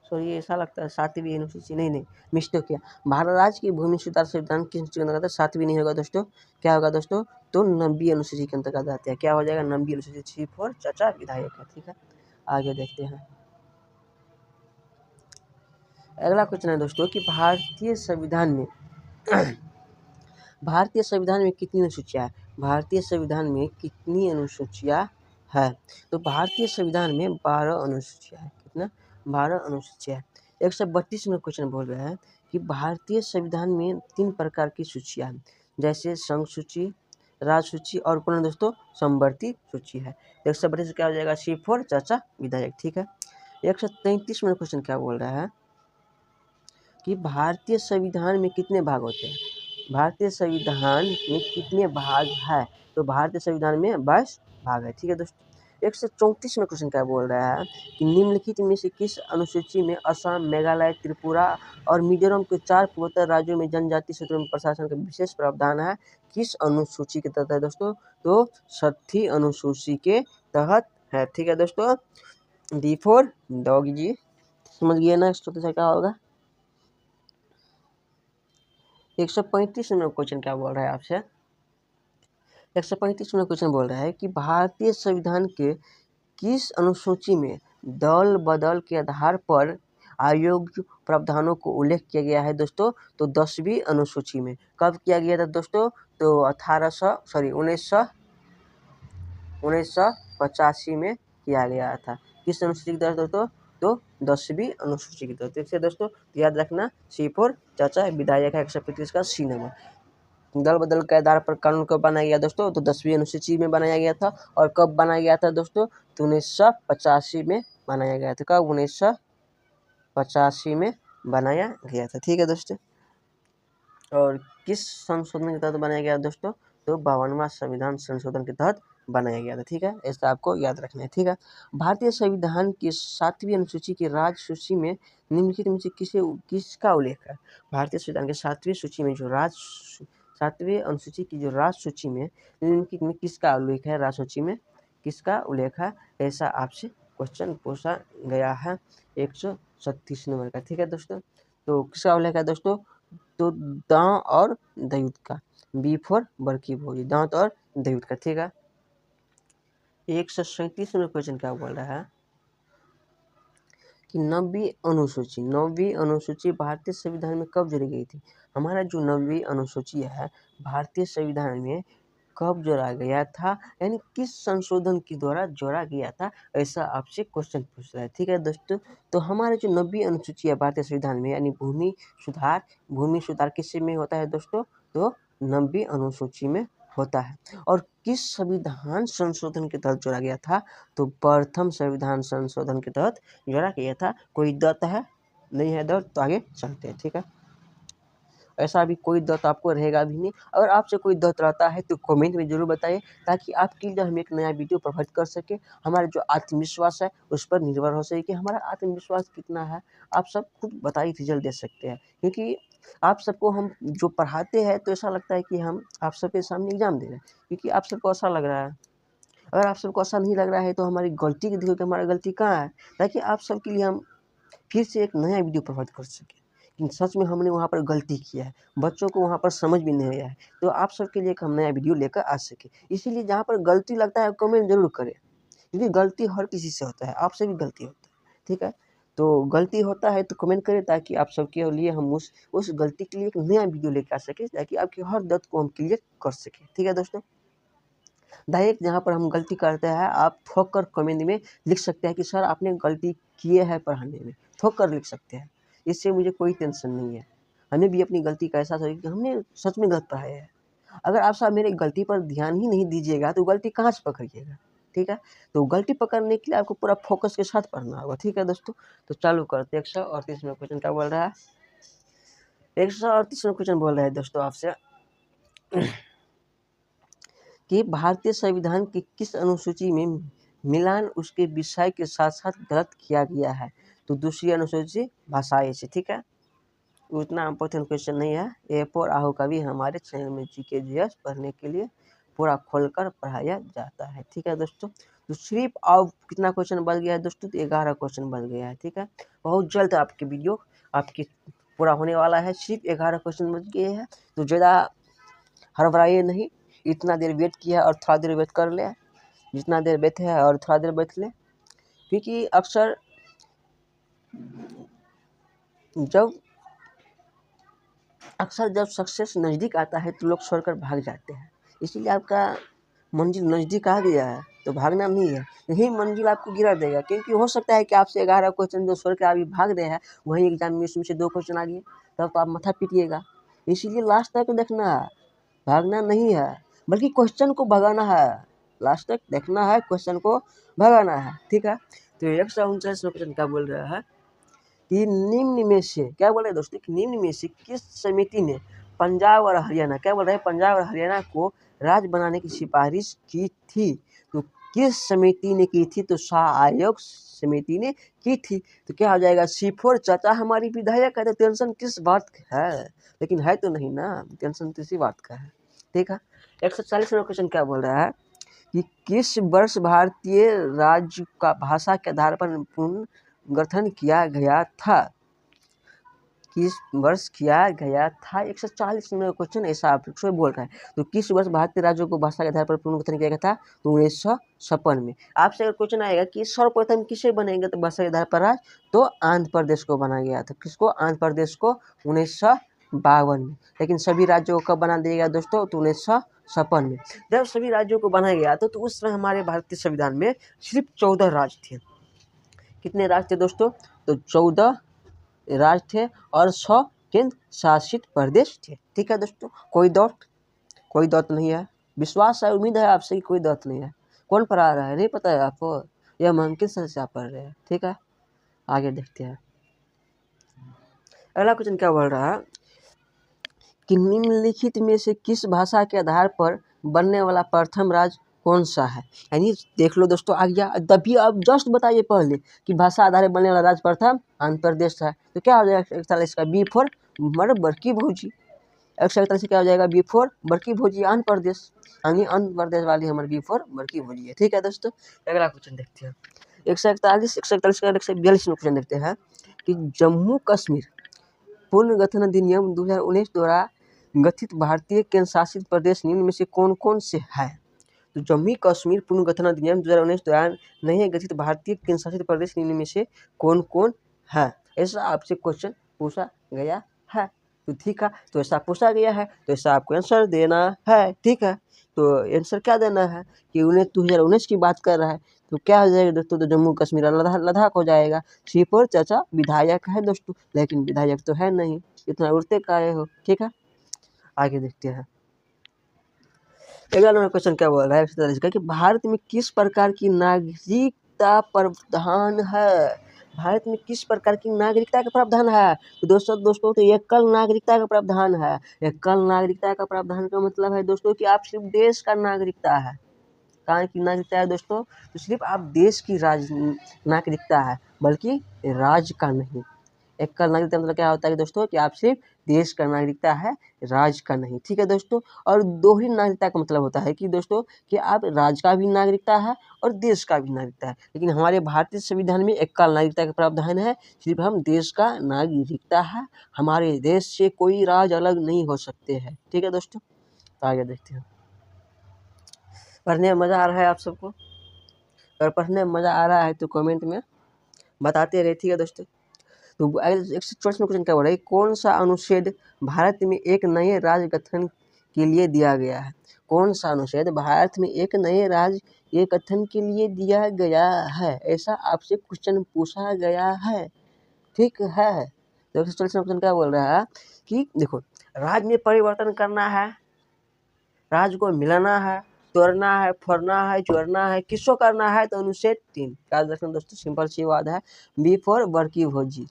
सॉरी ऐसा लगता है 7वीं अनुसूची, नहीं मिस्टेक किया। भारत राज्य की भूमि सुधार संविधान किस अनुसूची के अंतर्गत, 7वीं नहीं होगा दोस्तों, क्या होगा दोस्तों, तो 9वीं अनुसूची के अंतर्गत आते हैं। क्या हो जाएगा, 9वीं अनुसूची, चीफ और चाचा विधायक है। ठीक है, आगे देखते हैं। अगला क्वेश्चन है दोस्तों कि भारतीय संविधान में कितनी अनुसूचियाँ है, भारतीय संविधान में कितनी अनुसूचियाँ है, तो भारतीय संविधान में 12 अनुसूचियाँ है। कितना, 12 अनुसूचियाँ है। 132वां क्वेश्चन बोल रहा है कि भारतीय संविधान में 3 प्रकार की सूचियाँ हैं, जैसे संघ सूची, राज सूची और कौन दोस्तों, समवर्ती सूची है। 132 क्या हो जाएगा, सी फॉर चाचा विधायक। ठीक है, 133वां क्वेश्चन क्या बोल रहा है कि भारतीय संविधान में कितने भाग होते हैं, भारतीय संविधान में कितने भाग है, तो भारतीय संविधान में 22 भाग है। ठीक है दोस्तों, 134वां क्वेश्चन क्या बोल रहा है कि निम्नलिखित में से किस अनुसूची में असम, मेघालय, त्रिपुरा और मिजोरम के 4 पूर्वोत्तर राज्यों में जनजाति क्षेत्रों में प्रशासन का विशेष प्रावधान है, किस अनुसूची के तहत है दोस्तों, तो 6ठी अनुसूची के तहत है। ठीक है दोस्तों, डी फॉर डॉग जी, समझ गए ना इसको, तो क्या होगा। 135वां क्वेश्चन क्या बोल रहा है आपसे, 135वां क्वेश्चन बोल रहा है कि भारतीय संविधान के किस अनुसूची में दल बदल के आधार पर आयोग प्रावधानों को उल्लेख किया गया है दोस्तों, तो 10वीं अनुसूची में। कब किया गया था दोस्तों, तो 1985 में किया गया था। किस अनुसूची की तरह दोस्तों, तो 10वीं अनुसूची की तरह। ठीक है दोस्तों, याद रखना, सी फॉर चाचा विधायक है 135 का सी नंबर। दल बदल के आधार पर कानून कब बनाया गया दोस्तों, तो 10वीं अनुसूची में बनाया गया था। और कब बनाया गया था दोस्तों, तो 1985 में बनाया गया था। कब, 1985 में बनाया गया था। ठीक है दोस्तों, और किस संशोधन के तहत बनाया गया दोस्तों, तो 52वां संविधान संशोधन के तहत बनाया गया था। ठीक है, ऐसा आपको याद रखना है। ठीक है, भारतीय संविधान की 7वीं अनुसूची की राज्य सूची में निम्नलिखित में से किसका उल्लेख है, भारतीय संविधान की 7वीं सूची में जो 7वीं अनुसूची की जो राज्य सूची में निम्नलिखित में किसका उल्लेख है, राज्य सूची में किसका उल्लेख है, ऐसा आपसे क्वेश्चन पूछा गया है 136 नंबर का। ठीक है दोस्तों, तो किसका उल्लेख है दोस्तों, तो दांव और दयुत का, बी फॉर बड़की भोजी, दांत और दयुत का। ठीक है, 137वां क्वेश्चन क्या बोल रहा है कि 9वीं अनुसूची भारतीय संविधान में कब जोड़ी गई थी। हमारा जो 9वीं अनुसूची है भारतीय संविधान में कब जोड़ा गया था, यानी किस संशोधन के द्वारा जोड़ा गया था, ऐसा आपसे क्वेश्चन पूछ रहा है। ठीक है दोस्तों, तो हमारे जो 9वीं अनुसूची है भारतीय संविधान में, यानी भूमि सुधार किस में होता है दोस्तों, तो 9वीं अनुसूची में होता है। और किस संविधान संशोधन के तहत जोड़ा गया था, तो प्रथम संविधान संशोधन के तहत जोड़ा गया था। कोई दत है, नहीं है दत, तो आगे चलते हैं। ठीक है, ऐसा भी कोई डर आपको रहेगा भी नहीं। अगर आपसे कोई डर रहता है तो कमेंट में ज़रूर बताइए, ताकि आपके लिए हम एक नया वीडियो प्रोवाइड कर सकें। हमारा जो आत्मविश्वास है उस पर निर्भर हो सके कि हमारा आत्मविश्वास कितना है। आप सब खुद बताइए, रिजल्ट दे सकते हैं, क्योंकि आप सबको हम जो पढ़ाते हैं तो ऐसा लगता है कि हम आप सबके सामने एग्जाम दे रहे हैं, क्योंकि आप सबको ऐसा लग रहा है। अगर आप सबको ऐसा नहीं लग रहा है तो हमारी गलती की देखो कि हमारा गलती कहाँ है, ताकि आप सबके लिए हम फिर से एक नया वीडियो प्रोवाइड कर सकें कि सच में हमने वहाँ पर गलती किया है, बच्चों को वहाँ पर समझ भी नहीं आया है, तो आप सबके लिए एक हम नया वीडियो लेकर आ सके। इसीलिए जहाँ पर गलती लगता है कमेंट जरूर करें, क्योंकि गलती हर किसी से होता है, आपसे भी गलती होता है, ठीक है। तो गलती होता है तो कमेंट करें, ताकि आप सबके लिए हम उस गलती के लिए एक नया वीडियो लेकर आ सकें, ताकि आपके हर दर्द को हम क्लियर कर सकें, ठीक है दोस्तों। डायरेक्ट जहाँ पर हम गलती करते हैं आप ठोक कर कमेंट में लिख सकते हैं कि सर आपने गलती किए है पढ़ाने में, ठोक कर लिख सकते हैं। इससे मुझे कोई टेंशन नहीं है। हमें भी अपनी गलती का एहसास होगा कि हमने सच में गलत पढ़ाया है। अगर आप साहब मेरी गलती पर ध्यान ही नहीं दीजिएगा तो गलती कहाँ से पकड़िएगा, ठीक है। तो गलती पकड़ने के लिए आपको पूरा फोकस के साथ पढ़ना होगा, ठीक है दोस्तों। तो चालू करते 138वां क्वेश्चन क्या बोल रहा है। 138वां क्वेश्चन बोल रहा है दोस्तों आपसे कि भारतीय संविधान की किस अनुसूची में मिलान उसके विषय के साथ साथ गलत किया गया है। तो दूसरी अनुसूची भाषाएं से, ठीक है। उतना इम्पोर्टेंट क्वेश्चन नहीं है। A4 आहू का भी हमारे चैनल में GK GS पढ़ने के लिए पूरा खोलकर पढ़ाया जाता है, ठीक है दोस्तों। तो सिर्फ अब कितना क्वेश्चन बच गया है दोस्तों, तो 11 क्वेश्चन बच गया है, ठीक है। बहुत जल्द आपकी वीडियो आपकी पूरा होने वाला है, सिर्फ 11 क्वेश्चन बच गए हैं। तो ज़्यादा हड़बड़ाइए नहीं, इतना देर वेट किया और थोड़ा देर वेट कर ले, जितना देर बैठे हैं और थोड़ा देर बैठ ले, क्योंकि अक्सर जब सक्सेस नज़दीक आता है तो लोग छोड़कर भाग जाते हैं। इसीलिए आपका मंजिल नज़दीक आ गया है तो भागना नहीं है, यही मंजिल आपको गिरा देगा। क्योंकि हो सकता है कि आपसे 11 क्वेश्चन जो छोड़ के अभी भाग रहे हैं, वहीं एग्जाम में इसमें से 2 क्वेश्चन आ गए, तब तो आप माथा पीटिएगा। इसीलिए लास्ट तक देखना है, भागना नहीं है, बल्कि क्वेश्चन को भगाना है। लास्ट तक देखना है, क्वेश्चन को भगाना है, ठीक है। तो 139वां क्वेश्चन क्या बोल रहा है कि निम्न में से क्या बोल रहे हैं दोस्तों, कि निम्न में से किस समिति ने पंजाब और हरियाणा, क्या बोल रहे हैं, पंजाब और हरियाणा को राज्य बनाने की सिफारिश की थी। तो किस समिति ने की थी, तो शाह आयोग समिति ने की थी। तो क्या हो जाएगा, C4 चाचा हमारी विधायक है, तो टेंशन किस बात का है, लेकिन है तो नहीं ना, टेंशन तो इसी बात का है, ठीक है। 140वां क्वेश्चन क्या बोल रहा है कि किस वर्ष भारतीय राज्य का भाषा के आधार पर पूर्ण गठन किया गया था। किस वर्ष किया गया था, 140वां क्वेश्चन ऐसा आपसे बोल रहा है। तो किस वर्ष भारतीय राज्यों को भाषा के आधार पर पुनर्गठन किया गया था, तो 1956 में। आपसे अगर क्वेश्चन आएगा कि सर्वप्रथम किसे बनेंगे तो भाषा के आधार पर राज्य, तो आंध्र प्रदेश को बनाया गया था। किसको, आंध्र प्रदेश को 1952 में। लेकिन सभी राज्यों को कब बना दिया गया दोस्तों, तो 1956 में। जब सभी राज्यों को बनाया गया था तो उस समय हमारे भारतीय संविधान में सिर्फ 14 राज्य थे। कितने राज्य थे दोस्तों, तो 14 राज्य थे और 100 केंद्र शासित प्रदेश थे, ठीक है दोस्तों। कोई डाउट नहीं है, विश्वास है, उम्मीद है आपसे कि कोई डाउट नहीं है। कौन पढ़ा रहा है नहीं पता है आपको, यह मांकित सर से आप पढ़ रहे हैं, ठीक है। आगे देखते हैं अगला क्वेश्चन क्या बोल रहा है कि निम्नलिखित में से किस भाषा के आधार पर बनने वाला प्रथम राज्य कौन सा है। यानी देख लो दोस्तों, आ गया तभी अब जस्ट बताइए पहले कि भाषा आधार बनने वाला राज्य प्रथम आंध्र प्रदेश है। तो क्या हो जाएगा 141 का, B4 मतलब बड़की भौजी। 141 से क्या हो जाएगा, B4 बड़की भौजी आंध्र प्रदेश, यानी आंध्र प्रदेश वाली हमारी B4 बड़की भौजी है, ठीक है दोस्तों। अगला क्वेश्चन देखते हैं 141 का 142 क्वेश्चन देखते हैं कि जम्मू कश्मीर पुनर्गठन अधिनियम 2019 द्वारा गठित भारतीय केंद्र शासित प्रदेश निम्न में से कौन कौन से है। तो जम्मू कश्मीर पुनर्गठन अधिनियम 2019 द्वारा नए गठित भारतीय केंद्र शासित प्रदेश निम्न में से कौन कौन है, ऐसा आपसे क्वेश्चन पूछा गया है। तो ठीक है, तो ऐसा पूछा गया है तो ऐसा आपको आंसर देना है, ठीक है। तो आंसर क्या देना है कि 2019 की बात कर रहा है, तो क्या हो जाएगा दोस्तों, तो जम्मू कश्मीर लद्दाख हो जाएगा। C4 चाचा विधायक है दोस्तों, लेकिन विधायक तो है नहीं, इतना उड़ते काहे हो, ठीक है। आगे देखते हैं अगला क्वेश्चन क्या बोल रहा है कि भारत में किस प्रकार की नागरिकता प्रावधान है। भारत में किस प्रकार की नागरिकता का प्रावधान है? तो दोस्तों तो एकल नागरिकता का प्रावधान है। एकल नागरिकता का प्रावधान का मतलब है दोस्तों कि आप सिर्फ देश का नागरिकता है। कहाँ की नागरिकता है दोस्तों? तो सिर्फ आप देश की नागरिकता है, बल्कि राज्य का नहीं। एकल नागरिकता मतलब क्या होता है दोस्तों कि आप सिर्फ देश का नागरिकता है, राज्य का नहीं। ठीक है दोस्तों। और दोहरी नागरिकता का मतलब होता है कि दोस्तों कि आप राज्य का भी नागरिकता है और देश का भी नागरिकता है। लेकिन हमारे भारतीय संविधान में एकल नागरिकता का प्रावधान है, सिर्फ हम देश का नागरिकता है, हमारे देश से कोई राज्य अलग नहीं हो सकते हैं। ठीक है दोस्तों, तो आगे देखते हैं। पढ़ने में मज़ा आ रहा है आप सबको? अगर पढ़ने में मज़ा आ रहा है तो कमेंट में बताते रहे। ठीक है दोस्तों। तो 124 में क्वेश्चन क्या बोल रहा है? कौन सा अनुच्छेद भारत में एक नए राज्य गठन के लिए दिया गया है? कौन सा अनुच्छेद भारत में एक नए राज्य के गठन के लिए दिया गया है? ऐसा आपसे क्वेश्चन पूछा गया है। ठीक है। तो 124 में क्वेश्चन क्या बोल रहा है कि देखो, राज्य में परिवर्तन करना है, राज्य को मिलाना है, तोड़ना है, फोड़ना है, जोड़ना है, किसको करना है? तो अनुच्छेद 3 याद रखना दोस्तों, सिंपल सी बात है। बी फॉर बड़की भौजी,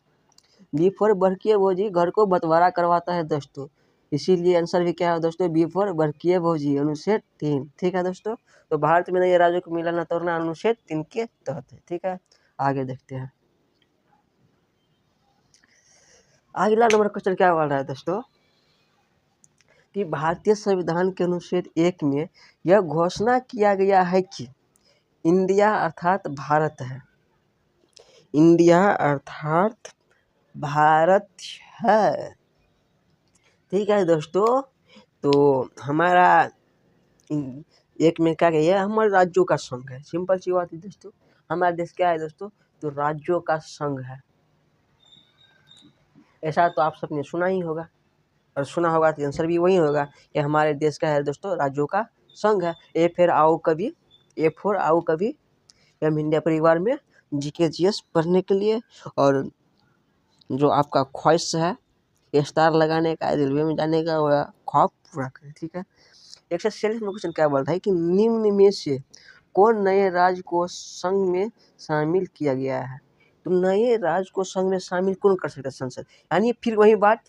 बी फॉर बड़की भौजी घर को बंटवारा करवाता है दोस्तों, इसीलिए आंसर भी क्या है दोस्तों? बी फॉर बड़की भौजी, अनुच्छेद 3। ठीक है दोस्तों। तो भारत में नए राज्यों को मिलाना तोड़ना अनुच्छेद 3 के तहत है। ठीक है, आगे देखते हैं। अगला नंबर क्वेश्चन क्या बोल रहा है दोस्तों कि भारतीय संविधान के अनुच्छेद 1 में यह घोषणा किया गया है कि इंडिया अर्थात भारत है, इंडिया अर्थात भारत है। ठीक है दोस्तों। तो हमारा एक में क्या है? हमारे राज्यों का संघ है। सिंपल सी बात है दोस्तों, हमारा देश क्या है दोस्तों? तो राज्यों का संघ है। ऐसा तो आप सबने सुना ही होगा, और सुना होगा तो आंसर भी वही होगा कि हमारे देश का है दोस्तों राज्यों का संघ है। ए फिर आओ कभी, ए फोर आओ कभी, हम इंडिया परिवार में जीके जीएस पढ़ने के लिए, और जो आपका ख्वाहिश है स्टार लगाने का, रेलवे में जाने का, वह ख्वाब पूरा करें। ठीक है। 146 में क्वेश्चन क्या बोलता है कि निम्न में से कौन नए राज्य को संघ में शामिल किया गया है? तो नए राज्य को संघ में शामिल कौन कर सकता है? संसद। यानी फिर वही बात,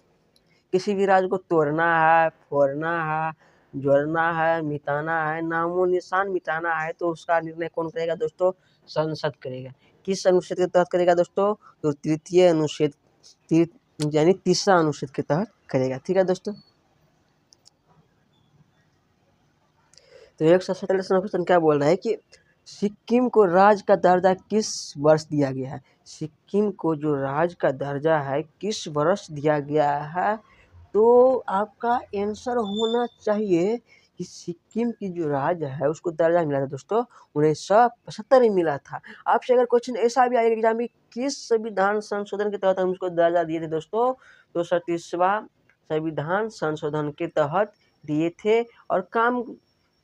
किसी भी राज्य को तोड़ना है, फोड़ना है, जोड़ना है, मिटाना है, नामो निशान मिटाना है, तो उसका निर्णय कौन करेगा दोस्तों? संसद करेगा। किस अनुच्छेद के तहत करेगा दोस्तों? तो तृतीय अनुच्छेद, यानी तीसरा अनुच्छेद के तहत करेगा। ठीक है दोस्तों। तो 147 क्वेश्चन क्या बोल रहा है कि सिक्किम को राज्य का दर्जा किस वर्ष दिया गया है? सिक्किम को जो राज्य का दर्जा है किस वर्ष दिया गया है? तो आपका आंसर होना चाहिए कि सिक्किम की जो राज्य है उसको दर्जा मिला था दोस्तों 1975 में मिला था। आपसे अगर क्वेश्चन ऐसा भी आएगा एग्जाम में, किस संविधान संशोधन के तहत हम उसको दर्जा दिए थे दोस्तों? तो 37वां संविधान संशोधन के तहत दिए थे। और काम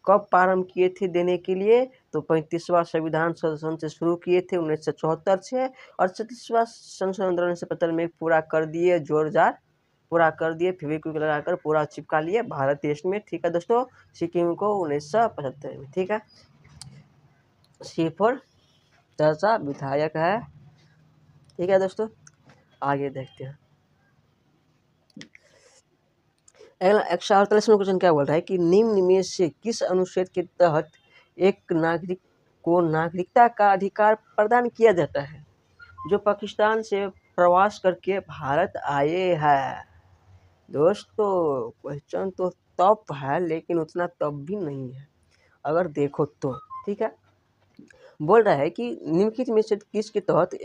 कब प्रारंभ किए थे देने के लिए? तो 35वां संविधान संशोधन से शुरू किए थे 1974 से, और 36वां संशोधन 1975 में पूरा कर दिए, जोर-जार पूरा कर दिए, फेविक्विक लगाकर पूरा चिपका लिए भारत देश में। ठीक है दोस्तों, सिक्किम को 1975 में। ठीक है, सी फॉर चर्चा विधायक है। ठीक है दोस्तों, आगे देखते हैं। अगला 148वां क्वेश्चन क्या बोल रहा है कि निम्न में से किस अनुच्छेद के तहत एक नागरिक को नागरिकता का अधिकार प्रदान किया जाता है जो पाकिस्तान से प्रवास करके भारत आए हैं? दोस्तों क्वेश्चन तो टफ है, लेकिन उतना टफ भी नहीं है अगर देखो तो। ठीक है, बोल रहा है कि निम्नलिखित में से किसके तहत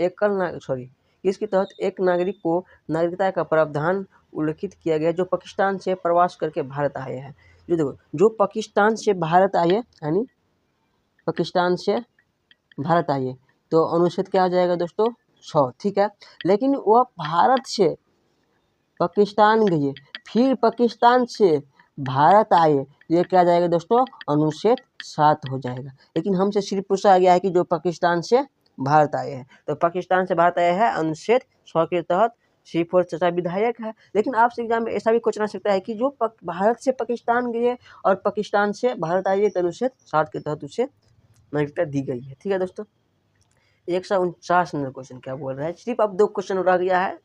किसके तहत एक नागरिक को नागरिकता का प्रावधान उल्लिखित किया गया जो पाकिस्तान से प्रवास करके भारत आए हैं? जो देखो, जो पाकिस्तान से भारत आए, यानी पाकिस्तान से भारत आए, तो अनुच्छेद क्या आ जाएगा दोस्तों? 6। ठीक है, लेकिन वह भारत से पाकिस्तान गए, फिर पाकिस्तान से भारत आए, ये क्या जाएगा दोस्तों? अनुच्छेद 7 हो जाएगा। लेकिन हमसे सिर्फ पूछा गया है कि जो पाकिस्तान से भारत आए हैं, तो पाकिस्तान से भारत आए हैं अनुच्छेद 6 के तहत सी फॉर चचा विधायक है। लेकिन आपसे एग्जाम में ऐसा भी क्वेश्चन आ सकता है कि जो भारत से पाकिस्तान गए और पाकिस्तान से भारत आए, तो अनुच्छेद 7 के तहत उसे नागरिकता दी गई है। ठीक है दोस्तों, 149 नंबर क्वेश्चन क्या बोल रहा है। सिर्फ अब 2 क्वेश्चन रह गया है,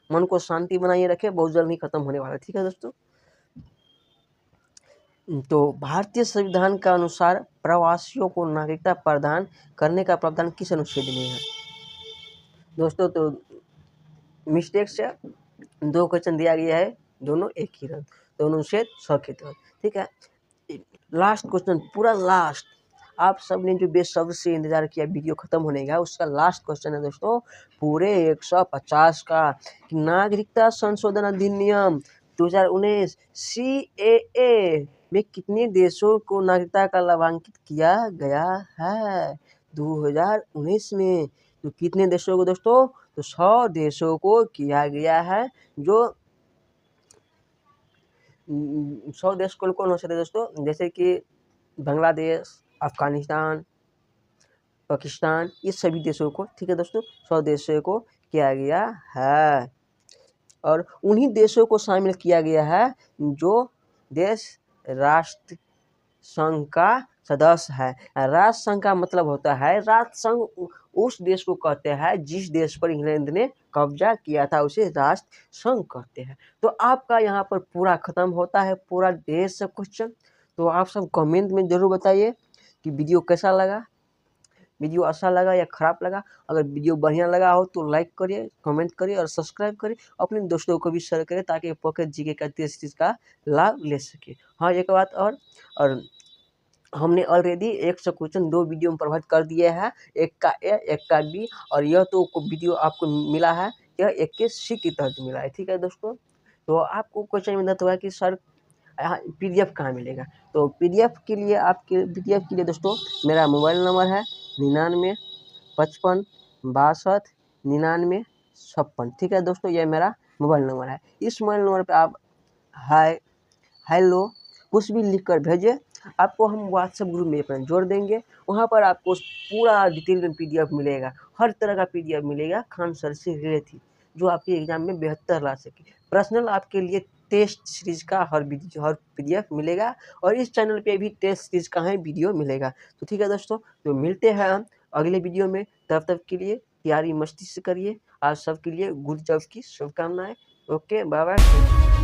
मन को शांति बनाइए रखें, बहुत जल्द ही खत्म होने वाला है। ठीक है दोस्तों, तो भारतीय संविधान के अनुसार प्रवासियों को नागरिकता प्रदान करने का प्रावधान किस अनुच्छेद में है। दोस्तों तो मिस्टेक से 2 क्वेश्चन दिया गया है, दोनों एक ही रहे, तो अनुच्छेद 100 के तहत। ठीक है, लास्ट क्वेश्चन, पूरा लास्ट, आप सब ने जो बेसब्र से इंतजार किया वीडियो खत्म होने का, उसका लास्ट क्वेश्चन है दोस्तों, पूरे 150 का, कि नागरिकता संशोधन अधिनियम 2019 CAA में कितने देशों को नागरिकता का लाभांकित किया गया है 2019 में। तो कितने देशों को दोस्तों, तो 100 देशों को किया गया है। जो 100 देश कौन कौन हो सकते हैं दोस्तों, जैसे कि बांग्लादेश, अफगानिस्तान, पाकिस्तान, ये सभी देशों को, ठीक है दोस्तों, 100 देशों को किया गया है। और उन्हीं देशों को शामिल किया गया है जो देश राष्ट्र संघ का सदस्य है। राष्ट्र संघ का मतलब होता है, राष्ट्र संघ उस देश को कहते हैं जिस देश पर इंग्लैंड ने कब्जा किया था, उसे राष्ट्र संघ कहते हैं। तो आपका यहाँ पर पूरा खत्म होता है, पूरा ढेर सब क्वेश्चन। तो आप सब कमेंट में जरूर बताइए कि वीडियो कैसा लगा, वीडियो अच्छा लगा या खराब लगा। अगर वीडियो बढ़िया लगा हो तो लाइक करिए, कमेंट करिए और सब्सक्राइब करिए, अपने दोस्तों को भी शेयर करें ताकि पॉकेट जीके का इस चीज़ का लाभ ले सके। हाँ, एक बात और हमने ऑलरेडी 100 क्वेश्चन 2 वीडियो में प्रोवाइड कर दिए हैं, एक का ए एक का बी, और यह तो वीडियो आपको मिला है, यह 1 के सी के तहत मिला है। ठीक है दोस्तों, तो आपको क्वेश्चन में दर्ज हुआ कि सर यहाँ PDF कहाँ मिलेगा। तो PDF के लिए दोस्तों मेरा मोबाइल नंबर है 99 55 62 99 56। ठीक है दोस्तों, यह मेरा मोबाइल नंबर है। इस मोबाइल नंबर पे आप हाय, हेलो कुछ भी लिख कर भेजें, आपको हम व्हाट्सएप ग्रुप में अपना जोड़ देंगे। वहाँ पर आपको पूरा डिटेल में PDF मिलेगा, हर तरह का PDF मिलेगा खान सर से रिलेटेड, जो आपके एग्जाम में बेहतर ला सके। पर्सनल आपके लिए टेस्ट सीरीज का हर PDF मिलेगा, और इस चैनल पे भी टेस्ट सीरीज का ही वीडियो मिलेगा। तो ठीक है दोस्तों, तो मिलते हैं हम अगले वीडियो में, तब तक के लिए तैयारी मस्ती से करिए। आप सबके लिए गुड जॉब की शुभकामनाएं। Okay, bye bye.